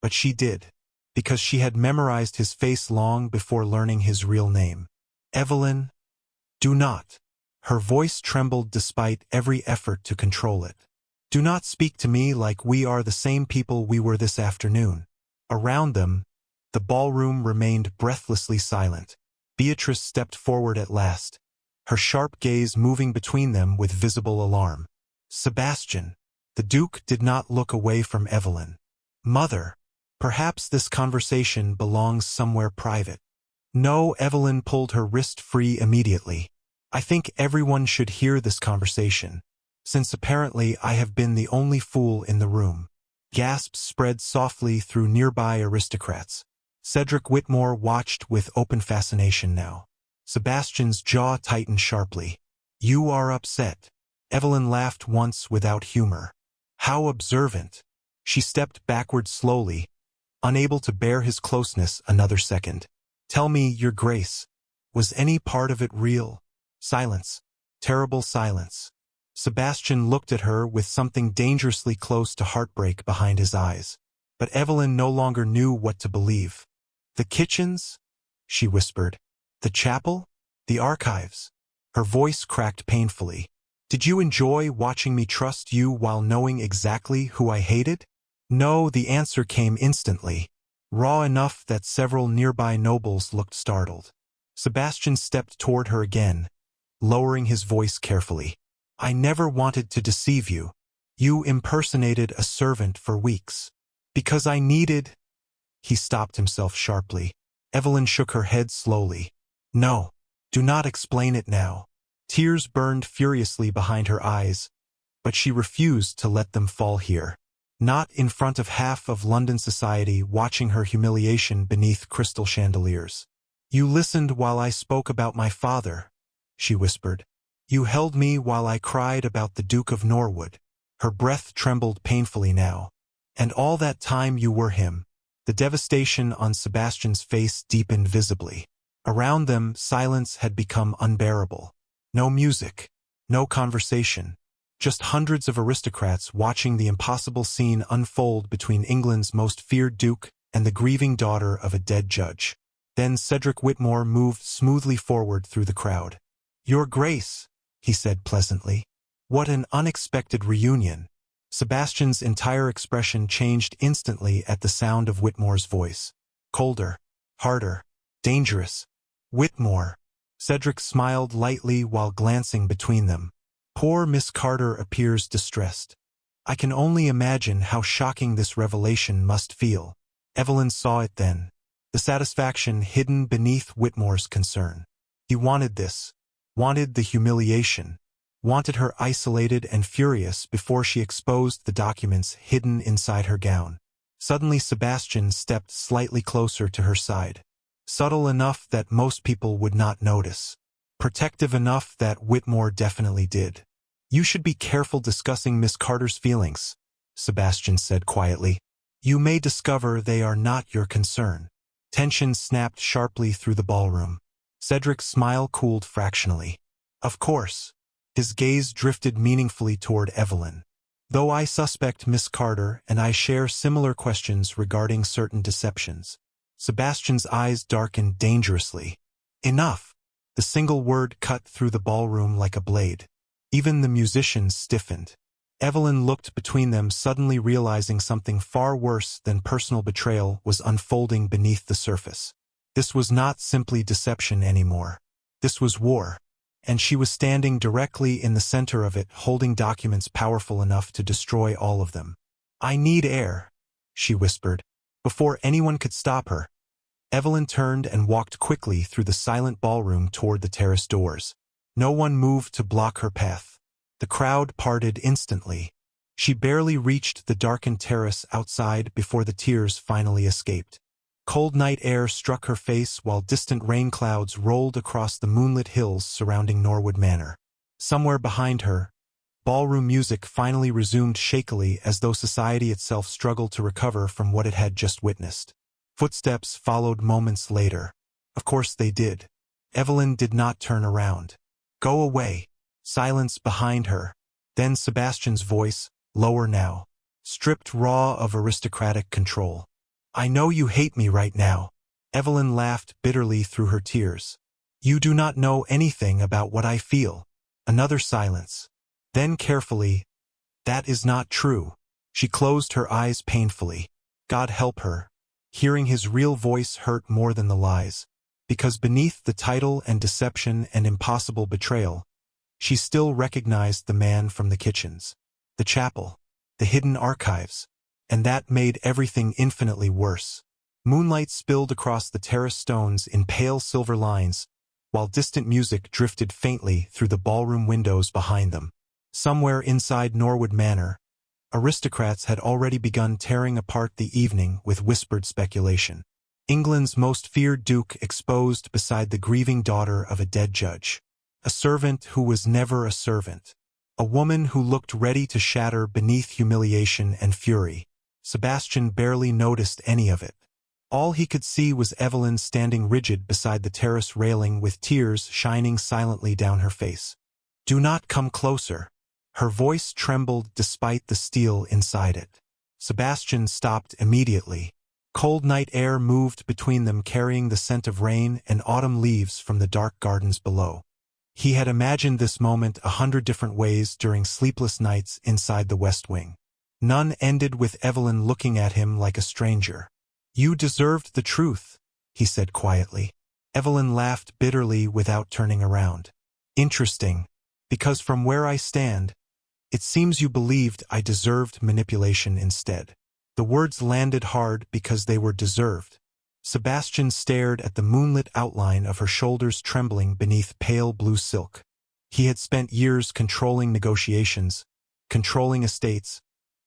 But she did, because she had memorized his face long before learning his real name. "Evelyn, do not." Her voice trembled despite every effort to control it. "Do not speak to me like we are the same people we were this afternoon." Around them, the ballroom remained breathlessly silent. Beatrice stepped forward at last, her sharp gaze moving between them with visible alarm. "Sebastian." The Duke did not look away from Evelyn. "Mother, perhaps this conversation belongs somewhere private." "No." Evelyn pulled her wrist free immediately. "I think everyone should hear this conversation, since apparently I have been the only fool in the room." Gasps spread softly through nearby aristocrats. Cedric Whitmore watched with open fascination now. Sebastian's jaw tightened sharply. "You are upset." Evelyn laughed once without humor. "How observant." She stepped backward slowly, unable to bear his closeness another second. "Tell me, Your Grace, was any part of it real?" Silence. Terrible silence. Sebastian looked at her with something dangerously close to heartbreak behind his eyes. But Evelyn no longer knew what to believe. "The kitchens?" she whispered. "The chapel? The archives?" Her voice cracked painfully. "Did you enjoy watching me trust you while knowing exactly who I hated?" "No." The answer came instantly, raw enough that several nearby nobles looked startled. Sebastian stepped toward her again, lowering his voice carefully. "I never wanted to deceive you. You impersonated a servant for weeks. Because I needed—" He stopped himself sharply. Evelyn shook her head slowly. "No. Do not explain it now." Tears burned furiously behind her eyes, but she refused to let them fall here. Not in front of half of London society watching her humiliation beneath crystal chandeliers. "You listened while I spoke about my father," she whispered. "You held me while I cried about the Duke of Norwood." Her breath trembled painfully now. "And all that time you were him." The devastation on Sebastian's face deepened visibly. Around them, silence had become unbearable. No music, no conversation, just hundreds of aristocrats watching the impossible scene unfold between England's most feared duke and the grieving daughter of a dead judge. Then Cedric Whitmore moved smoothly forward through the crowd. "Your Grace," he said pleasantly. "What an unexpected reunion." Sebastian's entire expression changed instantly at the sound of Whitmore's voice. Colder, harder, dangerous. "Whitmore." Cedric smiled lightly while glancing between them. "Poor Miss Carter appears distressed. I can only imagine how shocking this revelation must feel." Evelyn saw it then, the satisfaction hidden beneath Whitmore's concern. He wanted this, wanted the humiliation, wanted her isolated and furious before she exposed the documents hidden inside her gown. Suddenly Sebastian stepped slightly closer to her side. Subtle enough that most people would not notice. Protective enough that Whitmore definitely did. "You should be careful discussing Miss Carter's feelings," Sebastian said quietly. "You may discover they are not your concern." Tension snapped sharply through the ballroom. Cedric's smile cooled fractionally. "Of course." His gaze drifted meaningfully toward Evelyn. "Though I suspect Miss Carter and I share similar questions regarding certain deceptions." Sebastian's eyes darkened dangerously. "Enough." The single word cut through the ballroom like a blade. Even the musicians stiffened. Evelyn looked between them, suddenly realizing something far worse than personal betrayal was unfolding beneath the surface. This was not simply deception anymore. This was war. And she was standing directly in the center of it, holding documents powerful enough to destroy all of them. "I need air," she whispered. Before anyone could stop her, Evelyn turned and walked quickly through the silent ballroom toward the terrace doors. No one moved to block her path. The crowd parted instantly. She barely reached the darkened terrace outside before the tears finally escaped. Cold night air struck her face while distant rain clouds rolled across the moonlit hills surrounding Norwood Manor. Somewhere behind her, ballroom music finally resumed shakily, as though society itself struggled to recover from what it had just witnessed. Footsteps followed moments later. Of course they did. Evelyn did not turn around. "Go away." Silence behind her. Then Sebastian's voice, lower now, stripped raw of aristocratic control. "I know you hate me right now." Evelyn laughed bitterly through her tears. "You do not know anything about what I feel." Another silence. Then carefully, "That is not true." She closed her eyes painfully. God help her. Hearing his real voice hurt more than the lies. Because beneath the title and deception and impossible betrayal, she still recognized the man from the kitchens, the chapel, the hidden archives, and that made everything infinitely worse. Moonlight spilled across the terrace stones in pale silver lines, while distant music drifted faintly through the ballroom windows behind them. Somewhere inside Norwood Manor, aristocrats had already begun tearing apart the evening with whispered speculation. England's most feared duke exposed beside the grieving daughter of a dead judge. A servant who was never a servant. A woman who looked ready to shatter beneath humiliation and fury. Sebastian barely noticed any of it. All he could see was Evelyn standing rigid beside the terrace railing with tears shining silently down her face. "Do not come closer." Her voice trembled despite the steel inside it. Sebastian stopped immediately. Cold night air moved between them, carrying the scent of rain and autumn leaves from the dark gardens below. He had imagined this moment 100 different ways during sleepless nights inside the West Wing. None ended with Evelyn looking at him like a stranger. "You deserved the truth," he said quietly. Evelyn laughed bitterly without turning around. "Interesting, because from where I stand, it seems you believed I deserved manipulation instead." The words landed hard because they were deserved. Sebastian stared at the moonlit outline of her shoulders trembling beneath pale blue silk. He had spent years controlling negotiations, controlling estates,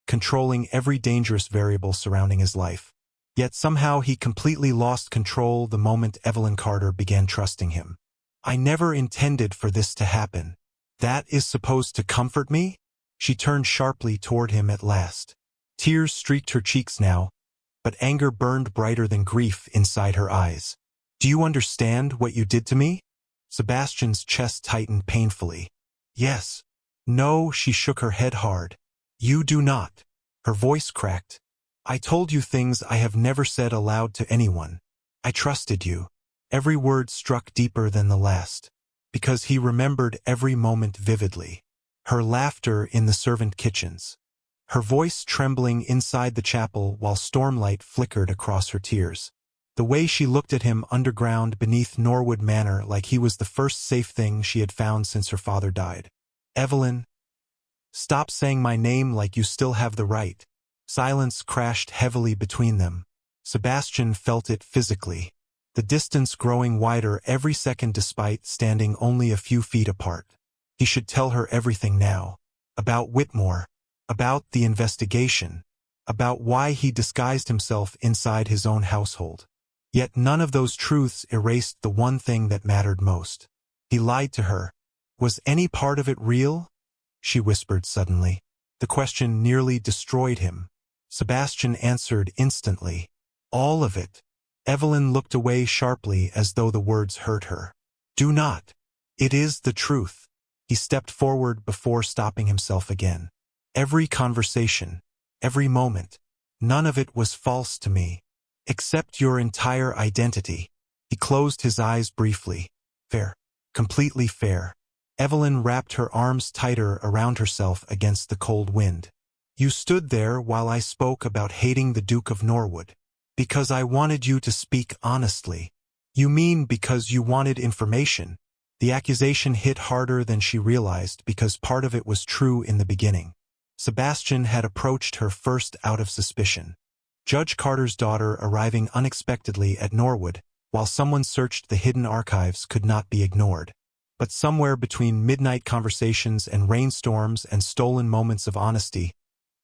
controlling every dangerous variable surrounding his life. Yet somehow he completely lost control the moment Evelyn Carter began trusting him. "I never intended for this to happen." "That is supposed to comfort me?" She turned sharply toward him at last. Tears streaked her cheeks now, but anger burned brighter than grief inside her eyes. "Do you understand what you did to me?" Sebastian's chest tightened painfully. "Yes." "No," she shook her head hard. "You do not." Her voice cracked. "I told you things I have never said aloud to anyone. I trusted you." Every word struck deeper than the last, because he remembered every moment vividly. Her laughter in the servant kitchens. Her voice trembling inside the chapel while stormlight flickered across her tears. The way she looked at him underground beneath Norwood Manor like he was the first safe thing she had found since her father died. "Evelyn, stop saying my name like you still have the right." Silence crashed heavily between them. Sebastian felt it physically. The distance growing wider every second despite standing only a few feet apart. He should tell her everything now. About Whitmore. About the investigation. About why he disguised himself inside his own household. Yet none of those truths erased the one thing that mattered most. He lied to her. Was any part of it real? She whispered suddenly. The question nearly destroyed him. Sebastian answered instantly. All of it. Evelyn looked away sharply as though the words hurt her. Do not. It is the truth. He stepped forward before stopping himself again. Every conversation, every moment, none of it was false to me. Except your entire identity. He closed his eyes briefly. Fair. Completely fair. Evelyn wrapped her arms tighter around herself against the cold wind. You stood there while I spoke about hating the Duke of Norwood. Because I wanted you to speak honestly. You mean because you wanted information? The accusation hit harder than she realized because part of it was true in the beginning. Sebastian had approached her first out of suspicion. Judge Carter's daughter arriving unexpectedly at Norwood, while someone searched the hidden archives, could not be ignored. But somewhere between midnight conversations and rainstorms and stolen moments of honesty,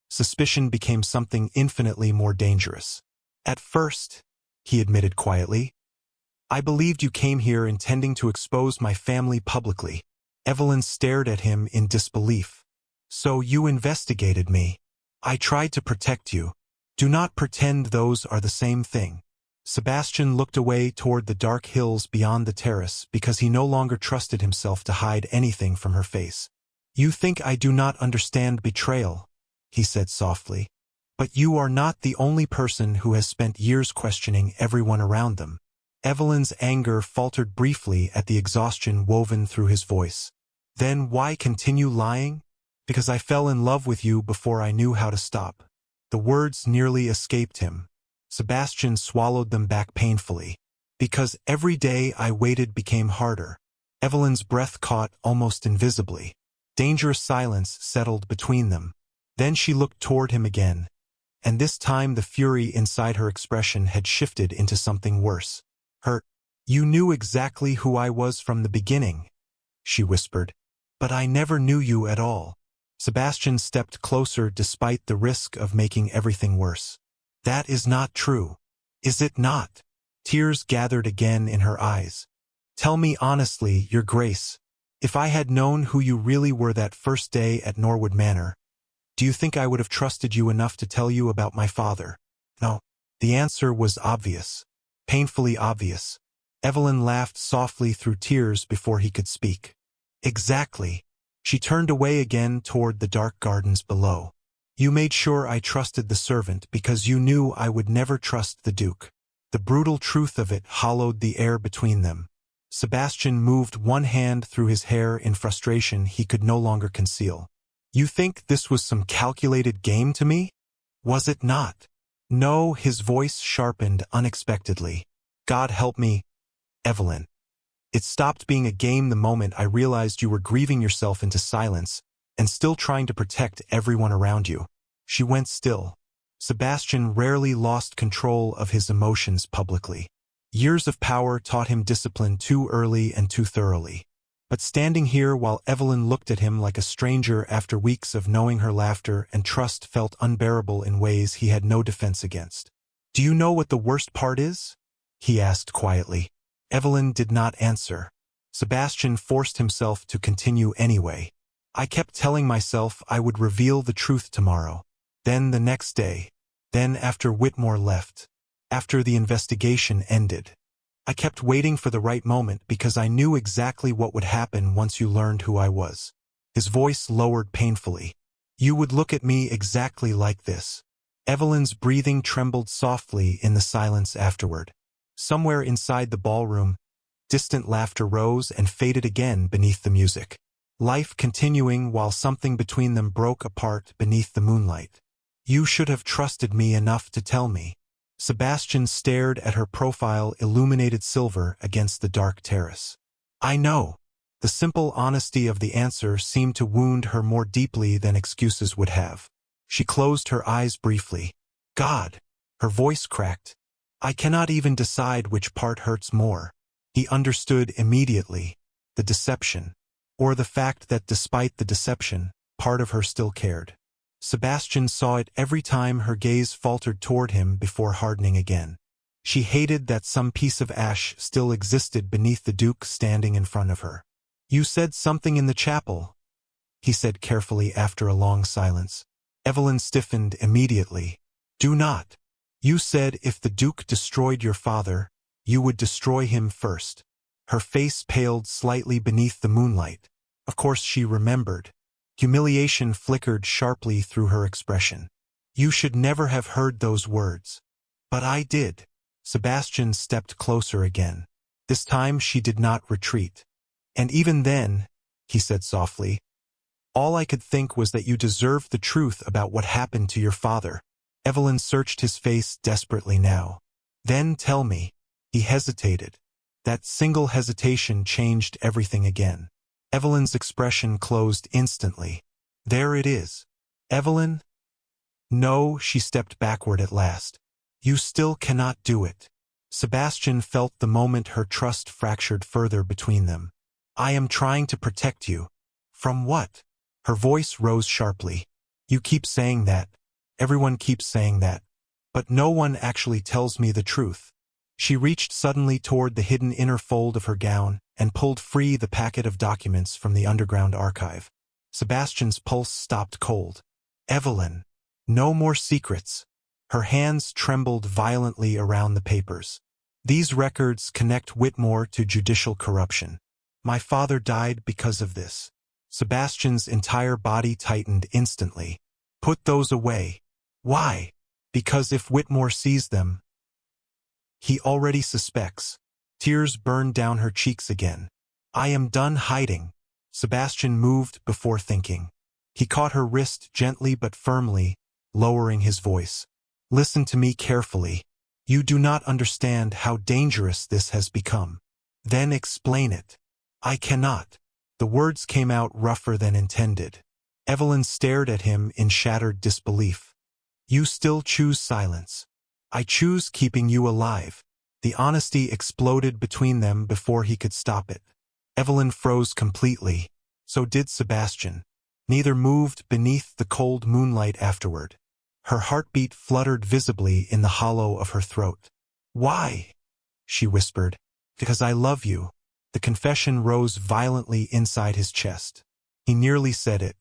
suspicion became something infinitely more dangerous. At first, he admitted quietly, I believed you came here intending to expose my family publicly. Evelyn stared at him in disbelief. So you investigated me. I tried to protect you. Do not pretend those are the same thing. Sebastian looked away toward the dark hills beyond the terrace because he no longer trusted himself to hide anything from her face. You think I do not understand betrayal, he said softly. But you are not the only person who has spent years questioning everyone around them. Evelyn's anger faltered briefly at the exhaustion woven through his voice. Then why continue lying? Because I fell in love with you before I knew how to stop. The words nearly escaped him. Sebastian swallowed them back painfully. Because every day I waited became harder. Evelyn's breath caught almost invisibly. Dangerous silence settled between them. Then she looked toward him again. And this time the fury inside her expression had shifted into something worse. Hurt. You knew exactly who I was from the beginning, she whispered. But I never knew you at all. Sebastian stepped closer despite the risk of making everything worse. That is not true. Is it not? Tears gathered again in her eyes. Tell me honestly, Your Grace. If I had known who you really were that first day at Norwood Manor, do you think I would have trusted you enough to tell you about my father? No. The answer was obvious. Painfully obvious. Evelyn laughed softly through tears before he could speak. Exactly. She turned away again toward the dark gardens below. You made sure I trusted the servant because you knew I would never trust the Duke. The brutal truth of it hollowed the air between them. Sebastian moved one hand through his hair in frustration he could no longer conceal. You think this was some calculated game to me? Was it not? No, his voice sharpened unexpectedly. God help me, Evelyn. It stopped being a game the moment I realized you were grieving yourself into silence and still trying to protect everyone around you. She went still. Sebastian rarely lost control of his emotions publicly. Years of power taught him discipline too early and too thoroughly. But standing here while Evelyn looked at him like a stranger after weeks of knowing her laughter and trust felt unbearable in ways he had no defense against. Do you know what the worst part is? He asked quietly. Evelyn did not answer. Sebastian forced himself to continue anyway. I kept telling myself I would reveal the truth tomorrow. Then the next day. Then after Whitmore left. After the investigation ended. I kept waiting for the right moment because I knew exactly what would happen once you learned who I was. His voice lowered painfully. You would look at me exactly like this. Evelyn's breathing trembled softly in the silence afterward. Somewhere inside the ballroom, distant laughter rose and faded again beneath the music. Life continuing while something between them broke apart beneath the moonlight. You should have trusted me enough to tell me. Sebastian stared at her profile illuminated silver against the dark terrace. I know. The simple honesty of the answer seemed to wound her more deeply than excuses would have. She closed her eyes briefly. God! Her voice cracked. I cannot even decide which part hurts more. He understood immediately. The deception. Or the fact that despite the deception, part of her still cared. Sebastian saw it every time her gaze faltered toward him before hardening again. She hated that some piece of ash still existed beneath the Duke standing in front of her. You said something in the chapel, he said carefully after a long silence. Evelyn stiffened immediately. Do not. You said if the Duke destroyed your father, you would destroy him first. Her face paled slightly beneath the moonlight. Of course she remembered. Humiliation flickered sharply through her expression. You should never have heard those words. But I did. Sebastian stepped closer again. This time she did not retreat. And even then, he said softly, all I could think was that you deserved the truth about what happened to your father. Evelyn searched his face desperately now. Then tell me. He hesitated. That single hesitation changed everything again. Evelyn's expression closed instantly. There it is. Evelyn? No, she stepped backward at last. You still cannot do it. Sebastian felt the moment her trust fractured further between them. I am trying to protect you. From what? Her voice rose sharply. You keep saying that. Everyone keeps saying that. But no one actually tells me the truth. She reached suddenly toward the hidden inner fold of her gown and pulled free the packet of documents from the underground archive. Sebastian's pulse stopped cold. Evelyn. No more secrets. Her hands trembled violently around the papers. These records connect Whitmore to judicial corruption. My father died because of this. Sebastian's entire body tightened instantly. Put those away. Why? Because if Whitmore sees them, he already suspects. Tears burned down her cheeks again. I am done hiding. Sebastian moved before thinking. He caught her wrist gently but firmly, lowering his voice. Listen to me carefully. You do not understand how dangerous this has become. Then explain it. I cannot. The words came out rougher than intended. Evelyn stared at him in shattered disbelief. You still choose silence. I choose keeping you alive. The honesty exploded between them before he could stop it. Evelyn froze completely. So did Sebastian. Neither moved beneath the cold moonlight afterward. Her heartbeat fluttered visibly in the hollow of her throat. Why? She whispered. Because I love you. The confession rose violently inside his chest. He nearly said it.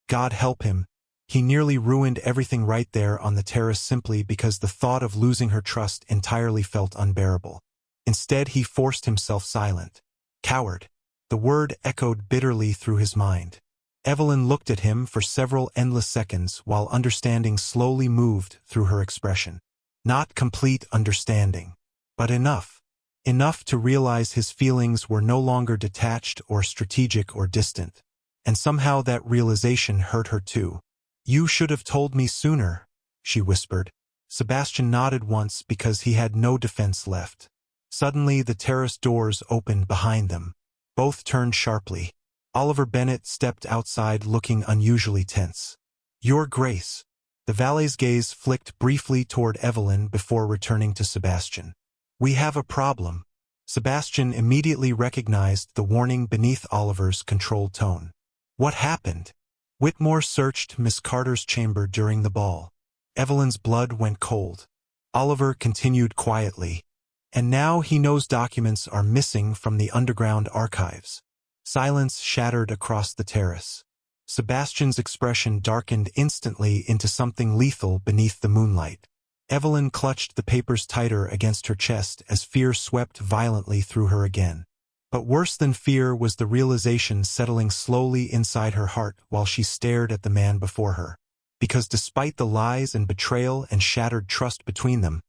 God help him. He nearly ruined everything right there on the terrace simply because the thought of losing her trust entirely felt unbearable. Instead, he forced himself silent. Coward. The word echoed bitterly through his mind. Evelyn looked at him for several endless seconds while understanding slowly moved through her expression. Not complete understanding, but enough. Enough to realize his feelings were no longer detached or strategic or distant. And somehow that realization hurt her too. You should have told me sooner, she whispered. Sebastian nodded once because he had no defense left. Suddenly the terrace doors opened behind them. Both turned sharply. Oliver Bennet stepped outside looking unusually tense. Your Grace. The valet's gaze flicked briefly toward Evelyn before returning to Sebastian. We have a problem. Sebastian immediately recognized the warning beneath Oliver's controlled tone. What happened? Whitmore searched Miss Carter's chamber during the ball. Evelyn's blood went cold. Oliver continued quietly. And now he knows documents are missing from the underground archives. Silence shattered across the terrace. Sebastian's expression darkened instantly into something lethal beneath the moonlight. Evelyn clutched the papers tighter against her chest as fear swept violently through her again. But worse than fear was the realization settling slowly inside her heart while she stared at the man before her. Because despite the lies and betrayal and shattered trust between them,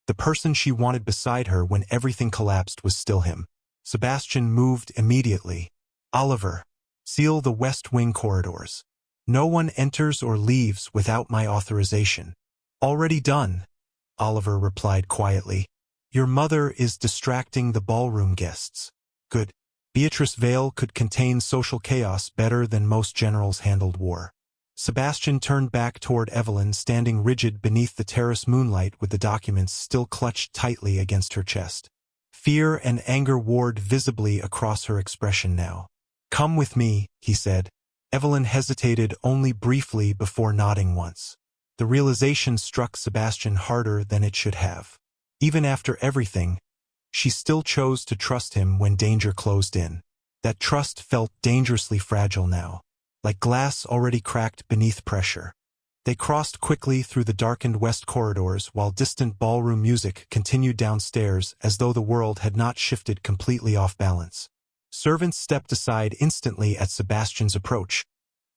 the person she wanted beside her when everything collapsed was still him. Sebastian moved immediately. Oliver, seal the West Wing corridors. No one enters or leaves without my authorization. Already done, Oliver replied quietly. Your mother is distracting the ballroom guests. Good. Beatrice Vale could contain social chaos better than most generals handled war. Sebastian turned back toward Evelyn, standing rigid beneath the terrace moonlight with the documents still clutched tightly against her chest. Fear and anger warred visibly across her expression now. Come with me, he said. Evelyn hesitated only briefly before nodding once. The realization struck Sebastian harder than it should have. Even after everything, she still chose to trust him when danger closed in. That trust felt dangerously fragile now, like glass already cracked beneath pressure. They crossed quickly through the darkened west corridors while distant ballroom music continued downstairs as though the world had not shifted completely off balance. Servants stepped aside instantly at Sebastian's approach,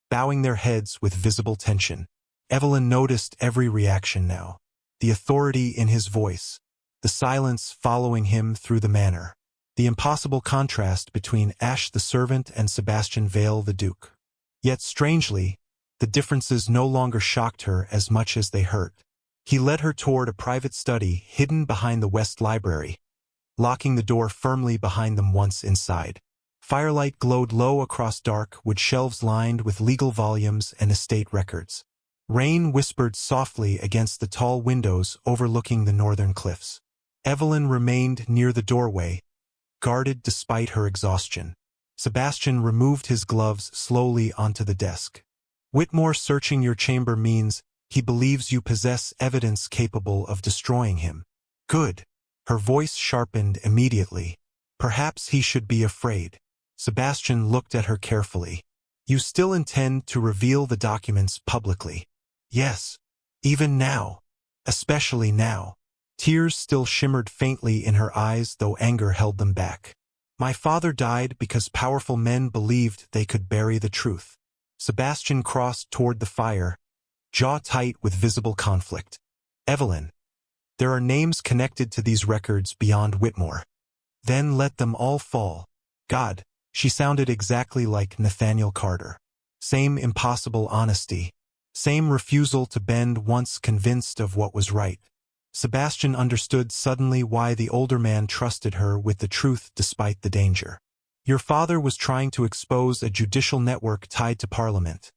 bowing their heads with visible tension. Evelyn noticed every reaction now. The authority in his voice, the silence following him through the manor, the impossible contrast between Ash the servant and Sebastian Vale the Duke. Yet strangely, the differences no longer shocked her as much as they hurt. He led her toward a private study hidden behind the West Library, locking the door firmly behind them once inside. Firelight glowed low across dark wood shelves lined with legal volumes and estate records. Rain whispered softly against the tall windows overlooking the northern cliffs. Evelyn remained near the doorway, guarded despite her exhaustion. Sebastian removed his gloves slowly onto the desk. Whitmore searching your chamber means he believes you possess evidence capable of destroying him. Good. Her voice sharpened immediately. Perhaps he should be afraid. Sebastian looked at her carefully. You still intend to reveal the documents publicly? Yes. Even now. Especially now. Tears still shimmered faintly in her eyes, though anger held them back. My father died because powerful men believed they could bury the truth. Sebastian crossed toward the fire, jaw tight with visible conflict. Evelyn, there are names connected to these records beyond Whitmore. Then let them all fall. God, she sounded exactly like Nathaniel Carter. Same impossible honesty. Same refusal to bend once convinced of what was right. Sebastian understood suddenly why the older man trusted her with the truth despite the danger. Your father was trying to expose a judicial network tied to Parliament,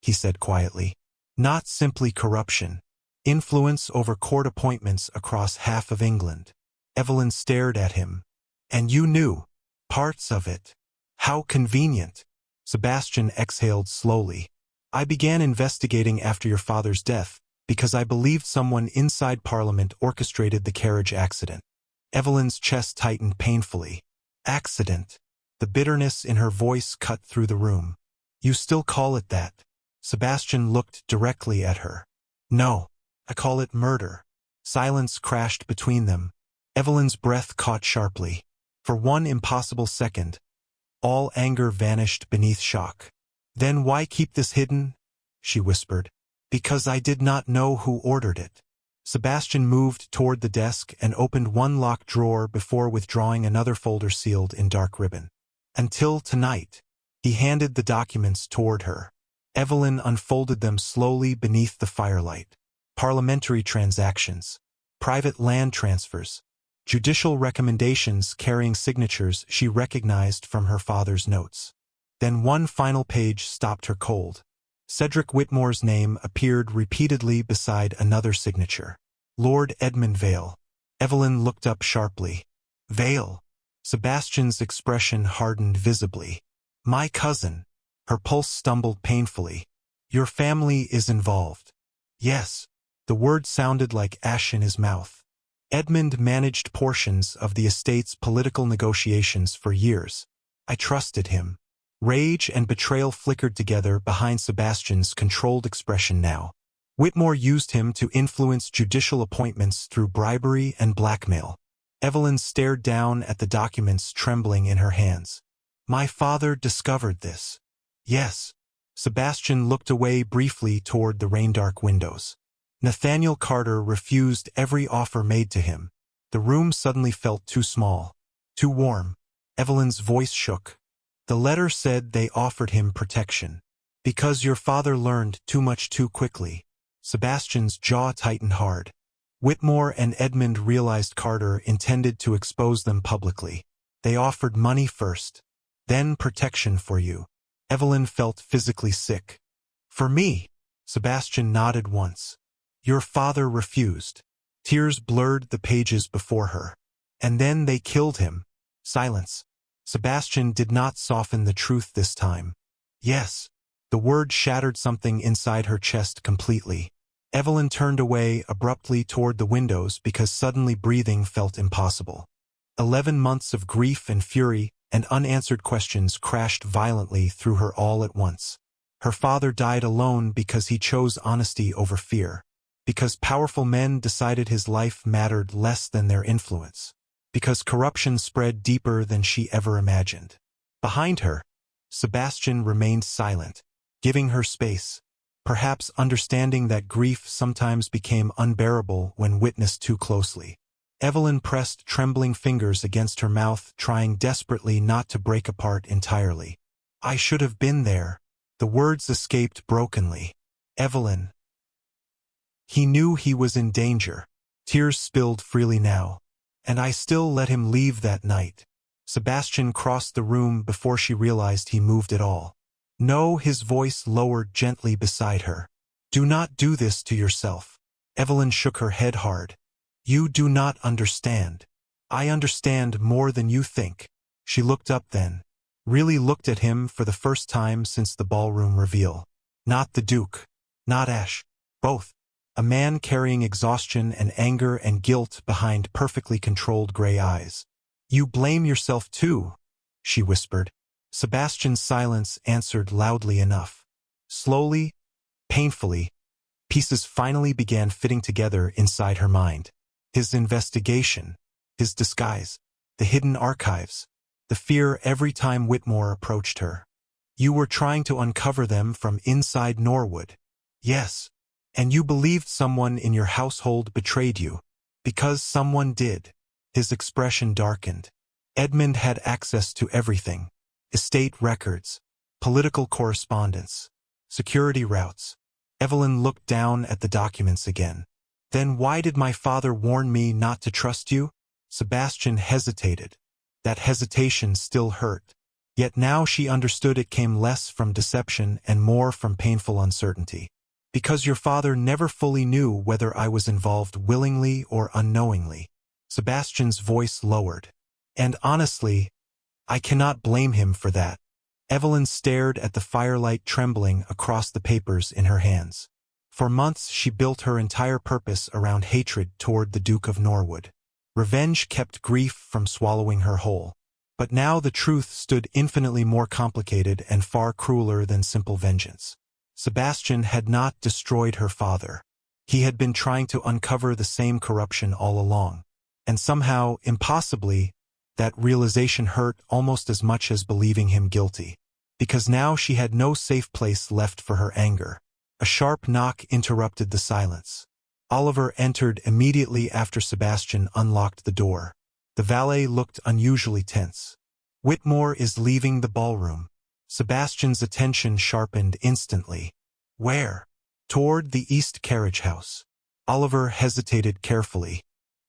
he said quietly. Not simply corruption. Influence over court appointments across half of England. Evelyn stared at him. And you knew. Parts of it. How convenient. Sebastian exhaled slowly. I began investigating after your father's death, because I believed someone inside Parliament orchestrated the carriage accident. Evelyn's chest tightened painfully. Accident. The bitterness in her voice cut through the room. You still call it that? Sebastian looked directly at her. No, I call it murder. Silence crashed between them. Evelyn's breath caught sharply. For one impossible second, all anger vanished beneath shock. Then why keep this hidden? She whispered. Because I did not know who ordered it. Sebastian moved toward the desk and opened one locked drawer before withdrawing another folder sealed in dark ribbon. Until tonight. He handed the documents toward her. Evelyn unfolded them slowly beneath the firelight. Parliamentary transactions. Private land transfers. Judicial recommendations carrying signatures she recognized from her father's notes. Then one final page stopped her cold. Cedric Whitmore's name appeared repeatedly beside another signature. Lord Edmund Vale. Evelyn looked up sharply. Vale. Sebastian's expression hardened visibly. My cousin. Her pulse stumbled painfully. Your family is involved. Yes. The word sounded like ash in his mouth. Edmund managed portions of the estate's political negotiations for years. I trusted him. Rage and betrayal flickered together behind Sebastian's controlled expression now. Whitmore used him to influence judicial appointments through bribery and blackmail. Evelyn stared down at the documents trembling in her hands. My father discovered this. Yes. Sebastian looked away briefly toward the rain-dark windows. Nathaniel Carter refused every offer made to him. The room suddenly felt too small, too warm. Evelyn's voice shook. The letter said they offered him protection. Because your father learned too much too quickly. Sebastian's jaw tightened hard. Whitmore and Edmund realized Carter intended to expose them publicly. They offered money first, then protection for you. Evelyn felt physically sick. For me, Sebastian nodded once. Your father refused. Tears blurred the pages before her. And then they killed him. Silence. Sebastian did not soften the truth this time. Yes. The word shattered something inside her chest completely. Evelyn turned away abruptly toward the windows because suddenly breathing felt impossible. 11 months of grief and fury and unanswered questions crashed violently through her all at once. Her father died alone because he chose honesty over fear. Because powerful men decided his life mattered less than their influence. Because corruption spread deeper than she ever imagined. Behind her, Sebastian remained silent, giving her space, perhaps understanding that grief sometimes became unbearable when witnessed too closely. Evelyn pressed trembling fingers against her mouth, trying desperately not to break apart entirely. I should have been there. The words escaped brokenly. Evelyn. He knew he was in danger. Tears spilled freely now. And I still let him leave that night. Sebastian crossed the room before she realized he moved at all. No, his voice lowered gently beside her. Do not do this to yourself. Evelyn shook her head hard. You do not understand. I understand more than you think. She looked up then. Really looked at him for the first time since the ballroom reveal. Not the Duke. Not Ash. Both. A man carrying exhaustion and anger and guilt behind perfectly controlled gray eyes. You blame yourself too, she whispered. Sebastian's silence answered loudly enough. Slowly, painfully, pieces finally began fitting together inside her mind. His investigation, his disguise, the hidden archives, the fear every time Whitmore approached her. You were trying to uncover them from inside Norwood. Yes. And you believed someone in your household betrayed you. Because someone did. His expression darkened. Edmund had access to everything. Estate records, political correspondence, security routes. Evelyn looked down at the documents again. Then why did my father warn me not to trust you? Sebastian hesitated. That hesitation still hurt. Yet now she understood it came less from deception and more from painful uncertainty. Because your father never fully knew whether I was involved willingly or unknowingly. Sebastian's voice lowered. And honestly, I cannot blame him for that. Evelyn stared at the firelight trembling across the papers in her hands. For months she built her entire purpose around hatred toward the Duke of Norwood. Revenge kept grief from swallowing her whole. But now the truth stood infinitely more complicated and far crueler than simple vengeance. Sebastian had not destroyed her father. He had been trying to uncover the same corruption all along. And somehow, impossibly, that realization hurt almost as much as believing him guilty. Because now she had no safe place left for her anger. A sharp knock interrupted the silence. Oliver entered immediately after Sebastian unlocked the door. The valet looked unusually tense. Whitmore is leaving the ballroom. Sebastian's attention sharpened instantly. Where? Toward the east carriage house. Oliver hesitated carefully.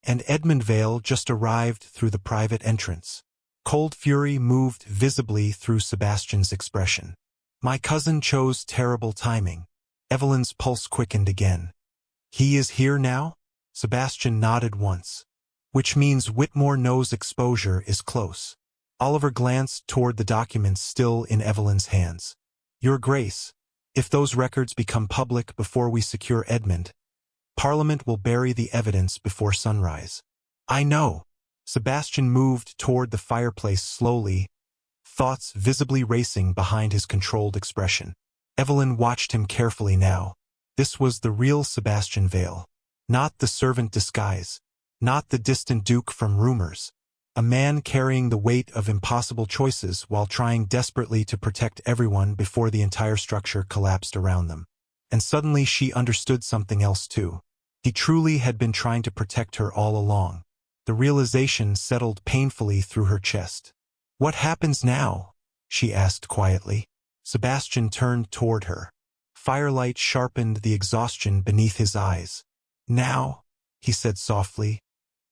And Edmund Vale just arrived through the private entrance. Cold fury moved visibly through Sebastian's expression. My cousin chose terrible timing. Evelyn's pulse quickened again. He is here now? Sebastian nodded once. Which means Whitmore knows exposure is close. Oliver glanced toward the documents still in Evelyn's hands. Your Grace, if those records become public before we secure Edmund, Parliament will bury the evidence before sunrise. I know. Sebastian moved toward the fireplace slowly, thoughts visibly racing behind his controlled expression. Evelyn watched him carefully now. This was the real Sebastian Vale. Not the servant disguise. Not the distant Duke from rumors. A man carrying the weight of impossible choices while trying desperately to protect everyone before the entire structure collapsed around them. And suddenly she understood something else too. He truly had been trying to protect her all along. The realization settled painfully through her chest. What happens now? She asked quietly. Sebastian turned toward her. Firelight sharpened the exhaustion beneath his eyes. Now, he said softly,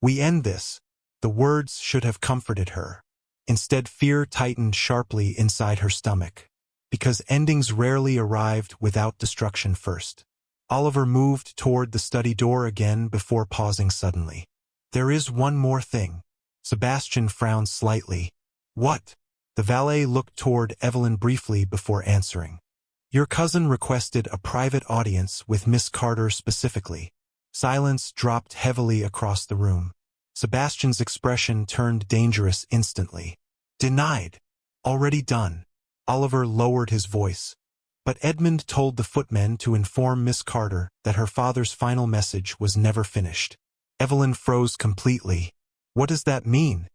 we end this. The words should have comforted her. Instead, fear tightened sharply inside her stomach. Because endings rarely arrived without destruction first. Oliver moved toward the study door again before pausing suddenly. There is one more thing. Sebastian frowned slightly. What? The valet looked toward Evelyn briefly before answering. Your cousin requested a private audience with Miss Carter specifically. Silence dropped heavily across the room. Sebastian's expression turned dangerous instantly. Denied. Already done. Oliver lowered his voice. But Edmund told the footmen to inform Miss Carter that her father's final message was never finished. Evelyn froze completely. What does that mean?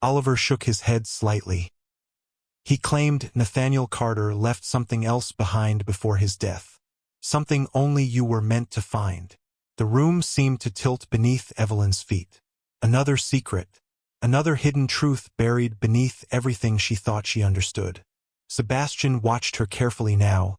Oliver shook his head slightly. He claimed Nathaniel Carter left something else behind before his death. Something only you were meant to find. The room seemed to tilt beneath Evelyn's feet. Another secret. Another hidden truth buried beneath everything she thought she understood. Sebastian watched her carefully now,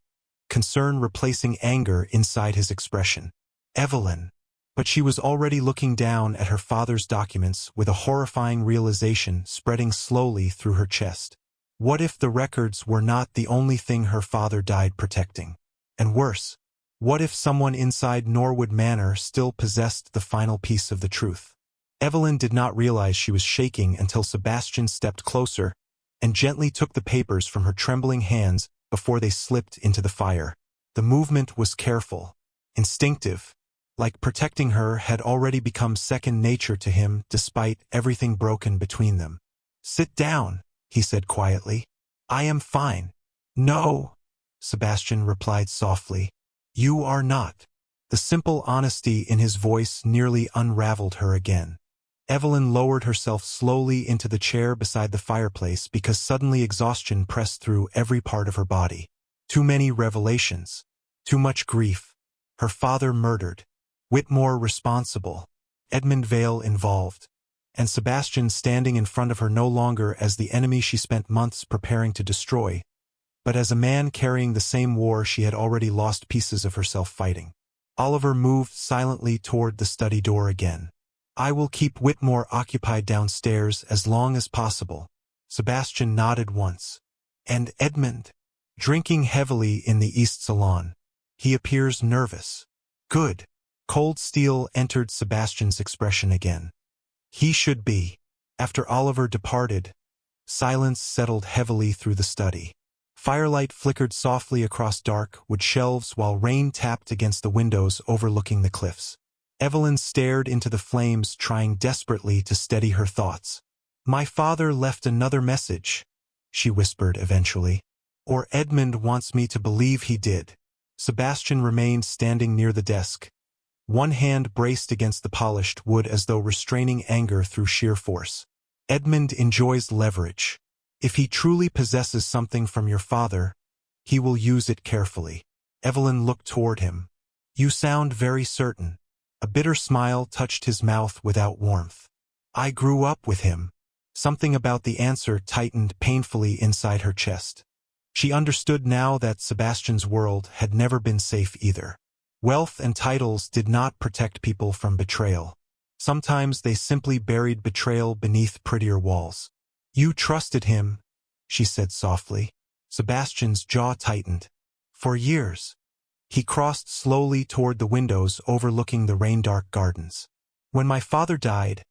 concern replacing anger inside his expression. Evelyn. But she was already looking down at her father's documents with a horrifying realization spreading slowly through her chest. What if the records were not the only thing her father died protecting? And worse, what if someone inside Norwood Manor still possessed the final piece of the truth? Evelyn did not realize she was shaking until Sebastian stepped closer and gently took the papers from her trembling hands before they slipped into the fire. The movement was careful, instinctive, like protecting her had already become second nature to him despite everything broken between them. "Sit down," he said quietly. "I am fine." "No," Sebastian replied softly. "You are not." The simple honesty in his voice nearly unraveled her again. Evelyn lowered herself slowly into the chair beside the fireplace because suddenly exhaustion pressed through every part of her body. Too many revelations. Too much grief. Her father murdered. Whitmore responsible. Edmund Vale involved. And Sebastian standing in front of her no longer as the enemy she spent months preparing to destroy, but as a man carrying the same war she had already lost pieces of herself fighting. Oliver moved silently toward the study door again. "I will keep Whitmore occupied downstairs as long as possible." Sebastian nodded once. "And Edmund?" "Drinking heavily in the East Salon. He appears nervous." "Good." Cold steel entered Sebastian's expression again. "He should be." After Oliver departed, silence settled heavily through the study. Firelight flickered softly across dark wood shelves while rain tapped against the windows overlooking the cliffs. Evelyn stared into the flames, trying desperately to steady her thoughts. "My father left another message," she whispered eventually. "Or Edmund wants me to believe he did." Sebastian remained standing near the desk, one hand braced against the polished wood as though restraining anger through sheer force. "Edmund enjoys leverage. If he truly possesses something from your father, he will use it carefully." Evelyn looked toward him. "You sound very certain." A bitter smile touched his mouth without warmth. "I grew up with him." Something about the answer tightened painfully inside her chest. She understood now that Sebastian's world had never been safe either. Wealth and titles did not protect people from betrayal. Sometimes they simply buried betrayal beneath prettier walls. "You trusted him," she said softly. Sebastian's jaw tightened. "For years." He crossed slowly toward the windows overlooking the rain-dark gardens. "When my father died,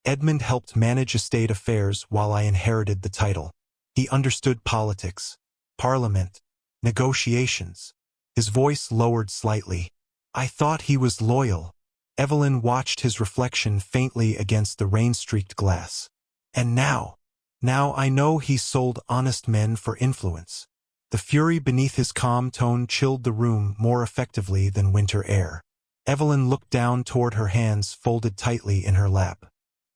Edmund helped manage estate affairs while I inherited the title. He understood politics, parliament, negotiations." His voice lowered slightly. "I thought he was loyal." Evelyn watched his reflection faintly against the rain-streaked glass. "And now I know he sold honest men for influence." The fury beneath his calm tone chilled the room more effectively than winter air. Evelyn looked down toward her hands folded tightly in her lap.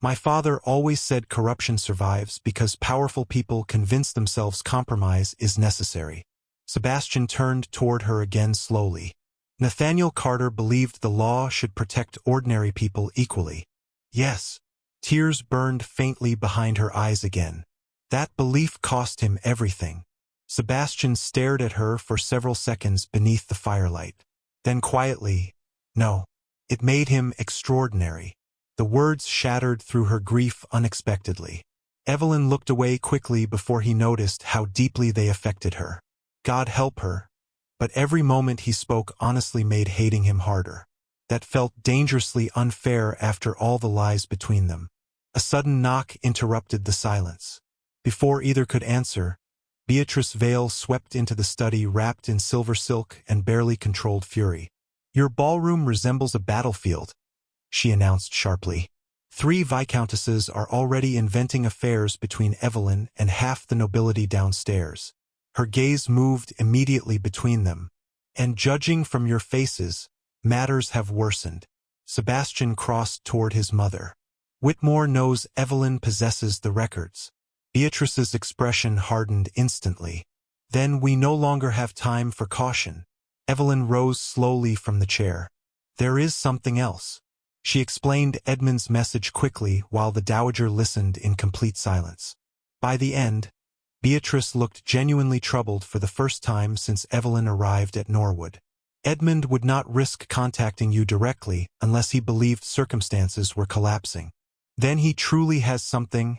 "My father always said corruption survives because powerful people convince themselves compromise is necessary." Sebastian turned toward her again slowly. "Nathaniel Carter believed the law should protect ordinary people equally." "Yes." Tears burned faintly behind her eyes again. "That belief cost him everything." Sebastian stared at her for several seconds beneath the firelight. Then quietly, "No. It made him extraordinary." The words shattered through her grief unexpectedly. Evelyn looked away quickly before he noticed how deeply they affected her. God help her, but every moment he spoke honestly made hating him harder. That felt dangerously unfair after all the lies between them. A sudden knock interrupted the silence. Before either could answer, Beatrice Vale swept into the study wrapped in silver silk and barely controlled fury. "Your ballroom resembles a battlefield," she announced sharply. 3 viscountesses are already inventing affairs between Evelyn and half the nobility downstairs. Her gaze moved immediately between them. "And judging from your faces, matters have worsened." Sebastian crossed toward his mother. "Whitmore knows Evelyn possesses the records." Beatrice's expression hardened instantly. "Then we no longer have time for caution." Evelyn rose slowly from the chair. "There is something else." She explained Edmund's message quickly while the dowager listened in complete silence. By the end, Beatrice looked genuinely troubled for the first time since Evelyn arrived at Norwood. Edmund would not risk contacting you directly unless he believed circumstances were collapsing. Then he truly has something,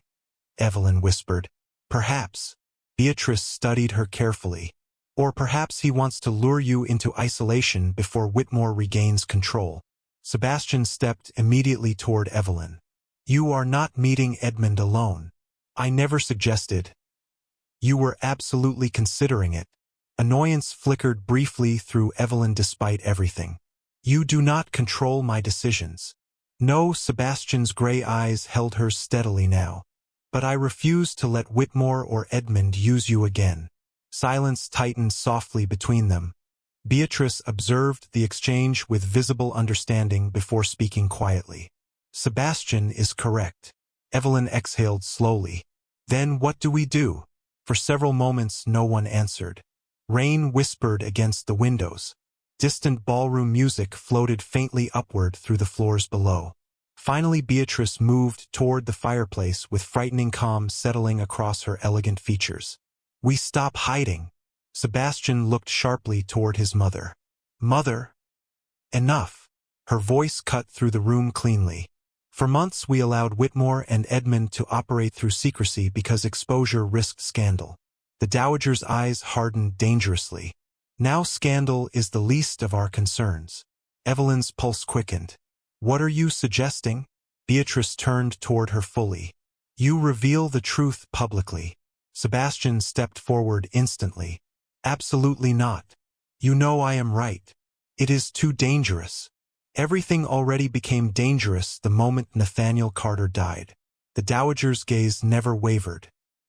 Evelyn whispered. Perhaps. Beatrice studied her carefully. Or perhaps he wants to lure you into isolation before Whitmore regains control. Sebastian stepped immediately toward Evelyn. You are not meeting Edmund alone. I never suggested. You were absolutely considering it. Annoyance flickered briefly through Evelyn despite everything. You do not control my decisions. No, Sebastian's gray eyes held hers steadily now. But I refuse to let Whitmore or Edmund use you again. Silence tightened softly between them. Beatrice observed the exchange with visible understanding before speaking quietly. Sebastian is correct. Evelyn exhaled slowly. Then what do we do? For several moments no one answered. Rain whispered against the windows. Distant ballroom music floated faintly upward through the floors below. Finally Beatrice moved toward the fireplace with frightening calm settling across her elegant features. We stop hiding. Sebastian looked sharply toward his mother. Mother? Enough. Her voice cut through the room cleanly. For months we allowed Whitmore and Edmund to operate through secrecy because exposure risked scandal. The dowager's eyes hardened dangerously. Now scandal is the least of our concerns. Evelyn's pulse quickened. What are you suggesting? Beatrice turned toward her fully. You reveal the truth publicly. Sebastian stepped forward instantly. Absolutely not. You know I am right. It is too dangerous. Everything already became dangerous the moment Nathaniel Carter died. The dowager's gaze never wavered.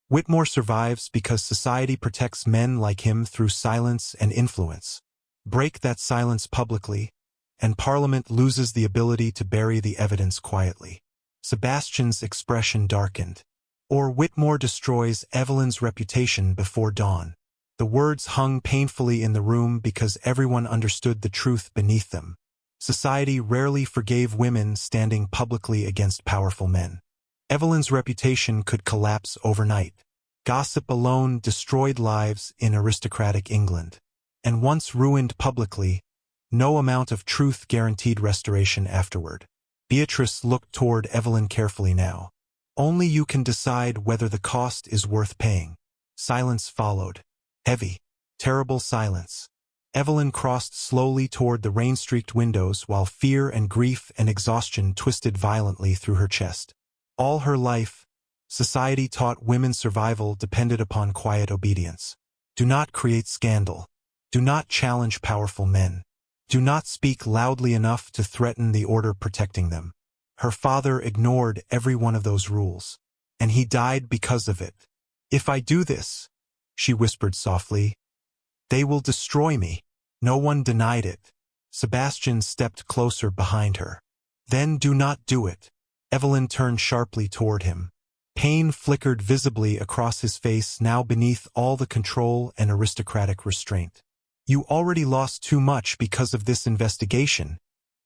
Whitmore survives because society protects men like him through silence and influence. Break that silence publicly, and Parliament loses the ability to bury the evidence quietly. Sebastian's expression darkened. Or Whitmore destroys Evelyn's reputation before dawn. The words hung painfully in the room because everyone understood the truth beneath them. Society rarely forgave women standing publicly against powerful men. Evelyn's reputation could collapse overnight. Gossip alone destroyed lives in aristocratic England. And once ruined publicly, no amount of truth guaranteed restoration afterward. Beatrice looked toward Evelyn carefully now. Only you can decide whether the cost is worth paying. Silence followed. Heavy, terrible silence. Evelyn crossed slowly toward the rain-streaked windows while fear and grief and exhaustion twisted violently through her chest. All her life, society taught women's survival depended upon quiet obedience. Do not create scandal. Do not challenge powerful men. Do not speak loudly enough to threaten the order protecting them. Her father ignored every one of those rules, and he died because of it. If I do this, she whispered softly, they will destroy me. No one denied it. Sebastian stepped closer behind her. Then do not do it. Evelyn turned sharply toward him. Pain flickered visibly across his face now beneath all the control and aristocratic restraint. You already lost too much because of this investigation,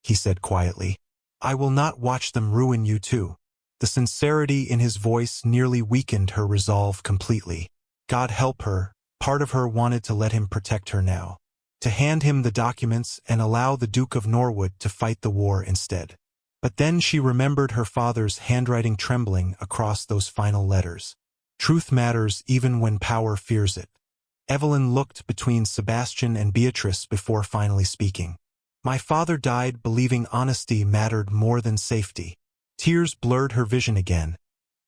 he said quietly. I will not watch them ruin you too. The sincerity in his voice nearly weakened her resolve completely. God help her. Part of her wanted to let him protect her now. To hand him the documents and allow the Duke of Norwood to fight the war instead. But then she remembered her father's handwriting trembling across those final letters. Truth matters even when power fears it. Evelyn looked between Sebastian and Beatrice before finally speaking. My father died believing honesty mattered more than safety. Tears blurred her vision again,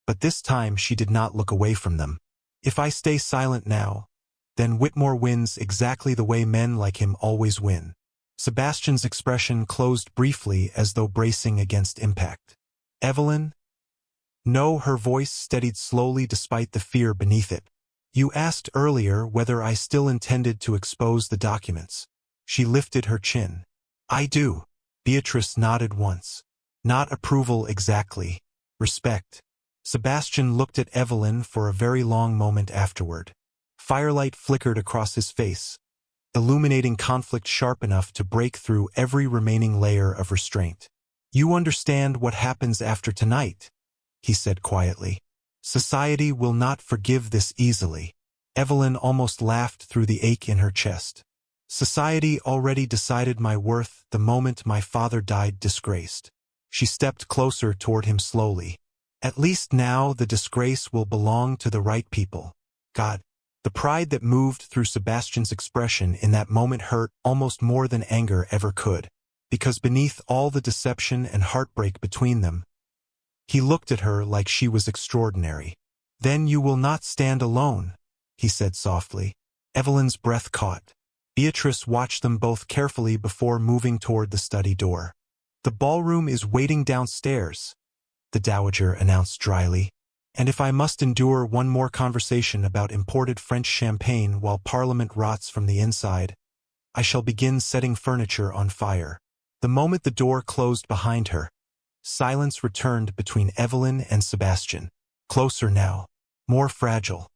but this time she did not look away from them. If I stay silent now, then Whitmore wins exactly the way men like him always win. Sebastian's expression closed briefly as though bracing against impact. Evelyn? No, her voice steadied slowly despite the fear beneath it. You asked earlier whether I still intended to expose the documents. She lifted her chin. I do. Beatrice nodded once. Not approval exactly. Respect. Sebastian looked at Evelyn for a very long moment afterward. Firelight flickered across his face, illuminating conflict sharp enough to break through every remaining layer of restraint. You understand what happens after tonight, he said quietly. Society will not forgive this easily. Evelyn almost laughed through the ache in her chest. Society already decided my worth the moment my father died disgraced. She stepped closer toward him slowly. At least now the disgrace will belong to the right people. God. The pride that moved through Sebastian's expression in that moment hurt almost more than anger ever could, because beneath all the deception and heartbreak between them, he looked at her like she was extraordinary. Then you will not stand alone, he said softly. Evelyn's breath caught. Beatrice watched them both carefully before moving toward the study door. The ballroom is waiting downstairs, the dowager announced dryly. And if I must endure one more conversation about imported French champagne while Parliament rots from the inside, I shall begin setting furniture on fire. The moment the door closed behind her, silence returned between Evelyn and Sebastian. Closer now, more fragile.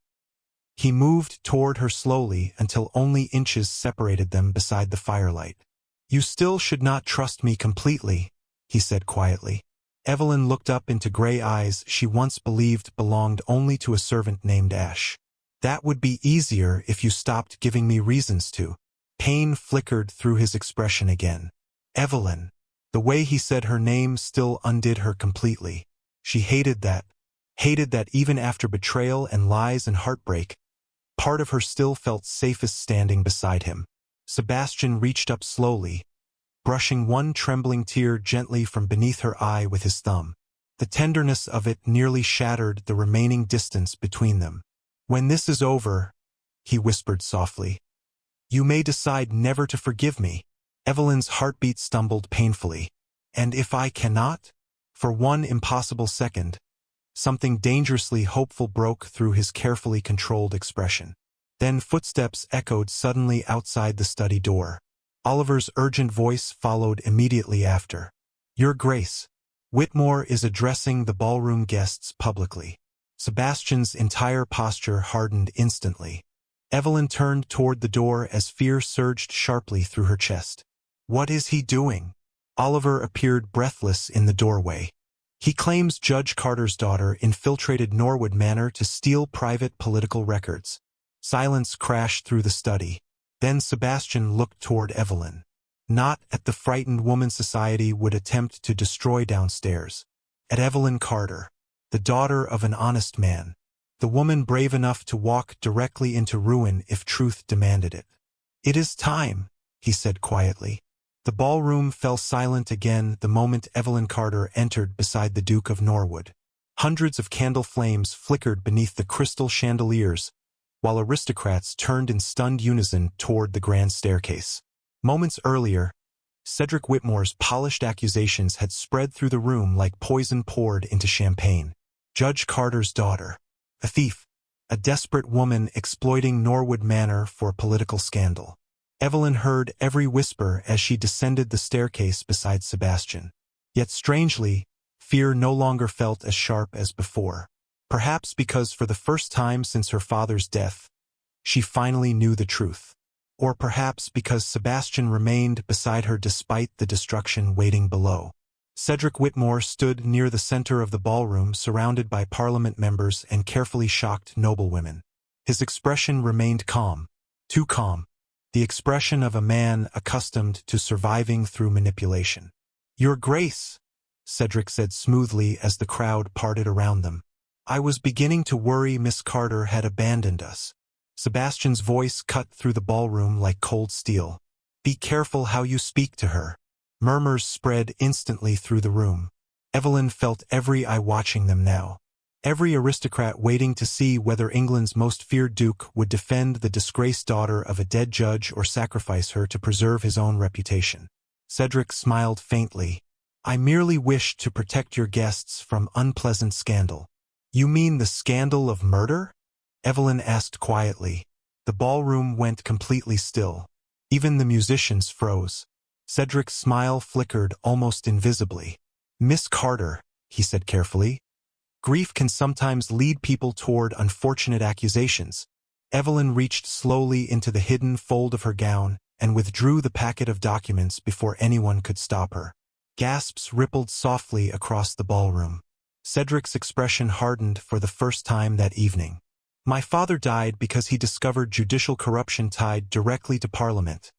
He moved toward her slowly until only inches separated them beside the firelight. You still should not trust me completely, he said quietly. Evelyn looked up into gray eyes she once believed belonged only to a servant named Ash. That would be easier if you stopped giving me reasons to. Pain flickered through his expression again. Evelyn. The way he said her name still undid her completely. She hated that even after betrayal and lies and heartbreak, part of her still felt safest standing beside him. Sebastian reached up slowly, brushing one trembling tear gently from beneath her eye with his thumb. The tenderness of it nearly shattered the remaining distance between them. When this is over, he whispered softly, you may decide never to forgive me. Evelyn's heartbeat stumbled painfully. And if I cannot? For one impossible second, something dangerously hopeful broke through his carefully controlled expression. Then footsteps echoed suddenly outside the study door. Oliver's urgent voice followed immediately after. Your Grace, Whitmore is addressing the ballroom guests publicly. Sebastian's entire posture hardened instantly. Evelyn turned toward the door as fear surged sharply through her chest. What is he doing? Oliver appeared breathless in the doorway. He claims Judge Carter's daughter infiltrated Norwood Manor to steal private political records. Silence crashed through the study. Then Sebastian looked toward Evelyn. Not at the frightened woman society would attempt to destroy downstairs. At Evelyn Carter, the daughter of an honest man. The woman brave enough to walk directly into ruin if truth demanded it. It is time, he said quietly. The ballroom fell silent again the moment Evelyn Carter entered beside the Duke of Norwood. Hundreds of candle flames flickered beneath the crystal chandeliers, while aristocrats turned in stunned unison toward the grand staircase. Moments earlier, Cedric Whitmore's polished accusations had spread through the room like poison poured into champagne. Judge Carter's daughter. A thief. A desperate woman exploiting Norwood Manor for political scandal. Evelyn heard every whisper as she descended the staircase beside Sebastian. Yet strangely, fear no longer felt as sharp as before. Perhaps because for the first time since her father's death, she finally knew the truth. Or perhaps because Sebastian remained beside her despite the destruction waiting below. Cedric Whitmore stood near the center of the ballroom surrounded by Parliament members and carefully shocked noblewomen. His expression remained calm. Too calm. The expression of a man accustomed to surviving through manipulation. Your Grace, Cedric said smoothly as the crowd parted around them. I was beginning to worry Miss Carter had abandoned us. Sebastian's voice cut through the ballroom like cold steel. Be careful how you speak to her. Murmurs spread instantly through the room. Evelyn felt every eye watching them now. Every aristocrat waiting to see whether England's most feared duke would defend the disgraced daughter of a dead judge or sacrifice her to preserve his own reputation. Cedric smiled faintly. I merely wished to protect your guests from unpleasant scandal. You mean the scandal of murder? Evelyn asked quietly. The ballroom went completely still. Even the musicians froze. Cedric's smile flickered almost invisibly. Miss Carter, he said carefully. Grief can sometimes lead people toward unfortunate accusations. Evelyn reached slowly into the hidden fold of her gown and withdrew the packet of documents before anyone could stop her. Gasps rippled softly across the ballroom. Cedric's expression hardened for the first time that evening. My father died because he discovered judicial corruption tied directly to Parliament,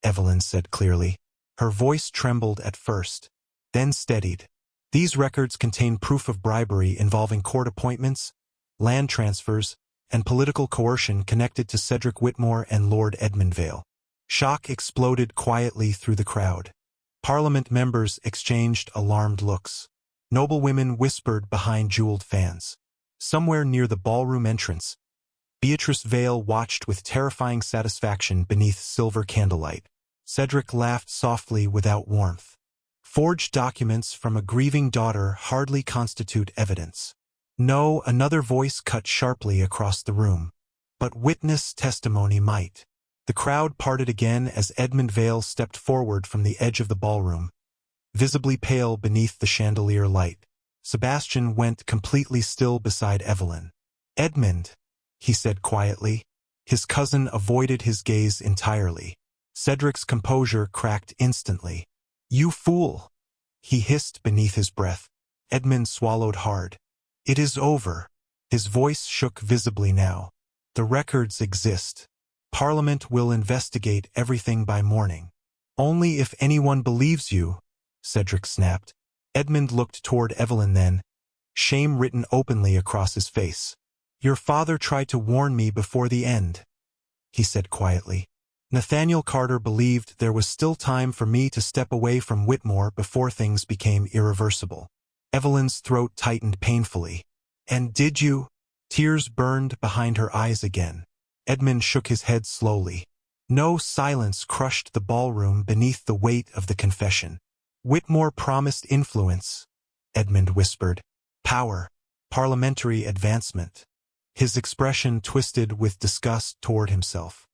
Evelyn said clearly. Her voice trembled at first, then steadied. These records contain proof of bribery involving court appointments, land transfers, and political coercion connected to Cedric Whitmore and Lord Edmundvale. Shock exploded quietly through the crowd. Parliament members exchanged alarmed looks. Noblewomen whispered behind jeweled fans. Somewhere near the ballroom entrance, Beatrice Vale watched with terrifying satisfaction beneath silver candlelight. Cedric laughed softly without warmth. Forged documents from a grieving daughter hardly constitute evidence. No, another voice cut sharply across the room. But witness testimony might. The crowd parted again as Edmund Vale stepped forward from the edge of the ballroom, visibly pale beneath the chandelier light. Sebastian went completely still beside Evelyn. Edmund, he said quietly. His cousin avoided his gaze entirely. Cedric's composure cracked instantly. You fool, he hissed beneath his breath. Edmund swallowed hard. It is over. His voice shook visibly now. The records exist. Parliament will investigate everything by morning. Only if anyone believes you, Cedric snapped. Edmund looked toward Evelyn then, shame written openly across his face. Your father tried to warn me before the end, he said quietly. Nathaniel Carter believed there was still time for me to step away from Whitmore before things became irreversible. Evelyn's throat tightened painfully. And did you? Tears burned behind her eyes again. Edmund shook his head slowly. No, silence crushed the ballroom beneath the weight of the confession. Whitmore promised influence, Edmund whispered. Power. Parliamentary advancement. His expression twisted with disgust toward himself.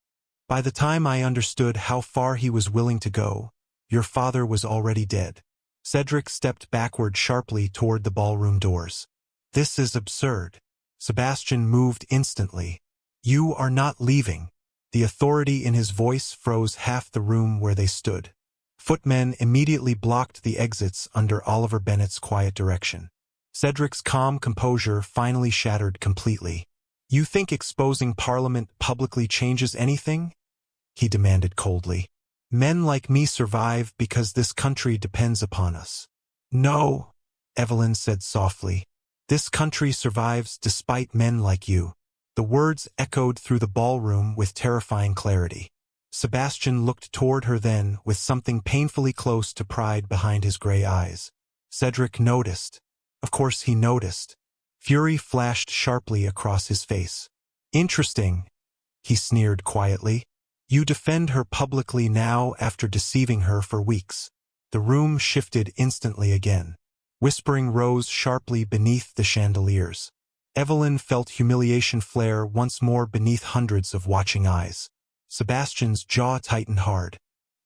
By the time I understood how far he was willing to go, your father was already dead. Cedric stepped backward sharply toward the ballroom doors. This is absurd. Sebastian moved instantly. You are not leaving. The authority in his voice froze half the room where they stood. Footmen immediately blocked the exits under Oliver Bennett's quiet direction. Cedric's calm composure finally shattered completely. You think exposing Parliament publicly changes anything? He demanded coldly. Men like me survive because this country depends upon us. No, Evelyn said softly. This country survives despite men like you. The words echoed through the ballroom with terrifying clarity. Sebastian looked toward her then with something painfully close to pride behind his gray eyes. Cedric noticed. Of course he noticed. Fury flashed sharply across his face. Interesting, he sneered quietly. You defend her publicly now after deceiving her for weeks. The room shifted instantly again. Whispering rose sharply beneath the chandeliers. Evelyn felt humiliation flare once more beneath hundreds of watching eyes. Sebastian's jaw tightened hard.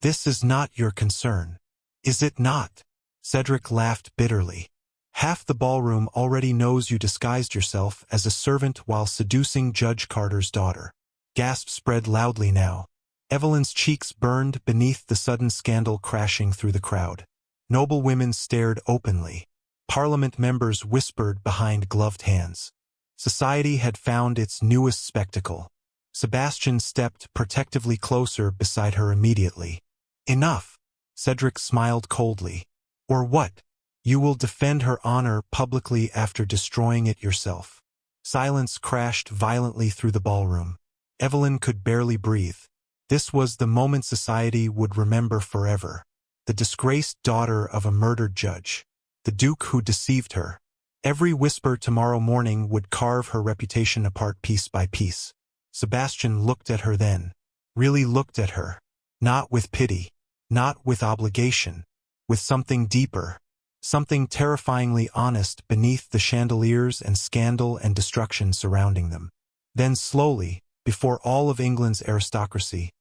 This is not your concern. Is it not? Cedric laughed bitterly. Half the ballroom already knows you disguised yourself as a servant while seducing Judge Carter's daughter. Gasps spread loudly now. Evelyn's cheeks burned beneath the sudden scandal crashing through the crowd. Noble women stared openly. Parliament members whispered behind gloved hands. Society had found its newest spectacle. Sebastian stepped protectively closer beside her immediately. Enough, Cedric smiled coldly. Or what? You will defend her honor publicly after destroying it yourself. Silence crashed violently through the ballroom. Evelyn could barely breathe. This was the moment society would remember forever. The disgraced daughter of a murdered judge. The Duke who deceived her. Every whisper tomorrow morning would carve her reputation apart piece by piece. Sebastian looked at her then. Really looked at her. Not with pity. Not with obligation. With something deeper. Something terrifyingly honest beneath the chandeliers and scandal and destruction surrounding them. Then slowly, before all of England's aristocracy,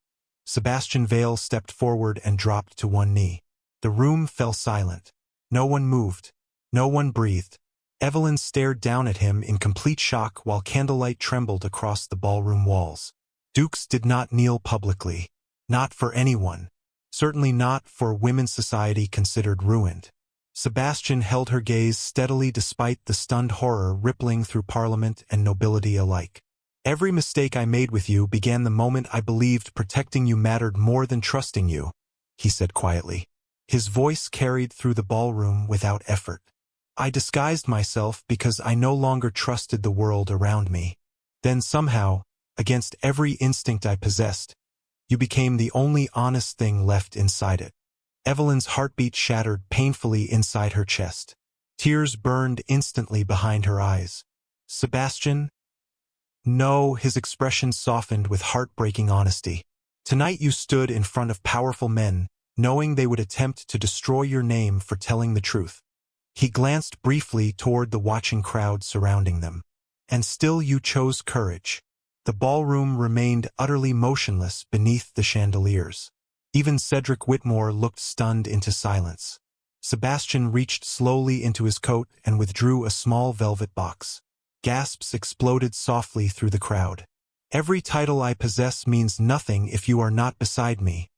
Sebastian Vale stepped forward and dropped to one knee. The room fell silent. No one moved. No one breathed. Evelyn stared down at him in complete shock while candlelight trembled across the ballroom walls. Dukes did not kneel publicly. Not for anyone. Certainly not for women's society considered ruined. Sebastian held her gaze steadily despite the stunned horror rippling through Parliament and nobility alike. Every mistake I made with you began the moment I believed protecting you mattered more than trusting you, he said quietly. His voice carried through the ballroom without effort. I disguised myself because I no longer trusted the world around me. Then somehow, against every instinct I possessed, you became the only honest thing left inside it. Evelyn's heartbeat shattered painfully inside her chest. Tears burned instantly behind her eyes. Sebastian? No, his expression softened with heartbreaking honesty. Tonight you stood in front of powerful men, knowing they would attempt to destroy your name for telling the truth. He glanced briefly toward the watching crowd surrounding them. And still you chose courage. The ballroom remained utterly motionless beneath the chandeliers. Even Cedric Whitmore looked stunned into silence. Sebastian reached slowly into his coat and withdrew a small velvet box. Gasps exploded softly through the crowd. Every title I possess means nothing if you are not beside me,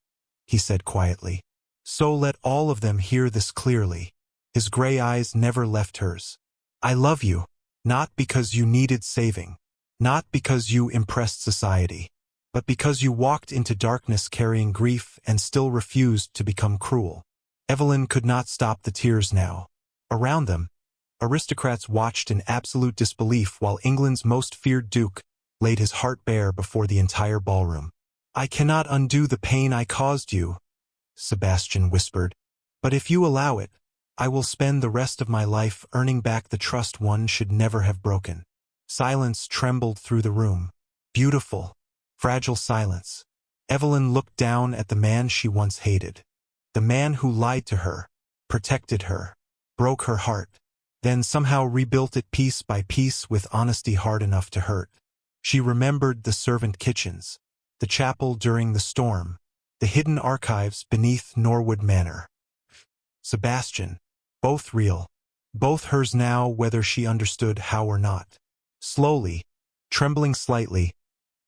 he said quietly. So let all of them hear this clearly. His gray eyes never left hers. I love you, not because you needed saving, not because you impressed society, but because you walked into darkness carrying grief and still refused to become cruel. Evelyn could not stop the tears now. Around them, aristocrats watched in absolute disbelief while England's most feared duke laid his heart bare before the entire ballroom. I cannot undo the pain I caused you, Sebastian whispered. But if you allow it, I will spend the rest of my life earning back the trust one should never have broken. Silence trembled through the room. Beautiful, fragile silence. Evelyn looked down at the man she once hated. The man who lied to her, protected her, broke her heart, then somehow rebuilt it piece by piece with honesty hard enough to hurt. She remembered the servant kitchens, the chapel during the storm, the hidden archives beneath Norwood Manor. Sebastian, both real, both hers now whether she understood how or not. Slowly, trembling slightly,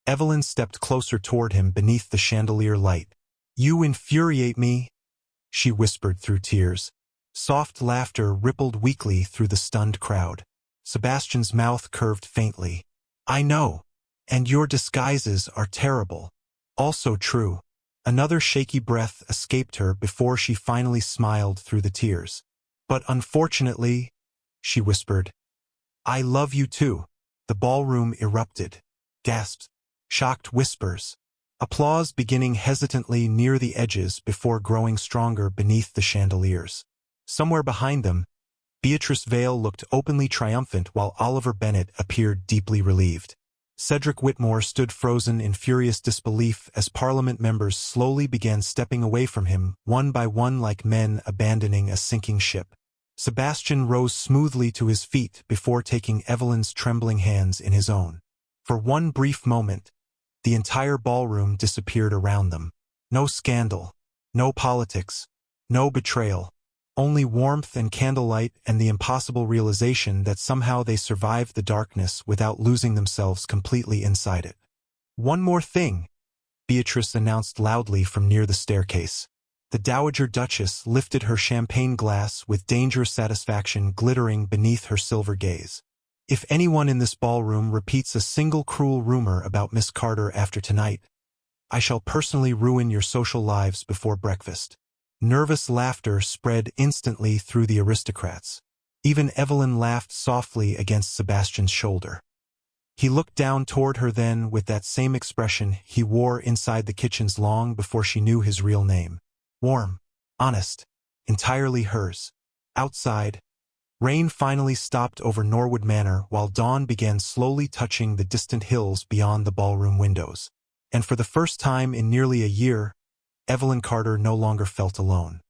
Evelyn stepped closer toward him beneath the chandelier light. You infuriate me, she whispered through tears. Soft laughter rippled weakly through the stunned crowd. Sebastian's mouth curved faintly. I know, and your disguises are terrible. Also true. Another shaky breath escaped her before she finally smiled through the tears. But unfortunately, she whispered, I love you too. The ballroom erupted. Gasps. Shocked whispers. Applause beginning hesitantly near the edges before growing stronger beneath the chandeliers. Somewhere behind them, Beatrice Vale looked openly triumphant while Oliver Bennet appeared deeply relieved. Cedric Whitmore stood frozen in furious disbelief as Parliament members slowly began stepping away from him, one by one like men abandoning a sinking ship. Sebastian rose smoothly to his feet before taking Evelyn's trembling hands in his own. For one brief moment, the entire ballroom disappeared around them. No scandal, no politics, no betrayal, only warmth and candlelight and the impossible realization that somehow they survived the darkness without losing themselves completely inside it. One more thing, Beatrice announced loudly from near the staircase. The Dowager Duchess lifted her champagne glass with dangerous satisfaction glittering beneath her silver gaze. If anyone in this ballroom repeats a single cruel rumor about Miss Carter after tonight, I shall personally ruin your social lives before breakfast. Nervous laughter spread instantly through the aristocrats. Even Evelyn laughed softly against Sebastian's shoulder. He looked down toward her then with that same expression he wore inside the kitchens long before she knew his real name. Warm, honest, entirely hers. Outside, rain finally stopped over Norwood Manor while dawn began slowly touching the distant hills beyond the ballroom windows. And for the first time in nearly a year, Evelyn Carter no longer felt alone.